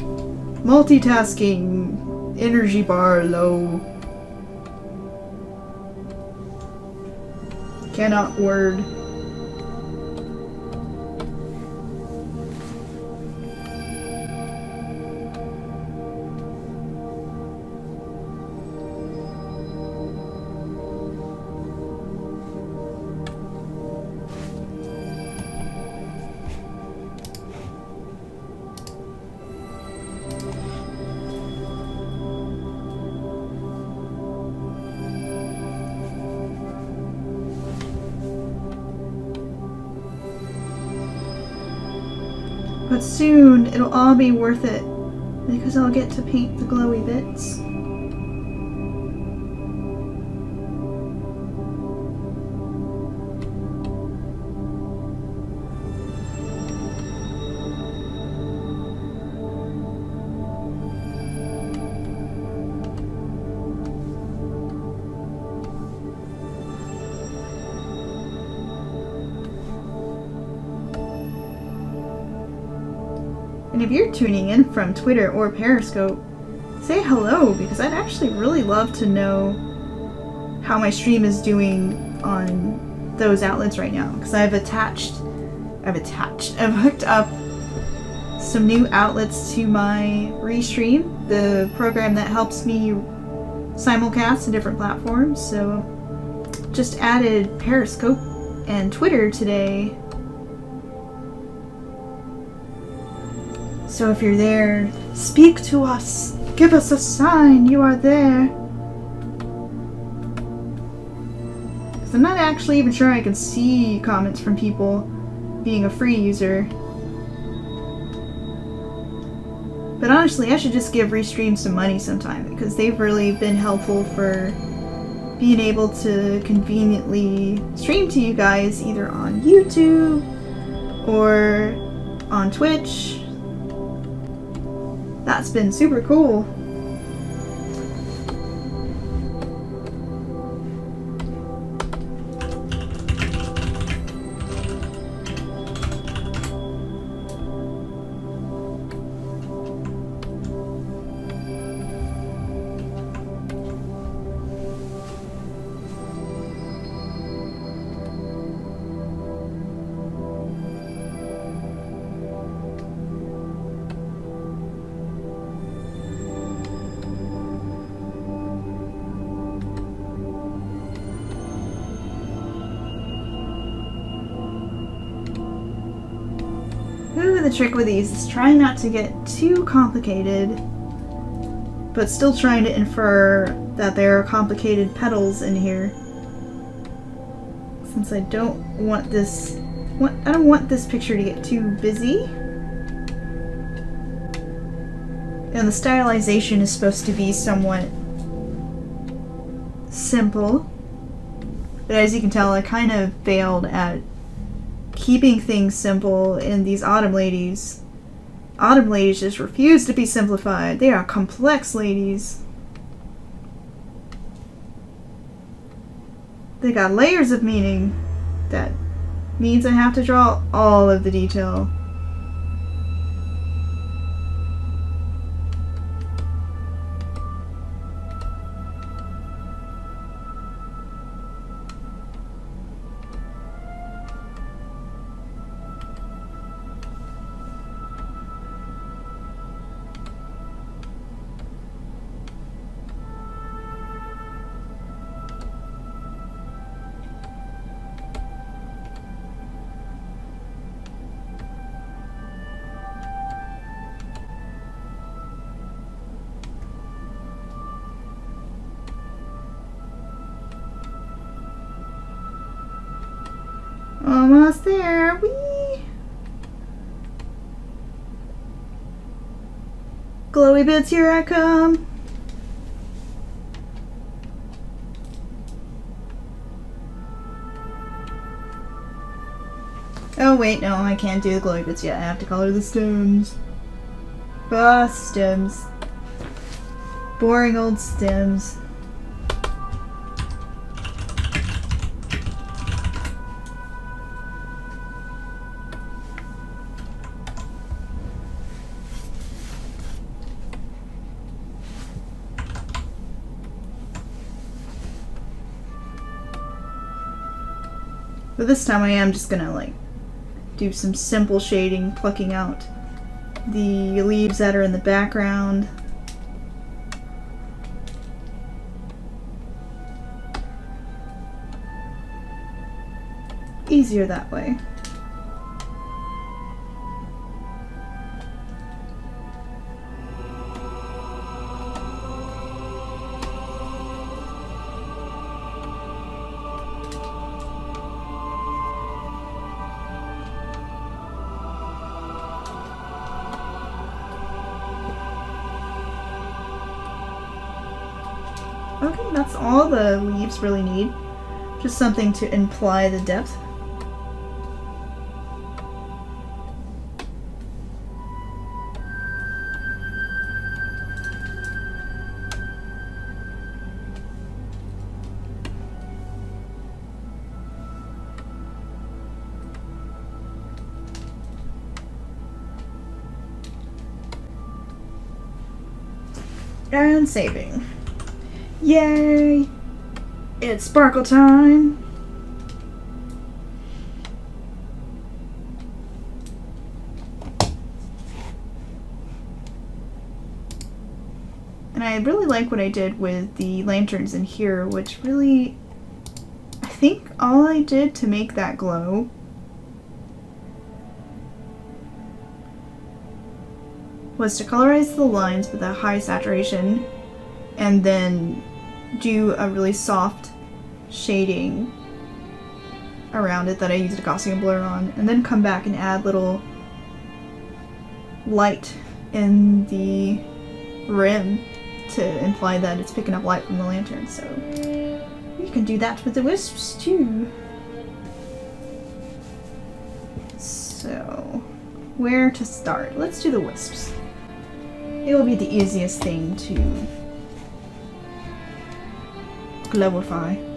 multitasking, energy bar low. Cannot word. But soon, it'll all be worth it, because I'll get to paint the glowy bits. And if you're tuning in from Twitter or Periscope, say hello, because I'd actually really love to know how my stream is doing on those outlets right now. Because I've hooked up some new outlets to my Restream, the program that helps me simulcast to different platforms. So just added Periscope and Twitter today. So if you're there, speak to us. Give us a sign you are there. Because I'm not actually even sure I can see comments from people being a free user. But honestly, I should just give Restream some money sometime, because they've really been helpful for being able to conveniently stream to you guys either on YouTube or on Twitch. That's been super cool. The trick with these is trying not to get too complicated, but still trying to infer that there are complicated petals in here. Since I don't want this picture to get too busy. And the stylization is supposed to be somewhat simple. But as you can tell, I kind of failed at keeping things simple in these Autumn ladies. Autumn ladies just refuse to be simplified. They are complex ladies. They got layers of meaning. That means I have to draw all of the detail. Almost there. Whee! Glowy bits, here I come. Oh wait, no, I can't do the glowy bits yet. I have to color the stems. Ah, stems. Boring old stems. But this time I am just gonna like do some simple shading, plucking out the leaves that are in the background. Easier that way. Okay, that's all the leaves really need. Just something to imply the depth. And saving. Yay! It's sparkle time! And I really like what I did with the lanterns in here, which really, I think all I did to make that glow was to colorize the lines with a high saturation and then do a really soft shading around it that I used a Gaussian blur on, and then come back and add little light in the rim to imply that it's picking up light from the lantern. So you can do that with the wisps too. So where to start? Let's do the wisps. It will be the easiest thing to glowify.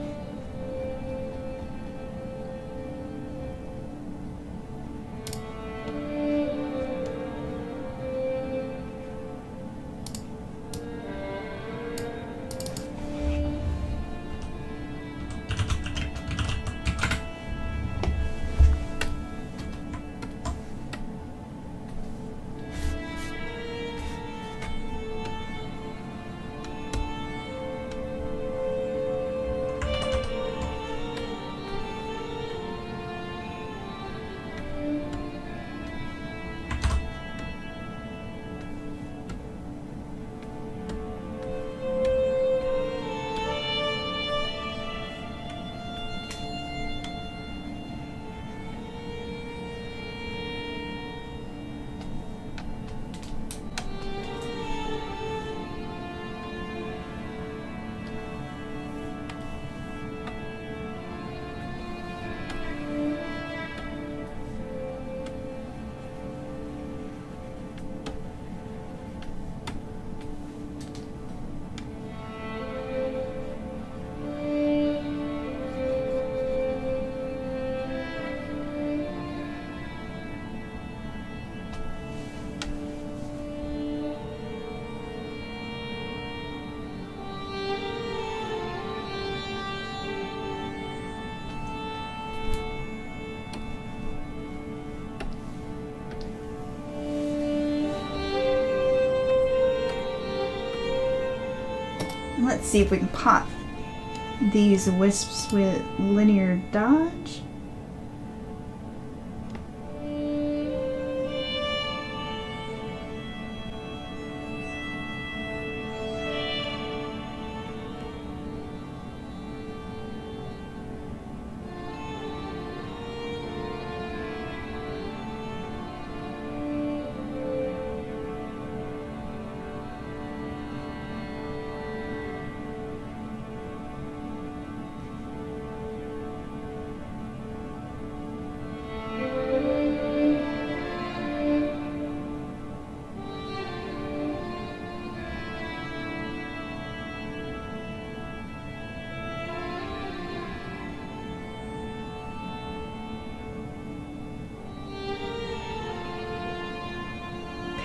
Let's see if we can pop these wisps with linear dodge.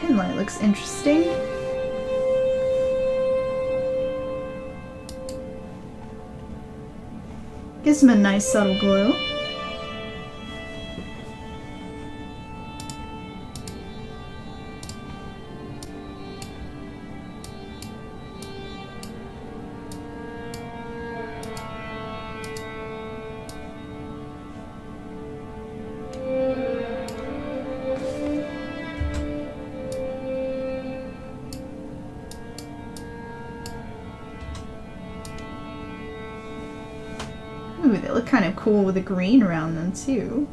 Pinlight looks interesting. Gives him a nice subtle glow. Ooh, they look kind of cool with the green around them too.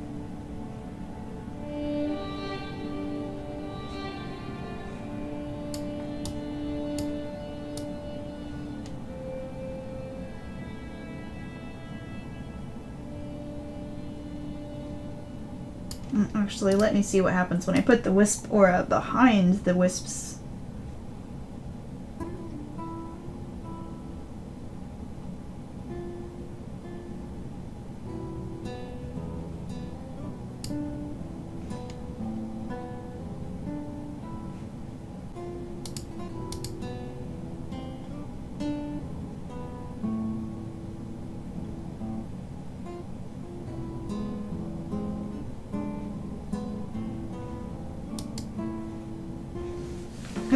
Actually, let me see what happens when I put the wisp aura behind the wisps.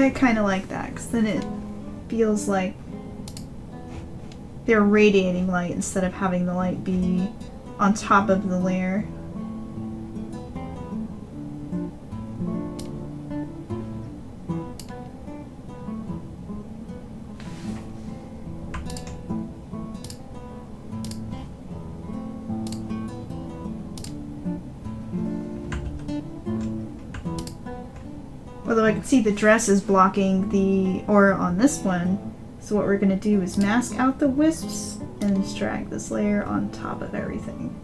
I kind of like that, because then it feels like they're radiating light instead of having the light be on top of the layer. Although I can see the dress is blocking the aura on this one, so what we're going to do is mask out the wisps and just drag this layer on top of everything.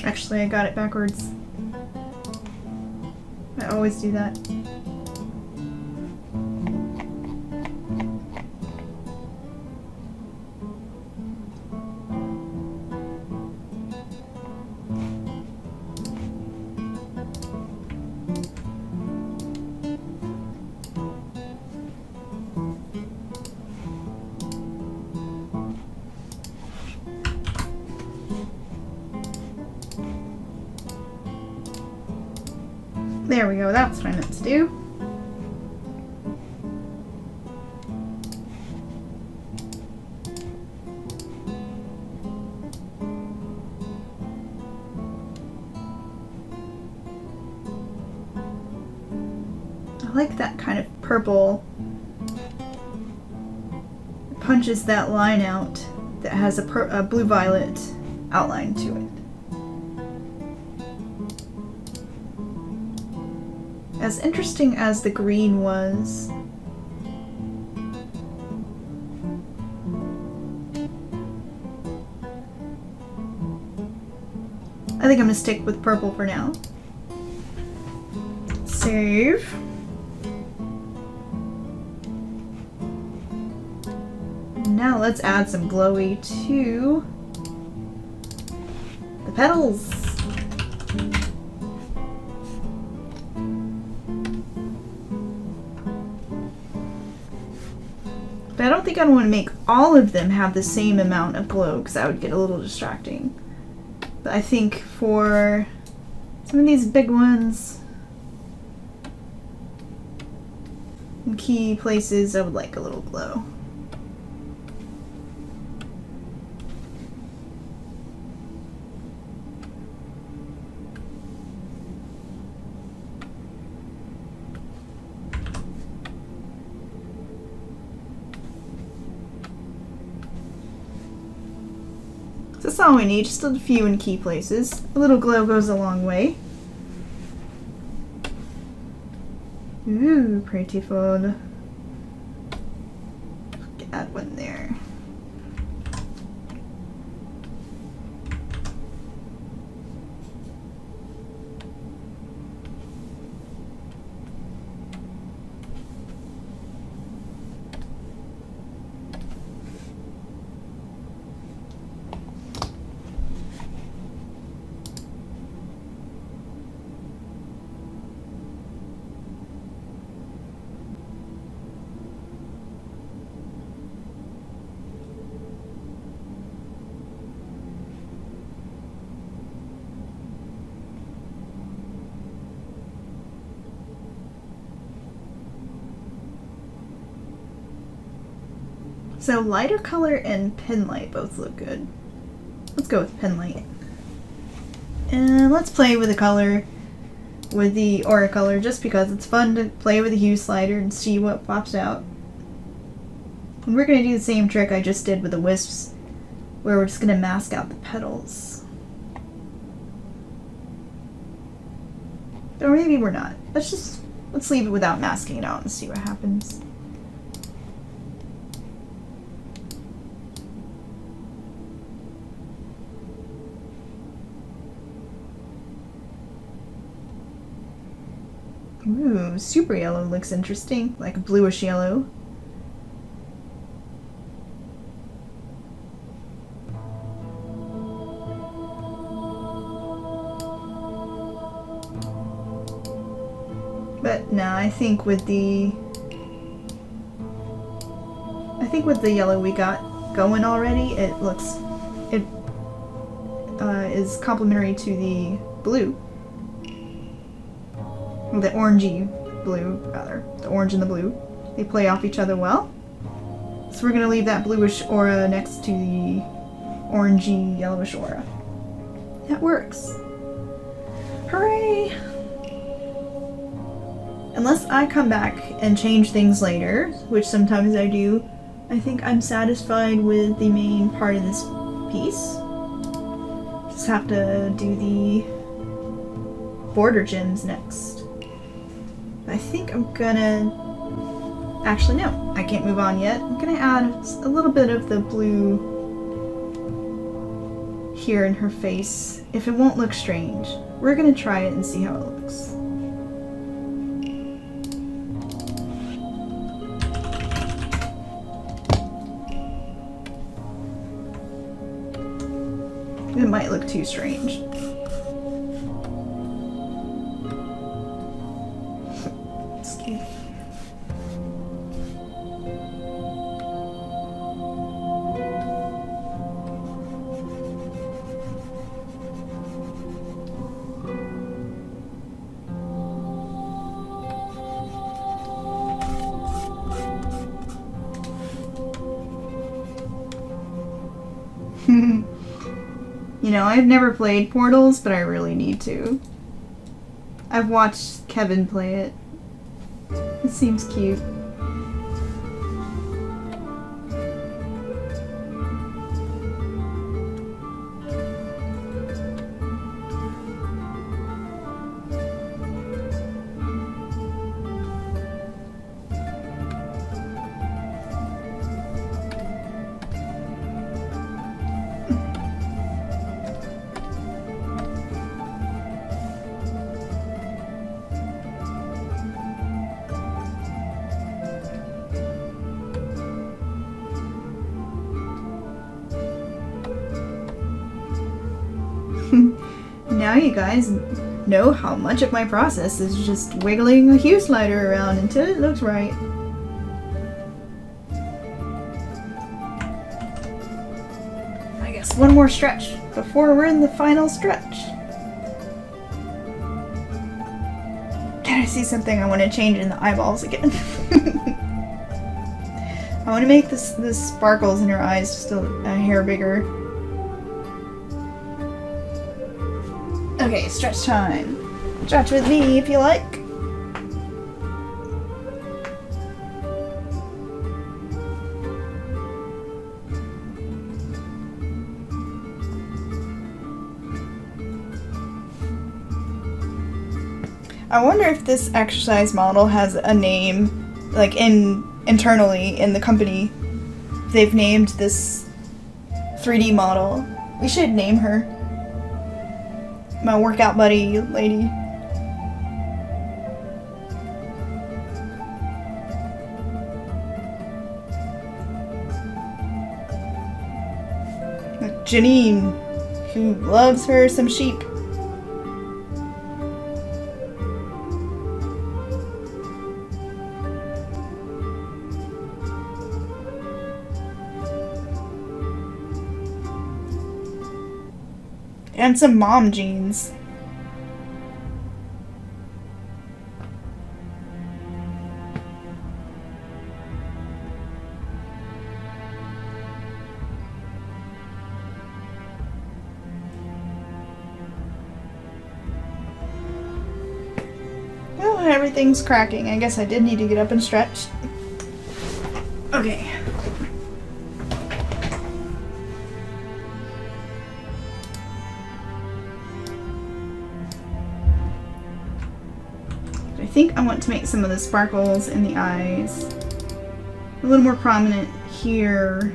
Actually, I got it backwards. I always do that. There we go, that's what I meant to do. I like that kind of purple. It punches that line out that has a blue-violet outline to it. As interesting as the green was, I think I'm gonna stick with purple for now. Save. Now let's add some glowy to the petals. But I don't think I want to make all of them have the same amount of glow, because that would get a little distracting. But I think for some of these big ones and key places, I would like a little glow. That's all we need, just a few in key places. A little glow goes a long way. Ooh, prettiful. Add one there. So lighter color and pen light both look good. Let's go with pen light. And let's play with the color, with the aura color, just because it's fun to play with the hue slider and see what pops out. And we're going to do the same trick I just did with the wisps, where we're just going to mask out the petals. Or maybe we're not. Let's leave it without masking it out and see what happens. Ooh, super yellow looks interesting, like a bluish yellow. But no, I think with the think with the yellow we got going already, it is complementary to the blue. Or the orangey blue, rather. The orange and the blue. They play off each other well. So we're going to leave that bluish aura next to the orangey yellowish aura. That works. Hooray! Unless I come back and change things later, which sometimes I do, I think I'm satisfied with the main part of this piece. Just have to do the border gems next. I think I'm gonna... Actually, no, I can't move on yet. I'm gonna add a little bit of the blue here in her face, if it won't look strange. We're gonna try it and see how it looks. It might look too strange. You know, I've never played Portals, but I really need to. I've watched Kevin play it. It seems cute. Now you guys know how much of my process is just wiggling the hue slider around until it looks right. I guess one more stretch before we're in the final stretch. Can I see something I want to change in the eyeballs again? I want to make the sparkles in her eyes just a hair bigger. Okay, stretch time. Stretch with me if you like. I wonder if this exercise model has a name, like internally in the company. They've named this 3D model. We should name her. My workout buddy lady. Janine, who loves her some sheep. And some mom jeans. Well, everything's cracking. I guess I did need to get up and stretch. Okay. I think I want to make some of the sparkles in the eyes a little more prominent here.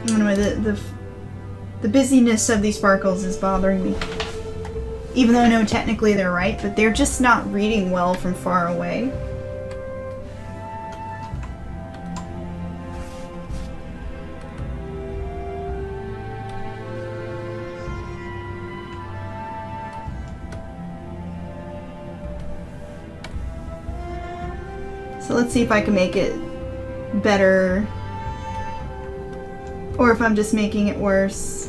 Anyway, the busyness of these sparkles is bothering me. Even though I know technically they're right, but they're just not reading well from far away. So let's see if I can make it better, or if I'm just making it worse.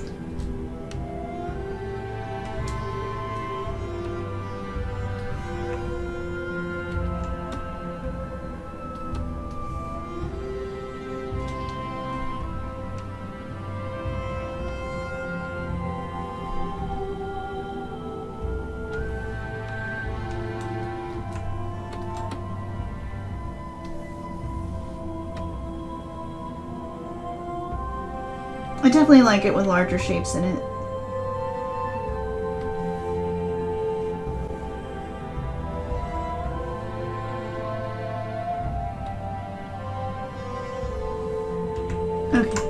I definitely like it with larger shapes in it. Okay.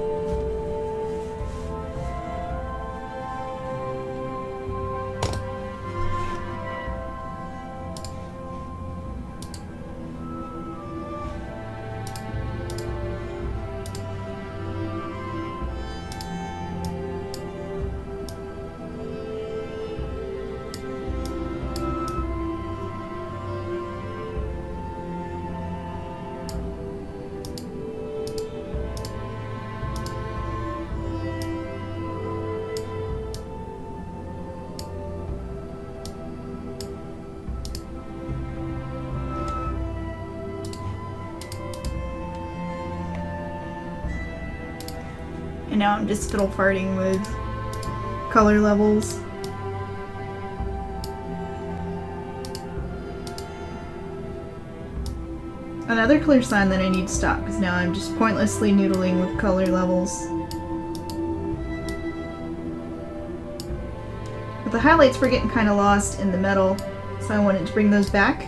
And now I'm just fiddle farting with color levels. Another clear sign that I need to stop, because now I'm just pointlessly noodling with color levels. But the highlights were getting kind of lost in the metal, so I wanted to bring those back.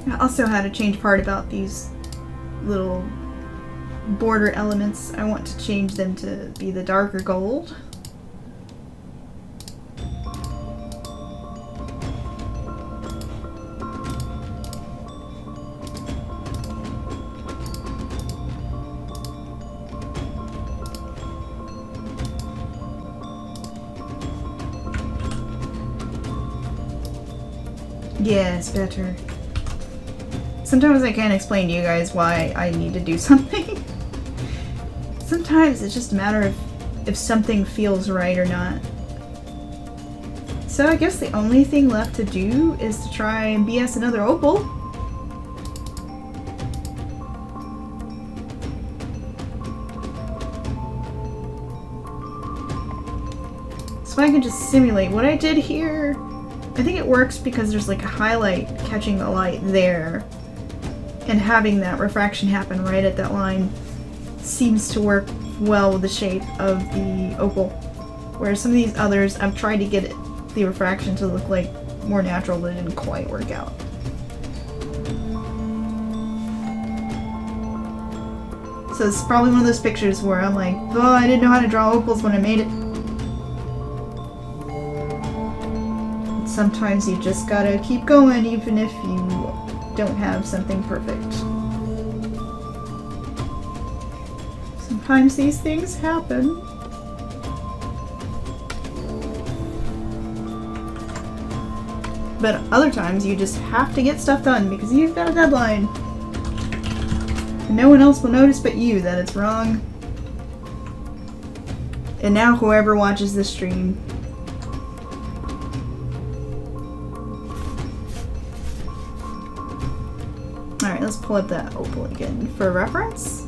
I also had a change part about these little border elements. I want to change them to be the darker gold. Yes, better. Sometimes I can't explain to you guys why I need to do something. Sometimes it's just a matter of if something feels right or not. So I guess the only thing left to do is to try and BS another opal. So I can just simulate what I did here. I think it works because there's like a highlight catching the light there. And having that refraction happen right at that line seems to work well with the shape of the opal. Whereas some of these others, I've tried to get the refraction to look like more natural, but it didn't quite work out. So it's probably one of those pictures where I'm like, oh, I didn't know how to draw opals when I made it. Sometimes you just gotta keep going even if you don't have something perfect. Sometimes these things happen. But other times you just have to get stuff done because you've got a deadline. And no one else will notice but you that it's wrong. And now whoever watches this stream. Alright, let's pull up that opal again for reference.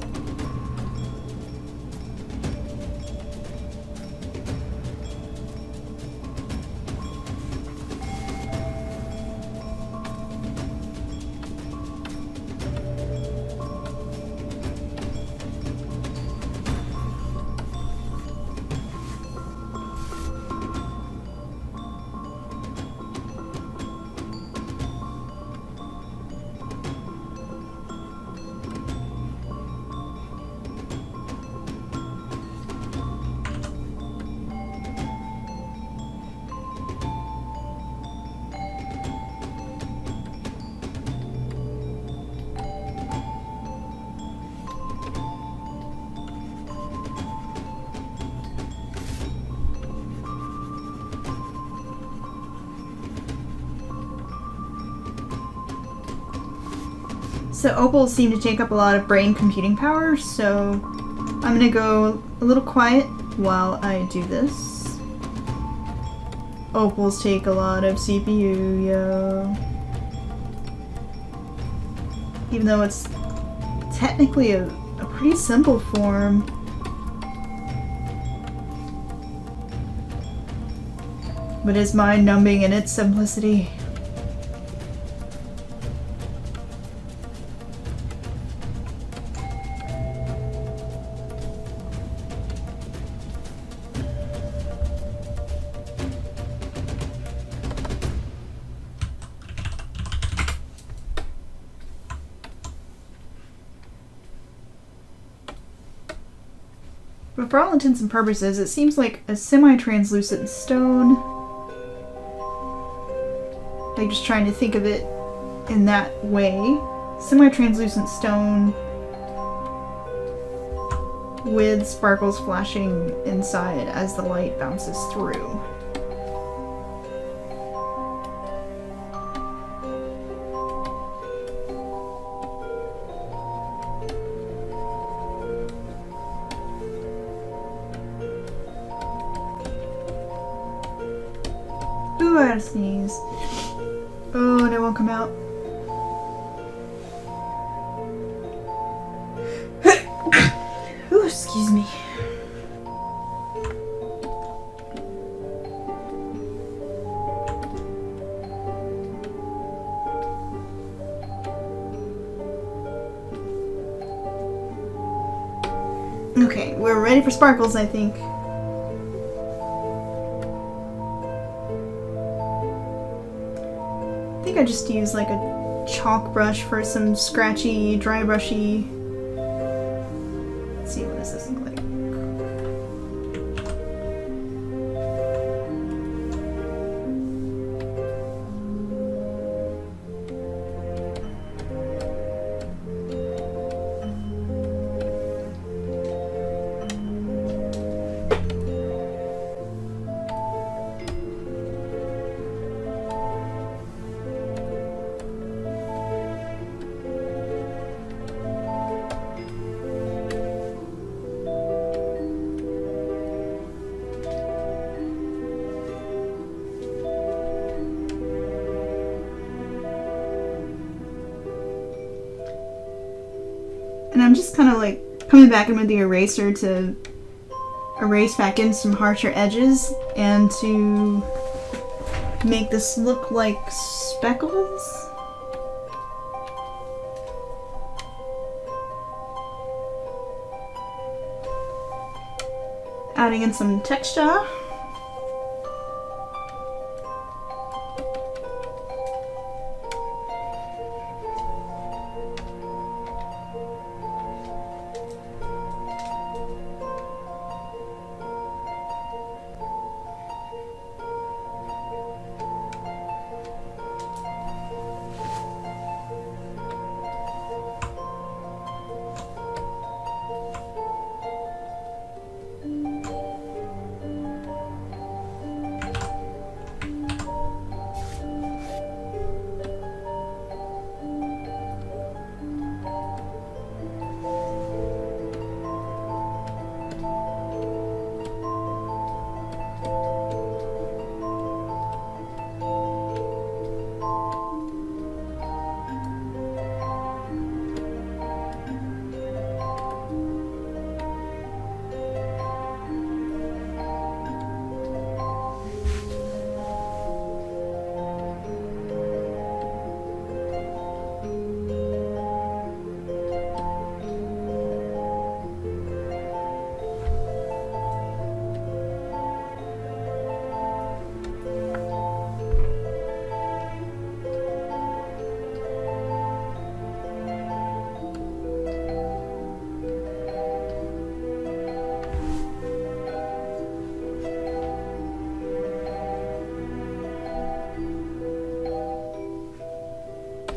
So opals seem to take up a lot of brain computing power, so I'm gonna go a little quiet while I do this. Opals take a lot of CPU, yo. Even though it's technically a pretty simple form. But it's mind-numbing in its simplicity. But for all intents and purposes, it seems like a semi-translucent stone. Like, just trying to think of it in that way. Semi-translucent stone with sparkles flashing inside as the light bounces through. Ooh, I gotta sneeze. Oh, and it won't come out. Ooh, excuse me. Okay, we're ready for sparkles, I think. I just use like a chalk brush for some scratchy, dry brushy. Let's see, what does this look like? And I'm just kind of like coming back in with the eraser to erase back in some harsher edges and to make this look like speckles. Adding in some texture.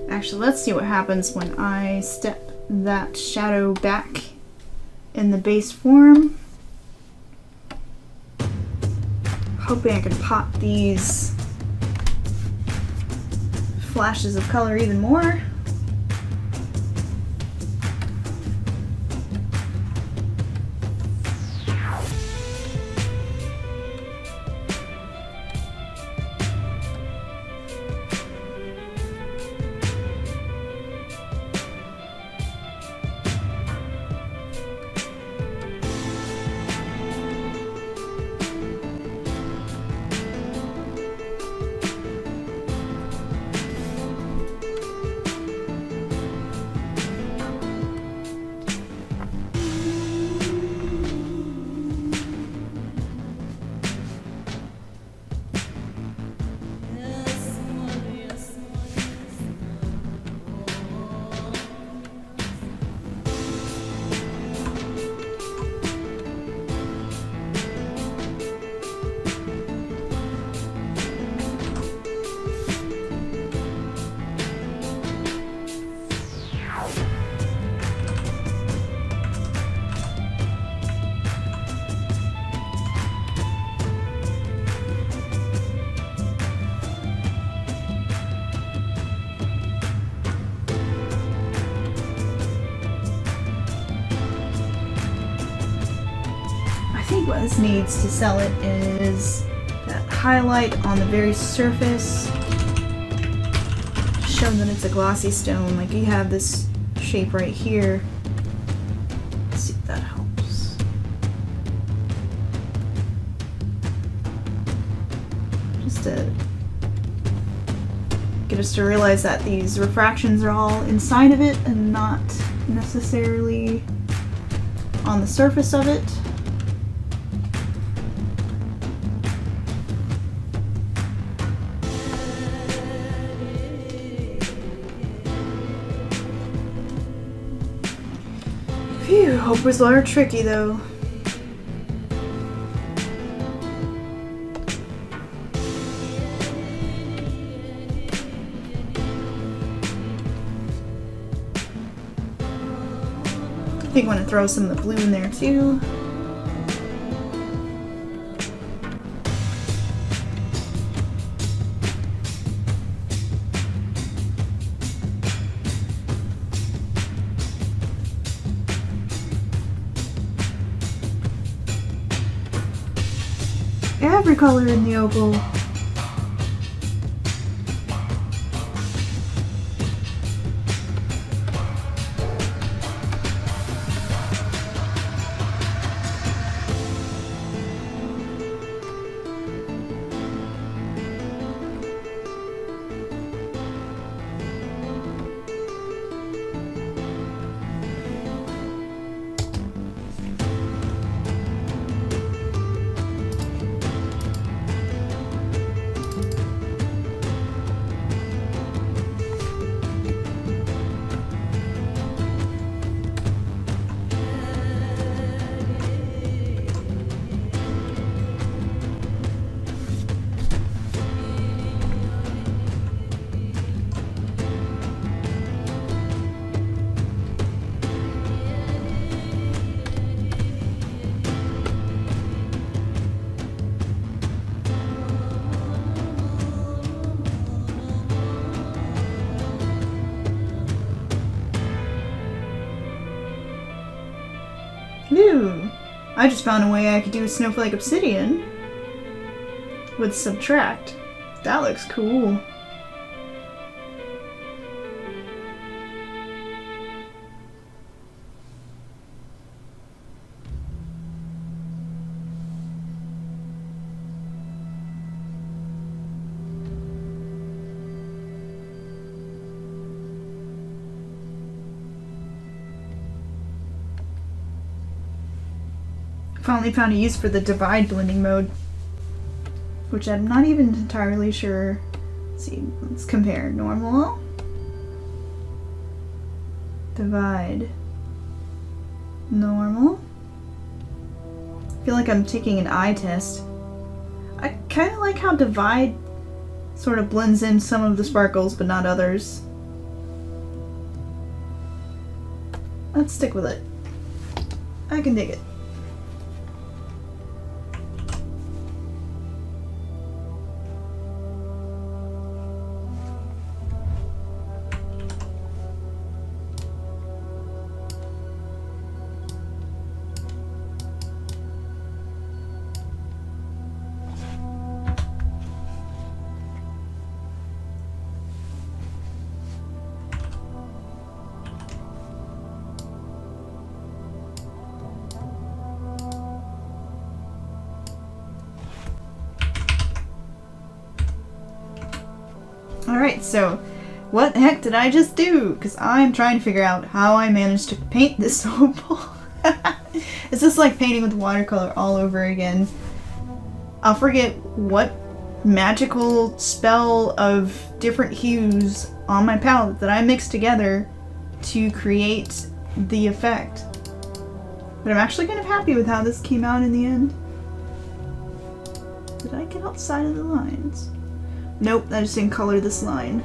Actually, let's see what happens when I step that shadow back in the base form. Hoping I can pop these flashes of color even more. this needs to sell it is that highlight on the very surface. Show that it's a glossy stone. Like you have this shape right here. Let's see if that helps. Just to get us to realize that these refractions are all inside of it and not necessarily on the surface of it. Phew, opals are tricky though. I think I'm going to throw some of the blue in there too. Every color in the opal. Ooh, I just found a way I could do Snowflake Obsidian with Subtract. That looks cool. Finally found a use for the divide blending mode, which I'm not even entirely sure. Let's see, let's compare. Normal, divide, normal. I feel like I'm taking an eye test. I kind of like how divide sort of blends in some of the sparkles but not others. Let's stick with it. I can dig it. Alright, so what the heck did I just do? Because I'm trying to figure out how I managed to paint this opal. It's just like painting with watercolor all over again. I'll forget what magical spell of different hues on my palette that I mixed together to create the effect. But I'm actually kind of happy with how this came out in the end. Did I get outside of the lines? Nope, I just didn't color this line.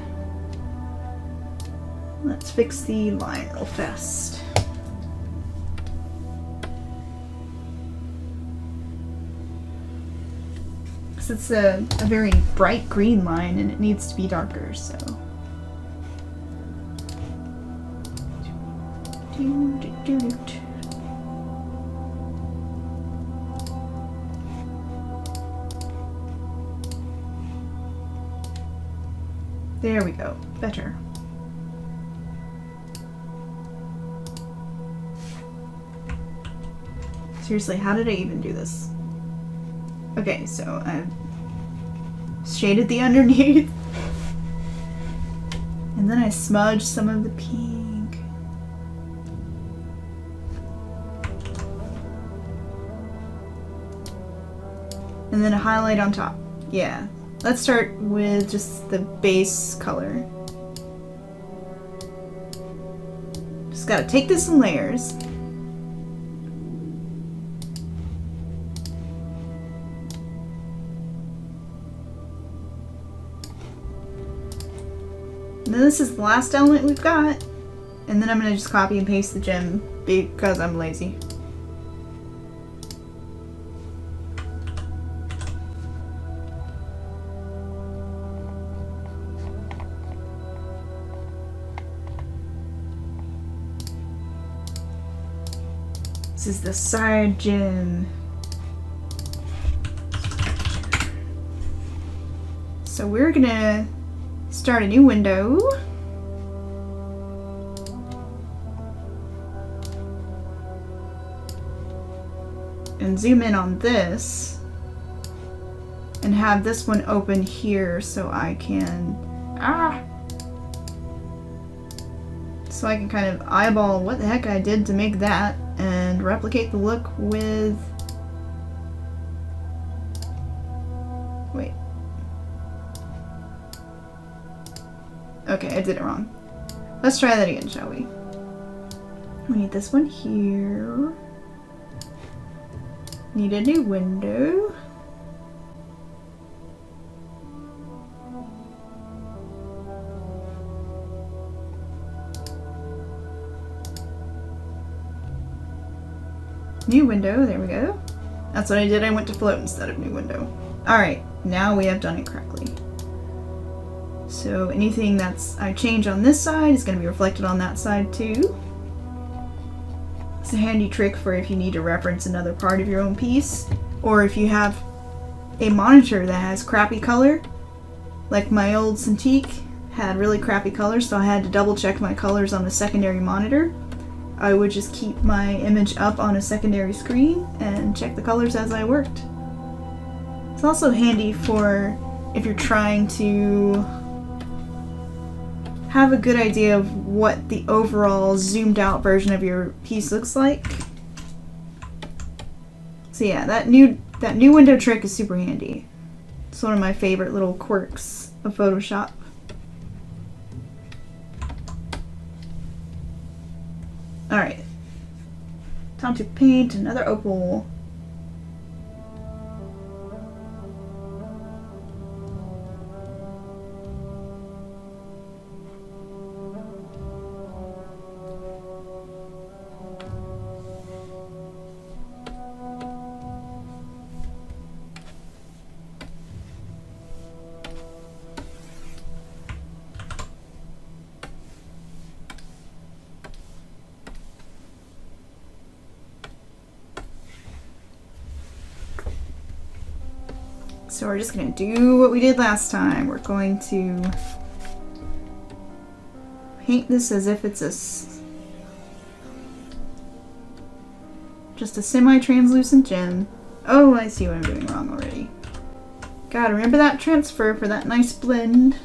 Let's fix the line real fast. Because it's a very bright green line and it needs to be darker, so. There we go. Better. Seriously, how did I even do this? Okay, so I've shaded the underneath. And then I smudged some of the pink. And then a highlight on top. Yeah. Let's start with just the base color. Just gotta take this in layers. And then this is the last element we've got. And then I'm gonna just copy and paste the gem because I'm lazy. This is the side gem. So we're gonna start a new window. And zoom in on this. And have this one open here so I can... So I can kind of eyeball what the heck I did to make that and replicate the look with... Wait. Okay, I did it wrong. Let's try that again, shall we? We need this one here. Need a new window. New window, there we go. That's what I did, I went to float instead of new window. Alright, now we have done it correctly. So anything that's I change on this side is going to be reflected on that side too. It's a handy trick for if you need to reference another part of your own piece, or if you have a monitor that has crappy color, like my old Cintiq had really crappy colors, so I had to double check my colors on the secondary monitor. I would just keep my image up on a secondary screen and check the colors as I worked. It's also handy for if you're trying to have a good idea of what the overall zoomed out version of your piece looks like. So yeah, that new window trick is super handy. It's one of my favorite little quirks of Photoshop. Alright, time to paint another opal. So we're just going to do what we did last time. We're going to paint this as if it's just a semi-translucent gem. Oh, I see what I'm doing wrong already. Gotta remember that transfer for that nice blend.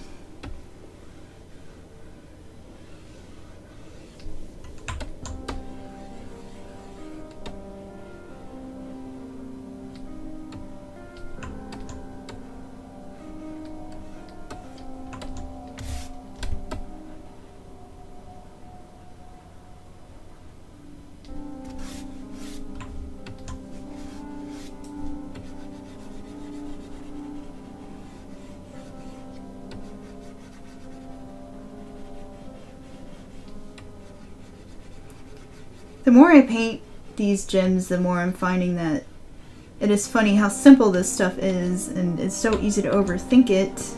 The more I paint these gems, the more I'm finding that it is funny how simple this stuff is, and it's so easy to overthink it.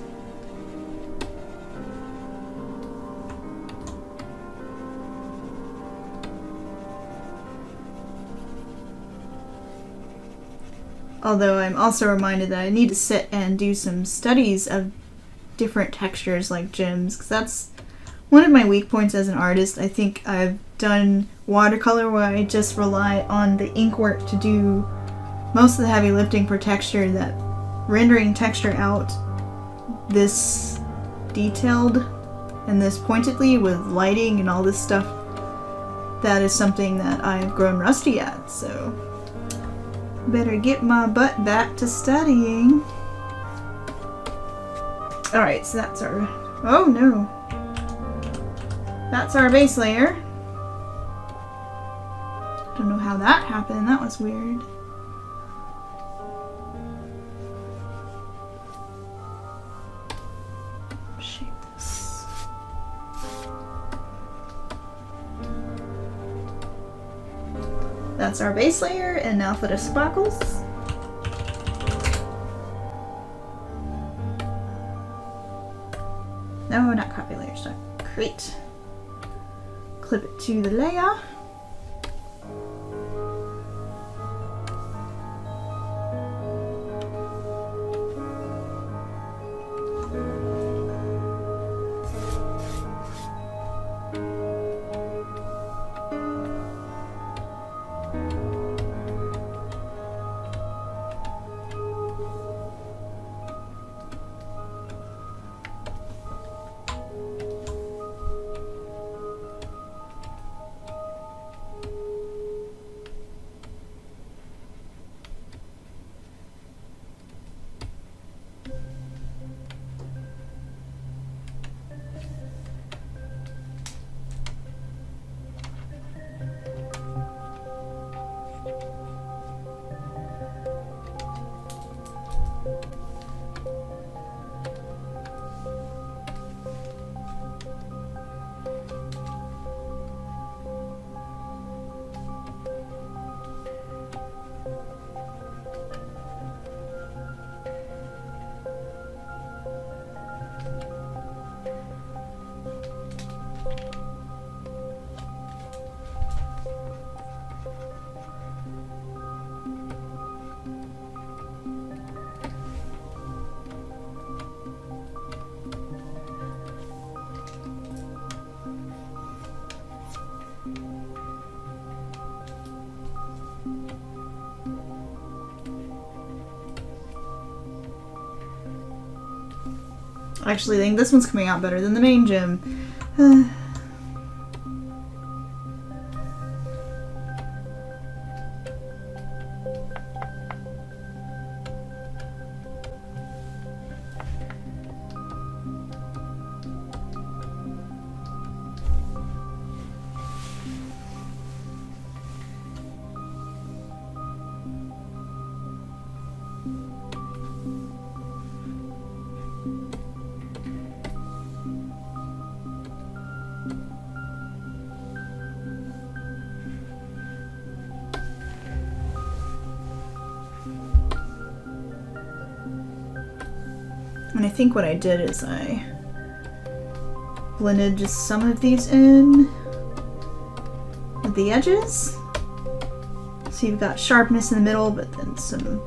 Although I'm also reminded that I need to sit and do some studies of different textures like gems, because that's one of my weak points as an artist. I think I've done watercolor where I just rely on the ink work to do most of the heavy lifting for texture, that rendering texture out this detailed and this pointedly with lighting and all this stuff, that is something that I've grown rusty at, so better get my butt back to studying. Alright, so that's our... oh no! That's our base layer. Don't know how that happened, that was weird. Shape this. That's our base layer, and now for the sparkles. No, not copy layer, sorry. Create. Clip it to the layer. I actually think this one's coming out better than the main gem. And I think what I did is I blended just some of these in with the edges. So you've got sharpness in the middle, but then some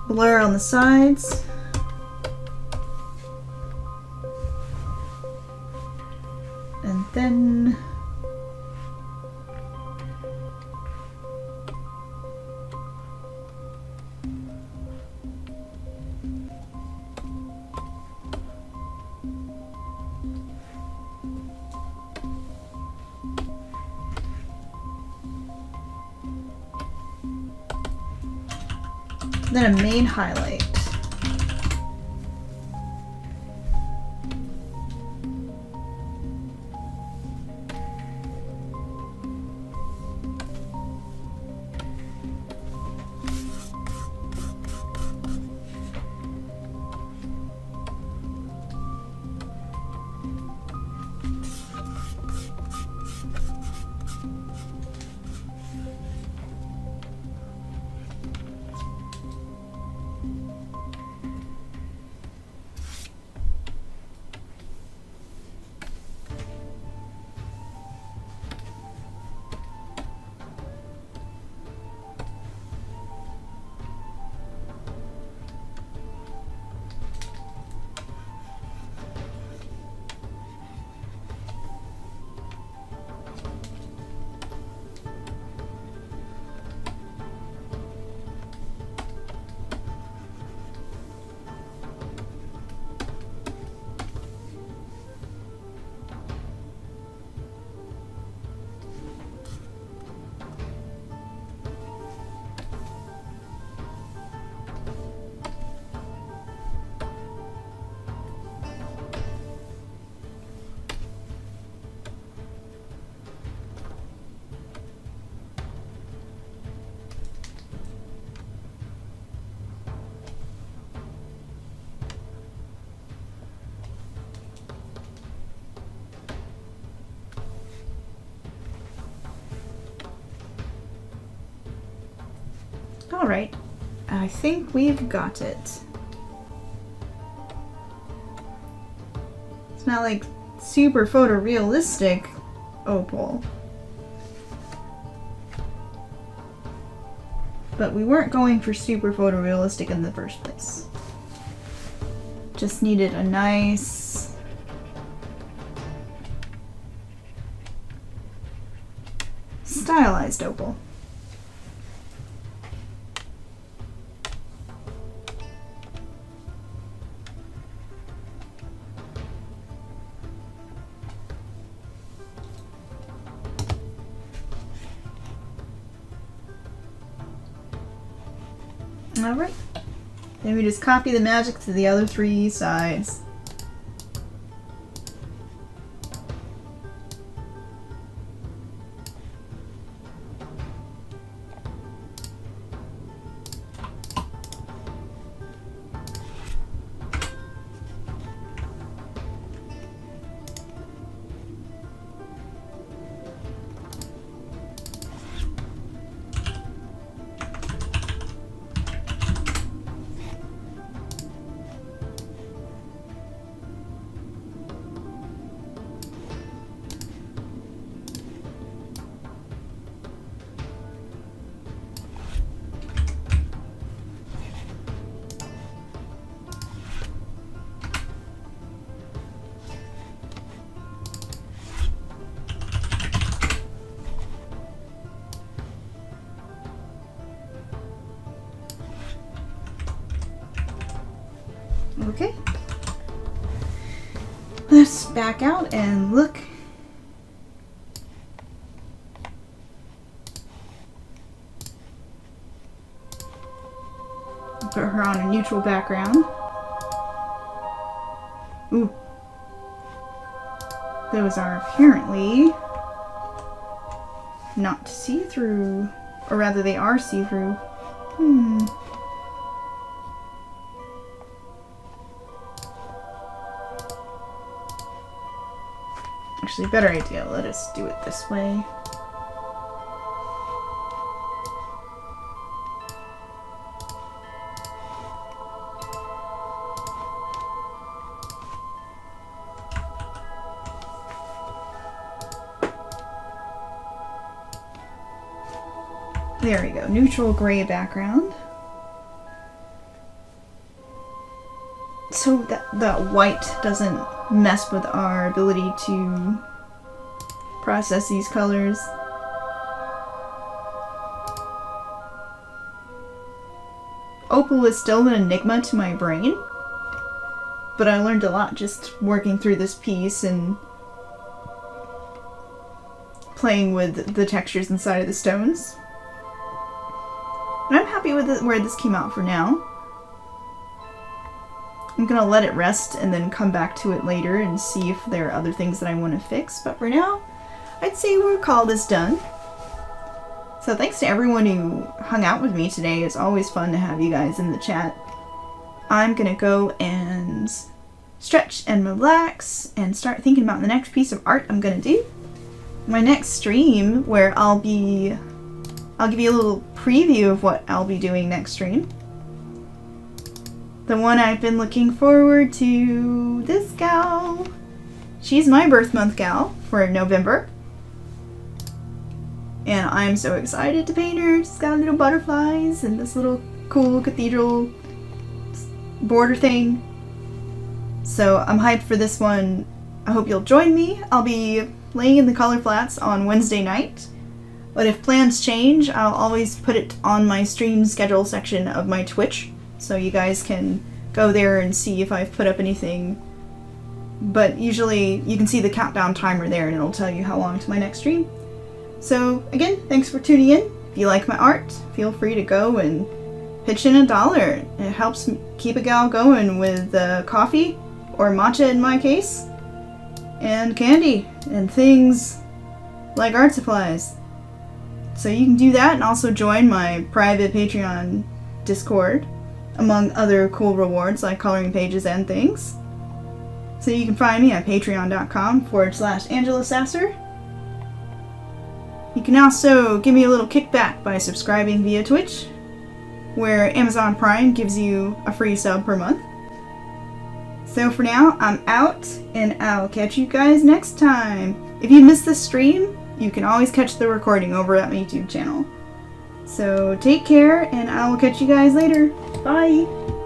blur on the sides. And then a main highlight. Alright, I think we've got it. It's not like super photorealistic opal. But we weren't going for super photorealistic in the first place. Just needed a nice stylized opal. Alright, then we just copy the magic to the other 3 sides. Okay. Let's back out and look. Put her on a neutral background. Ooh. Those are apparently not see-through. Or rather, they are see-through. Actually, better idea. Let us do it this way. There we go. Neutral gray background. So that the white doesn't mess with our ability to process these colors. Opal is still an enigma to my brain, but I learned a lot just working through this piece and playing with the textures inside of the stones. But I'm happy with where this came out for now. I'm gonna let it rest and then come back to it later and see if there are other things that I want to fix. But for now, I'd say we'll call this done. So thanks to everyone who hung out with me today. It's always fun to have you guys in the chat. I'm gonna go and stretch and relax and start thinking about the next piece of art I'm gonna do. My next stream, where I'll give you a little preview of what I'll be doing next stream. The one I've been looking forward to, this gal. She's my birth month gal for November. And I'm so excited to paint her. She's got little butterflies and this little cool cathedral border thing. So I'm hyped for this one. I hope you'll join me. I'll be laying in the color flats on Wednesday night. But if plans change, I'll always put it on my stream schedule section of my Twitch. So you guys can go there and see if I've put up anything. But usually you can see the countdown timer there and it'll tell you how long to my next stream. So again, thanks for tuning in. If you like my art, feel free to go and pitch in $1. It helps keep a gal going with coffee, or matcha in my case, and candy, and things like art supplies. So you can do that and also join my private Patreon Discord, among other cool rewards like coloring pages and things. So you can find me at patreon.com/Angela Sasser. You can also give me a little kickback by subscribing via Twitch. where Amazon Prime gives you a free sub per month. So for now, I'm out, and I'll catch you guys next time. If you missed the stream, you can always catch the recording over at my YouTube channel. So take care, and I will catch you guys later. Bye!